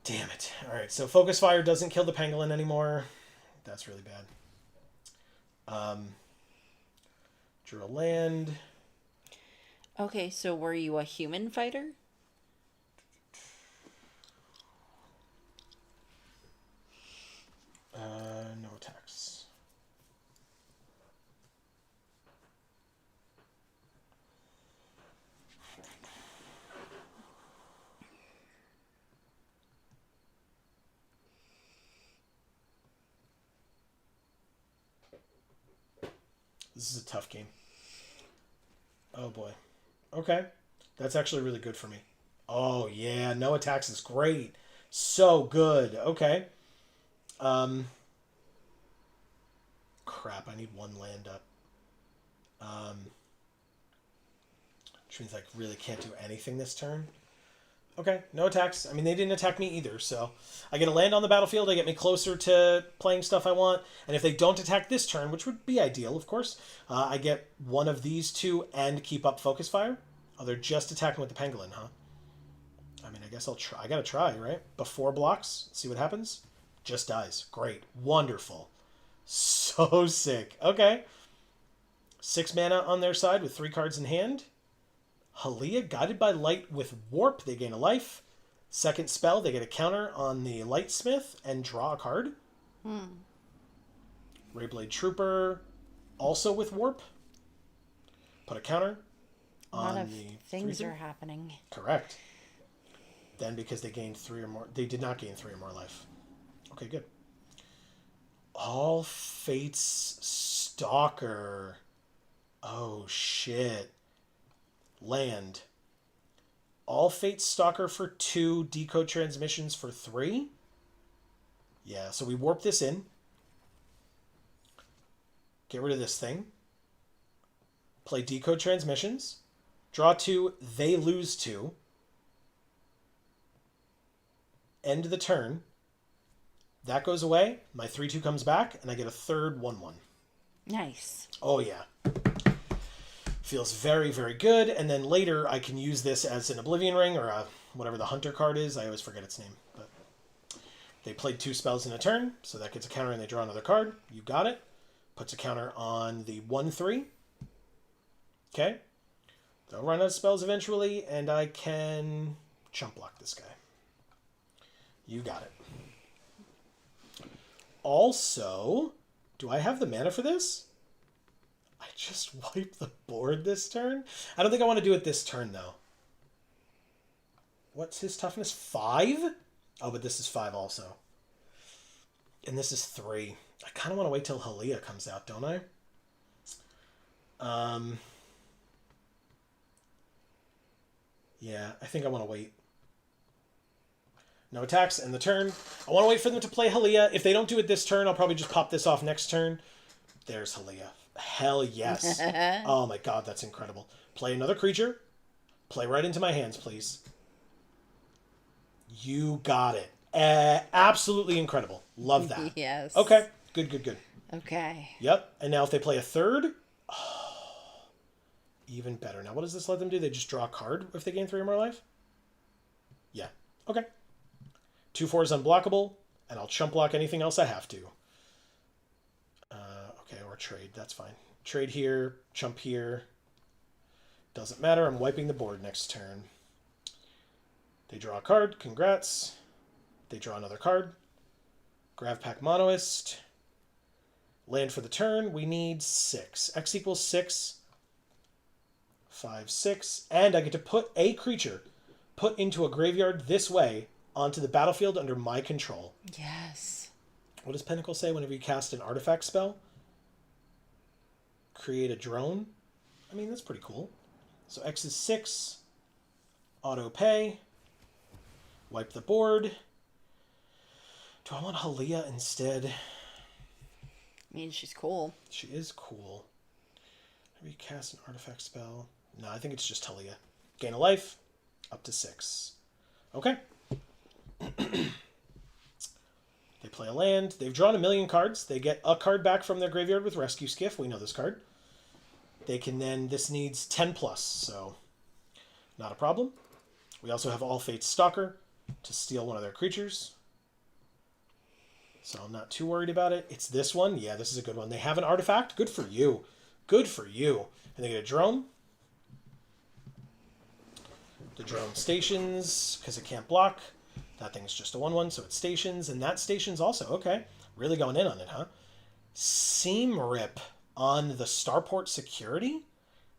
Damn it. All right, so Focus Fire doesn't kill the pangolin anymore. That's really bad. Drew a land. Okay, so were you a human fighter? No attacks. This is a tough game. Oh boy. Okay. That's actually really good for me. Oh yeah, no attacks is great. So good. Okay. Crap, I need 1 land up. Which means I really can't do anything this turn. Okay, no attacks. I mean, they didn't attack me either, so I get a land on the battlefield. They get me closer to playing stuff I want. And if they don't attack this turn, which would be ideal, of course, I get one of these 2 and keep up Focus Fire. Oh, they're just attacking with the pangolin, huh? I mean, I guess I'll try. I gotta try, right? Before blocks, see what happens. Just dies. Great. Wonderful. So sick. Okay. 6 mana on their side with 3 cards in hand. Halia, Guided by Light with Warp. They gain a life. Second spell, they get a counter on the Lightsmith and draw a card. Rayblade Trooper, also with Warp. Put a counter on A lot of the things 3/3. are happening. Correct. Then because they gained 3 or more, they did not gain 3 or more life. Okay, good. All Fates Stalker. Oh, shit. Land. All Fate Stalker for 2, Decode Transmissions for 3. Yeah, so we warp this in. Get rid of this thing. Play Decode Transmissions. Draw 2, they lose 2. End the turn. That goes away. My 3/2 comes back, and I get a third 1/1. Nice. Oh, yeah. Feels very, very good. And then later, I can use this as an Oblivion Ring, or whatever the Hunter card is. I always forget its name. But they played 2 spells in a turn, so that gets a counter, and they draw another card. You got it. Puts a counter on the 1/3. Okay. They'll run out of spells eventually, and I can chump block this guy. You got it. Also, do I have the mana for this? I just wipe the board this turn? I don't think I want to do it this turn, though. What's his toughness? 5? Oh, but this is 5 also. And this is 3. I kind of want to wait till Halia comes out, don't I? Yeah, I think I want to wait. No attacks, end the turn. I want to wait for them to play Halia. If they don't do it this turn, I'll probably just pop this off next turn. There's Halia. Hell yes. Oh my god, that's incredible. Play another creature. Play right into my hands, please. You got it. Absolutely incredible. Love that. Yes. Okay. Good. Okay. Yep. And now if they play a third, even better. Now what does this let them do? They just draw a card if they gain 3 or more life? Yeah. Okay. 2/4 unblockable, and I'll chump block anything else I have to. Okay, or trade. That's fine. Trade here, chump here. Doesn't matter. I'm wiping the board next turn. They draw a card. Congrats. They draw another card. Gravpack Monoist. Land for the turn. We need 6. X equals 6. 5, 6. And I get to put a creature put into a graveyard this way onto the battlefield under my control. Yes. What does Pinnacle say whenever you cast an artifact spell? Create a drone. I mean, that's pretty cool. So X is 6. Auto pay. Wipe the board. Do I want Halia instead? I mean, she's cool. She is cool. Maybe cast an artifact spell. No, I think it's just Halia. Gain a life. Up to 6. Okay. They play a land. They've drawn 1,000,000 cards. They get a card back from their graveyard with Rescue Skiff. We know this card. They can then... This needs 10+, so not a problem. We also have All Fate's Stalker to steal one of their creatures. So I'm not too worried about it. It's this one. Yeah, this is a good one. They have an artifact. Good for you. Good for you. And they get a drone. The drone stations because it can't block. That thing's just a 1/1, so it stations. And that stations also. Okay. Really going in on it, huh? Seam Rip on the Starport Security?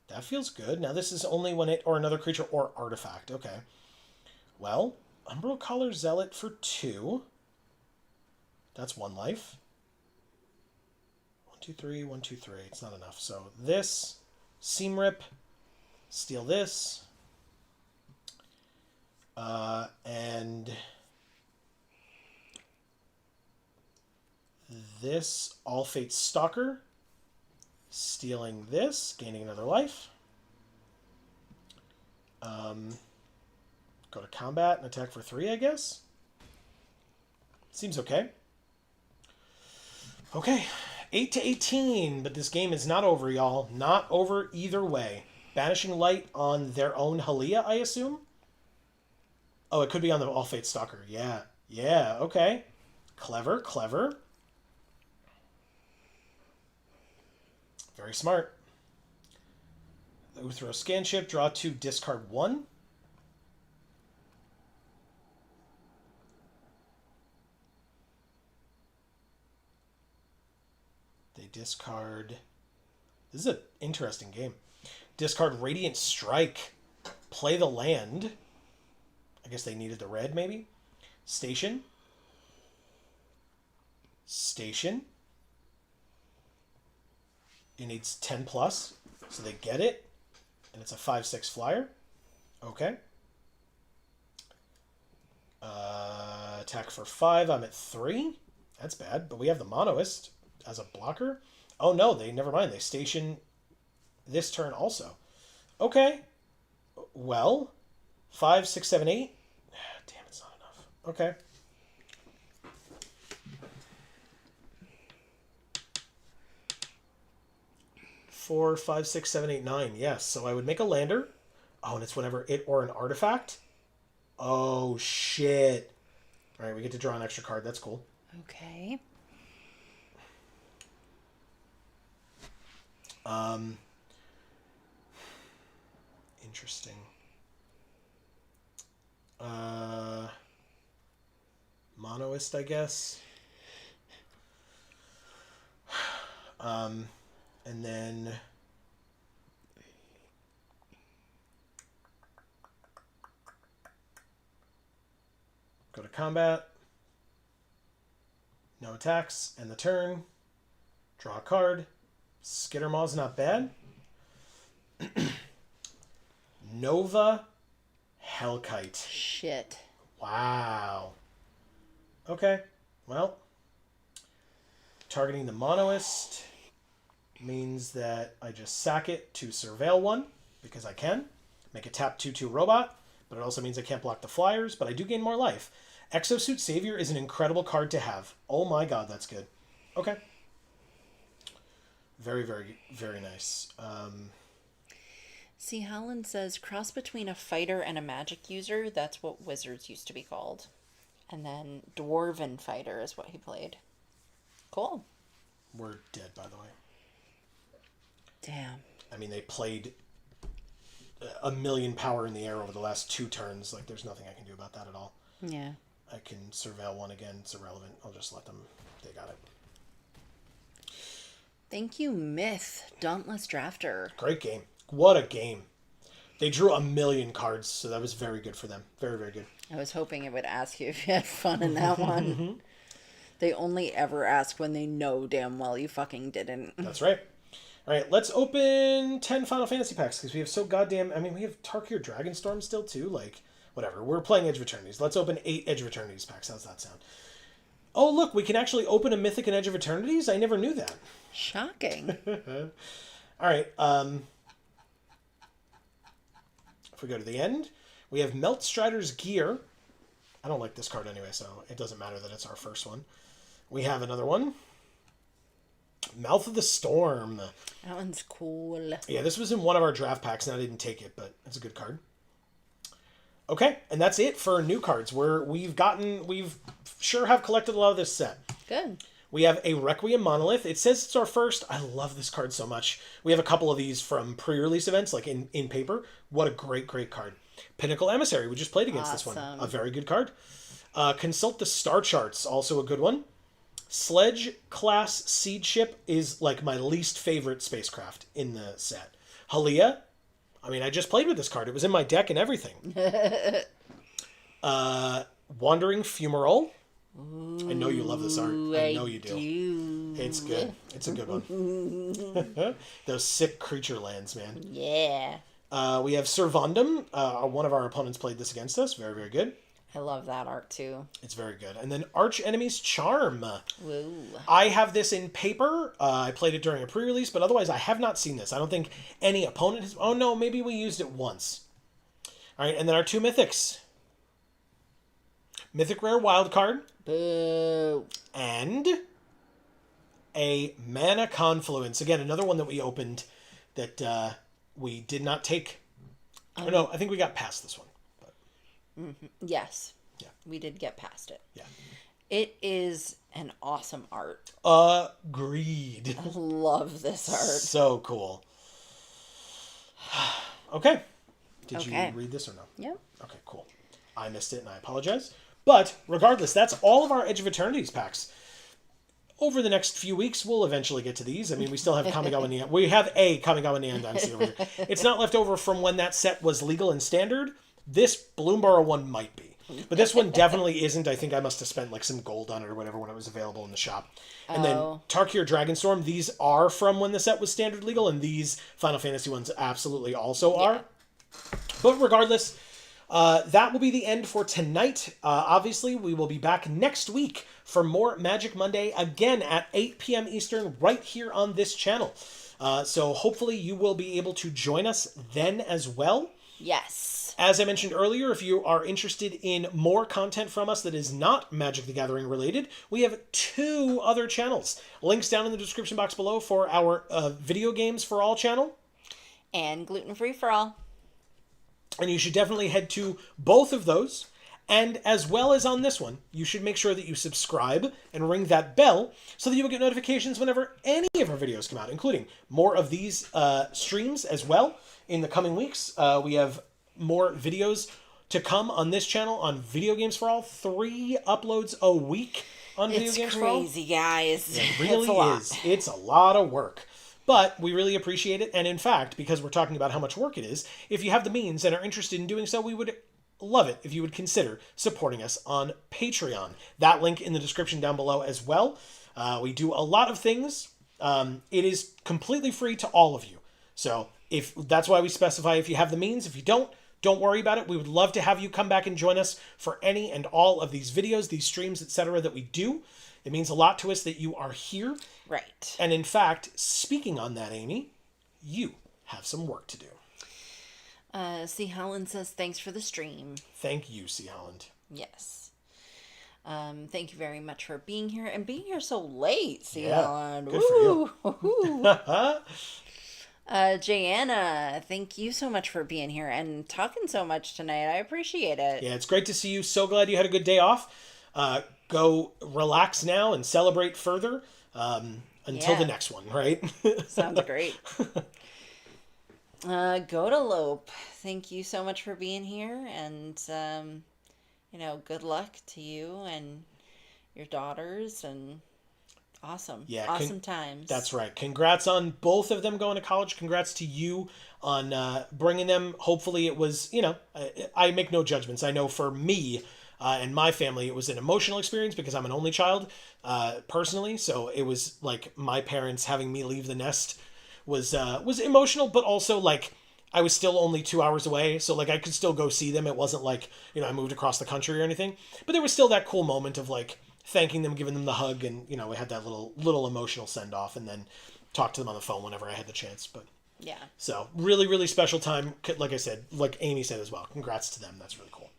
That feels good. Now this is only when it... Or another creature or artifact. Okay. Well, Umbral Collar Zealot for 2. That's 1 life. 1, 2, 3, 1, 2, 3. It's not enough. So this, Seam Rip, steal this, and this All Fate's Stalker, stealing this, gaining another life. Go to combat and attack for 3, I guess. Seems okay. Okay, 8-18, but this game is not over, y'all. Not over either way. Banishing Light on their own Halia, I assume? Oh, it could be on the All Fate Stalker. Yeah, okay. Clever. Very smart. Uthro Scanship, draw 2, discard 1. They discard... This is an interesting game. Discard Radiant Strike. Play the land. I guess they needed the red, maybe? Station. It needs 10+, so they get it. And it's a 5/6 flyer. Okay. Attack for 5. I'm at 3. That's bad. But we have the Monoist as a blocker. Oh no, never mind. They station this turn also. Okay. Well, 5, 6, 7, 8. Damn, it's not enough. Okay. Four, 5, 6, 7, 8, 9. Yes. So I would make a lander. Oh, and it's whenever it or an artifact. Oh, shit. All right, we get to draw an extra card. That's cool. Okay. Interesting. Monoist, I guess. And then go to combat. No attacks. End the turn. Draw a card. Skittermaw's not bad. Nova Hellkite. Shit. Wow. Okay. Well, targeting the Monoist means that I just sack it to surveil one, because I can. Make a tap 2/2 robot, but it also means I can't block the flyers, but I do gain more life. Exosuit Savior is an incredible card to have. Oh my god, that's good. Okay. Very, very, very nice. See, Howland says, cross between a fighter and a magic user. That's what wizards used to be called. And then Dwarven Fighter is what he played. Cool. We're dead, by the way. Damn. I mean, they played a million power in the air over the last 2 turns. Like, there's nothing I can do about that at all. Yeah. I can surveil one again. It's irrelevant. I'll just let them. They got it. Thank you, Myth, Dauntless Drafter. Great game. What a game. They drew a million cards, so that was very good for them. Very, very good. I was hoping it would ask you if you had fun in that one. They only ever ask when they know damn well you fucking didn't. That's right. All right, let's open 10 Final Fantasy packs, because we have so goddamn... I mean, we have Tarkir Dragonstorm still, too. Like, whatever. We're playing Edge of Eternities. Let's open 8 Edge of Eternities packs. How's that sound? Oh, look, we can actually open a Mythic and Edge of Eternities? I never knew that. Shocking. All right, if we go to the end, we have Melt Strider's Gear. I don't like this card anyway, so it doesn't matter that it's our first one. We have another one. Mouth of the Storm. That one's cool. Yeah, this was in one of our draft packs, and I didn't take it, but it's a good card. Okay, and that's it for new cards. We've sure have collected a lot of this set. Good. We have a Requiem Monolith. It says it's our first. I love this card so much. We have a couple of these from pre-release events, like in paper. What a great, great card. Pinnacle Emissary. We just played against this one. A very good card. Consult the Star Charts. Also a good one. Sledge Class Seed Ship is like my least favorite spacecraft in the set. Halia. I mean, I just played with this card. It was in my deck and everything. Wandering Fumarole. I know you love this art. I know you do. It's good. It's a good one. Those sick creature lands, man. Yeah. We have Servandum. One of our opponents played this against us. Very, very good. I love that art too. It's very good. And then Arch Enemy's Charm. Woo. I have this in paper. I played it during a pre-release, but otherwise I have not seen this. I don't think any opponent has... Oh no, maybe we used it once. All right, and then our 2 mythics. Mythic Rare Wild card. Boo. And a Mana Confluence. Again, another one that we opened that we did not take. Oh no, I think we got past this one. But... Yes. Yeah. We did get past it. Yeah. It is an awesome art. Agreed. I love this art. So cool. Okay. Did you read this or no? Yep. Okay, cool. I missed it and I apologize. But regardless, that's all of our Edge of Eternities packs. Over the next few weeks, we'll eventually get to these. I mean, we still have Kamigawa Neon. We have a Kamigawa Neon Dynasty over here. It's not left over from when that set was legal and standard. This Bloomborough one might be. But this one definitely isn't. I think I must have spent like some gold on it or whatever when it was available in the shop. And then Tarkir Dragonstorm, these are from when the set was standard legal, and these Final Fantasy ones absolutely also are. But regardless... That will be the end for tonight. Obviously, we will be back next week for more Magic Monday, again at 8 p.m. Eastern, right here on this channel. So hopefully you will be able to join us then as well. Yes. As I mentioned earlier, if you are interested in more content from us that is not Magic the Gathering related, we have 2 other channels. Links down in the description box below for our Video Games for All channel. And Gluten Free for All. And you should definitely head to both of those. And as well as on this one, you should make sure that you subscribe and ring that bell so that you will get notifications whenever any of our videos come out, including more of these streams as well in the coming weeks. We have more videos to come on this channel on Video Games for All. 3 uploads a week on Video Games for All. It's crazy, guys. It really is. It's a lot of work. But we really appreciate it. And in fact, because we're talking about how much work it is, if you have the means and are interested in doing so, we would love it if you would consider supporting us on Patreon. That link in the description down below as well. We do a lot of things. It is completely free to all of you. So if that's why we specify if you have the means. If you don't worry about it. We would love to have you come back and join us for any and all of these videos, these streams, etc. that we do. It means a lot to us that you are here. Right. And in fact, speaking on that, Amy, you have some work to do. C. Holland says, thanks for the stream. Thank you, C. Holland. Yes. Thank you very much for being here and being here so late, C. Yeah, Holland. good for you. Jayanna, thank you so much for being here and talking so much tonight. I appreciate it. Yeah, it's great to see you. So glad you had a good day off. Go relax now and celebrate further until the next one, right? Sounds great. Godalope, thank you so much for being here, and good luck to you and your daughters, and awesome times. That's right. Congrats on both of them going to college. Congrats to you on bringing them. Hopefully it was, I make no judgments. I know for me and my family, it was an emotional experience because I'm an only child personally, so it was like my parents having me leave the nest was emotional, but also like I was still only 2 hours away, so like I could still go see them. It wasn't like, I moved across the country or anything, but there was still that cool moment of like thanking them, giving them the hug, and we had that little emotional send off, and then talked to them on the phone whenever I had the chance. But yeah, so really, really special time. Like I said, like Amy said as well. Congrats to them. That's really cool.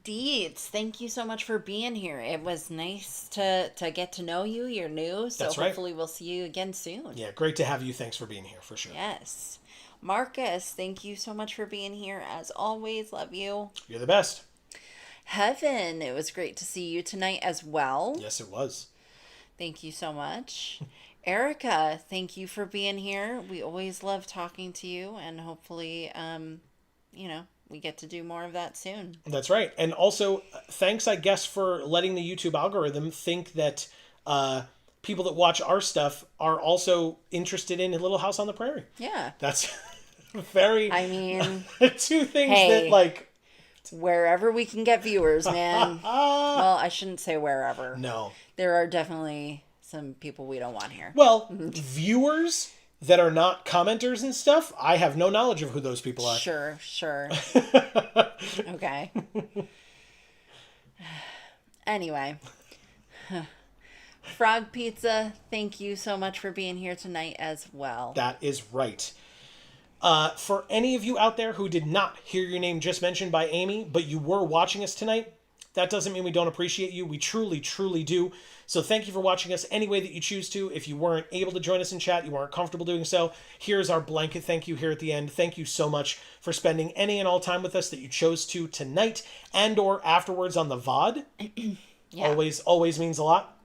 Deeds, thank you so much for being here. It was nice to get to know you. You're new, so hopefully we'll see you again soon. Yeah, great to have you. Thanks for being here, for sure. Yes. Marcus, thank you so much for being here. As always, love you. You're the best. Heaven, it was great to see you tonight as well. Yes, it was. Thank you so much. Erica, thank you for being here. We always love talking to you, and hopefully, we get to do more of that soon. That's right. And also, thanks, I guess, for letting the YouTube algorithm think that people that watch our stuff are also interested in Little House on the Prairie. Yeah. That's very... I mean... 2 things that, like... Wherever we can get viewers, man. Well, I shouldn't say wherever. No. There are definitely some people we don't want here. Well, viewers... that are not commenters and stuff, I have no knowledge of who those people are. Sure. Okay. Anyway. Frog Pizza, thank you so much for being here tonight as well. That is right. For any of you out there who did not hear your name just mentioned by Amy, but you were watching us tonight, that doesn't mean we don't appreciate you. We truly, truly do. So thank you for watching us any way that you choose to. If you weren't able to join us in chat, you weren't comfortable doing so, here's our blanket thank you here at the end. Thank you so much for spending any and all time with us that you chose to tonight and or afterwards on the VOD. Yeah. Always means a lot.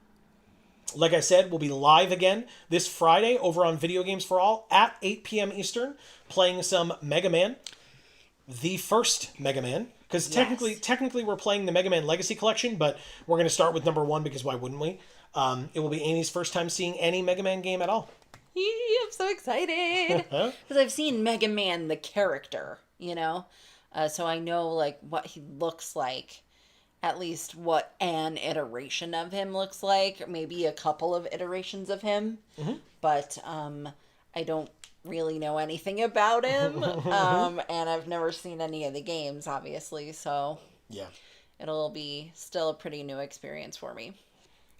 Like I said, we'll be live again this Friday over on Video Games for All at 8 p.m. Eastern, playing some Mega Man. The first Mega Man. Because technically we're playing the Mega Man Legacy Collection, but we're going to start with number 1 because why wouldn't we? It will be Amy's first time seeing any Mega Man game at all. I'm so excited. Because I've seen Mega Man, the character, so I know like what he looks like. At least what an iteration of him looks like. Maybe a couple of iterations of him. Mm-hmm. But I don't really know anything about him. And I've never seen any of the games, obviously, so Yeah. it'll be still a pretty new experience for me.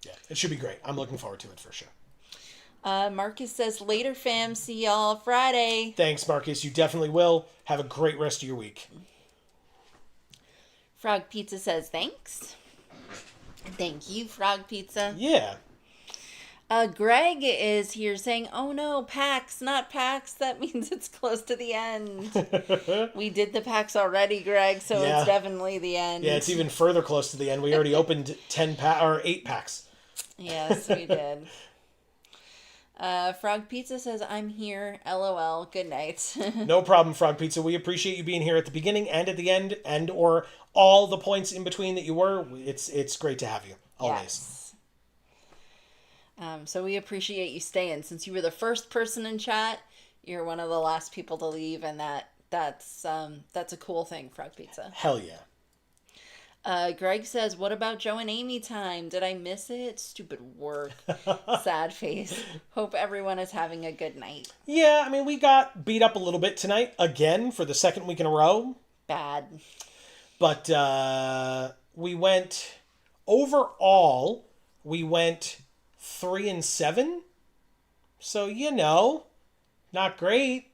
Yeah, it should be great. I'm looking forward to it for sure. Marcus says, later, fam. See y'all Friday. Thanks, Marcus. You definitely will. Have a great rest of your week. Frog Pizza says, thanks. Thank you, Frog Pizza. Yeah. Greg is here saying, oh no, PAX, not PAX. That means it's close to the end. We did the PAX already, Greg, so Yeah. it's definitely the end. Yeah, it's even further close to the end. We already opened 8 packs. Yes, we did. Frog Pizza says, I'm here. LOL. Good night. No problem, Frog Pizza. We appreciate you being here at the beginning and at the end, and or all the points in between that you were. It's great to have you always. Yes. So we appreciate you staying. Since you were the first person in chat, you're one of the last people to leave, and that's a cool thing, Frog Pizza. Hell yeah. Greg says, what about Joe and Amy time? Did I miss it? Stupid work. Sad face. Hope everyone is having a good night. Yeah, I mean, we got beat up a little bit tonight, again, for the second week in a row. Bad. But we went, overall, 3-7. So, not great.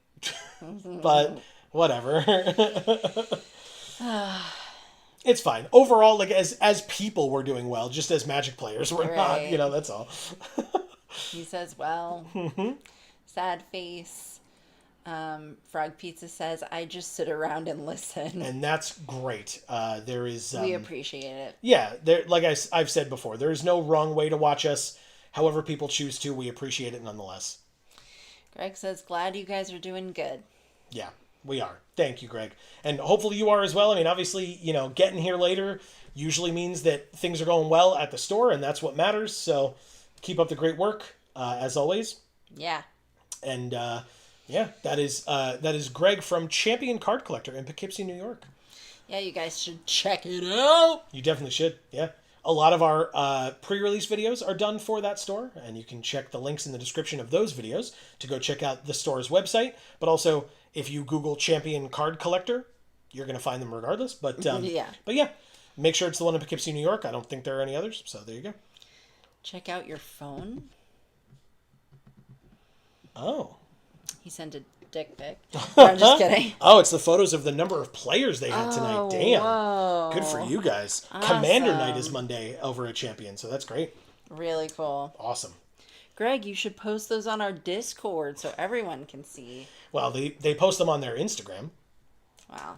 But whatever. It's fine. Overall, like as people, we're doing well. Just as Magic players, we're Right. not. That's all. He says, well, sad face. Frog Pizza says, I just sit around and listen. And that's great. There is. We appreciate it. Yeah, like I've said before, there is no wrong way to watch us. However people choose to, we appreciate it nonetheless. Greg says, glad you guys are doing good. Yeah, we are. Thank you, Greg. And hopefully you are as well. I mean, obviously, getting here later usually means that things are going well at the store, and that's what matters. So keep up the great work, as always. Yeah. And that is Greg from Champion Card Collector in Poughkeepsie, New York. Yeah, you guys should check it out. You definitely should. Yeah. A lot of our pre-release videos are done for that store, and you can check the links in the description of those videos to go check out the store's website. But also, if you Google Champion Card Collector, you're going to find them regardless. But yeah, make sure it's the one in Poughkeepsie, New York. I don't think there are any others, so there you go. Check out your phone. Oh. He sent a dick pic. No, I'm just kidding. Oh, it's the photos of the number of players they had tonight. Damn. Whoa. Good for you guys. Awesome. Commander Night is Monday over at Champion, so that's great. Really cool. Awesome. Greg, you should post those on our Discord so everyone can see. Well, they post them on their Instagram. Wow.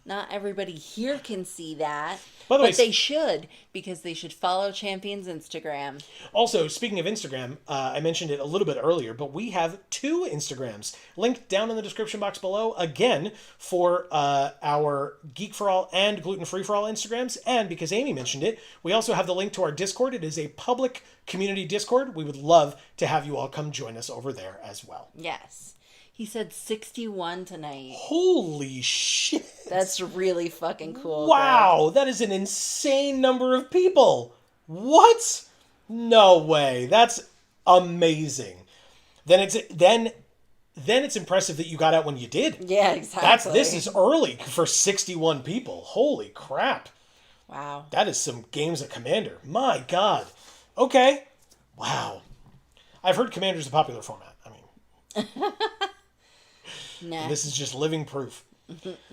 Not everybody here can see that. By the way, but they should, because they should follow Champion's Instagram. Also, speaking of Instagram, I mentioned it a little bit earlier, but we have 2 Instagrams linked down in the description box below, again, for our Geek for All and Gluten Free for All Instagrams. And because Amy mentioned it, we also have the link to our Discord. It is a public community Discord. We would love to have you all come join us over there as well. Yes. He said 61 tonight. Holy shit. That's really fucking cool. Wow, that is an insane number of people. What? No way. That's amazing. Then it's impressive that you got out when you did. Yeah, exactly. This is early for 61 people. Holy crap. Wow. That is some games of Commander. My God. Okay. Wow. I've heard Commander's a popular format. I mean, Nah. this is just living proof.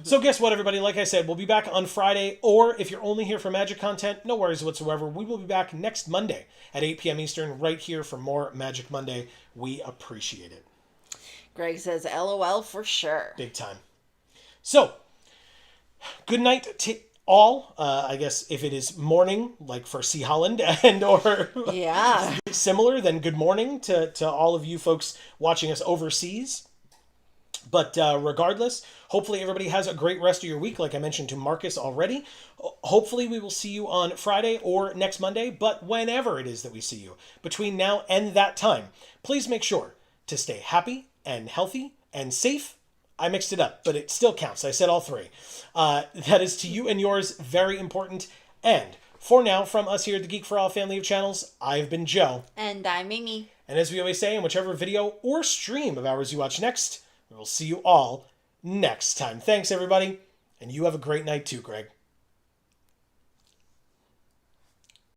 So guess what, everybody? Like I said, we'll be back on Friday, or if you're only here for Magic content, no worries whatsoever. We will be back next Monday at 8 p.m. Eastern, right here for more Magic Monday. We appreciate it. Greg says LOL for sure. Big time. So, good night to all. I guess if it is morning, like for C. Holland, and or Yeah. similar, then good morning to all of you folks watching us overseas. But regardless, hopefully everybody has a great rest of your week, like I mentioned to Marcus already. Hopefully we will see you on Friday or next Monday, but whenever it is that we see you, between now and that time, please make sure to stay happy and healthy and safe. I mixed it up, but it still counts. I said all 3. That is to you and yours very important. And for now, from us here at the Geek for All family of channels, I've been Joe. And I'm Amy. And as we always say, in whichever video or stream of ours you watch next, we will see you all next time. Thanks, everybody, and you have a great night too, Greg.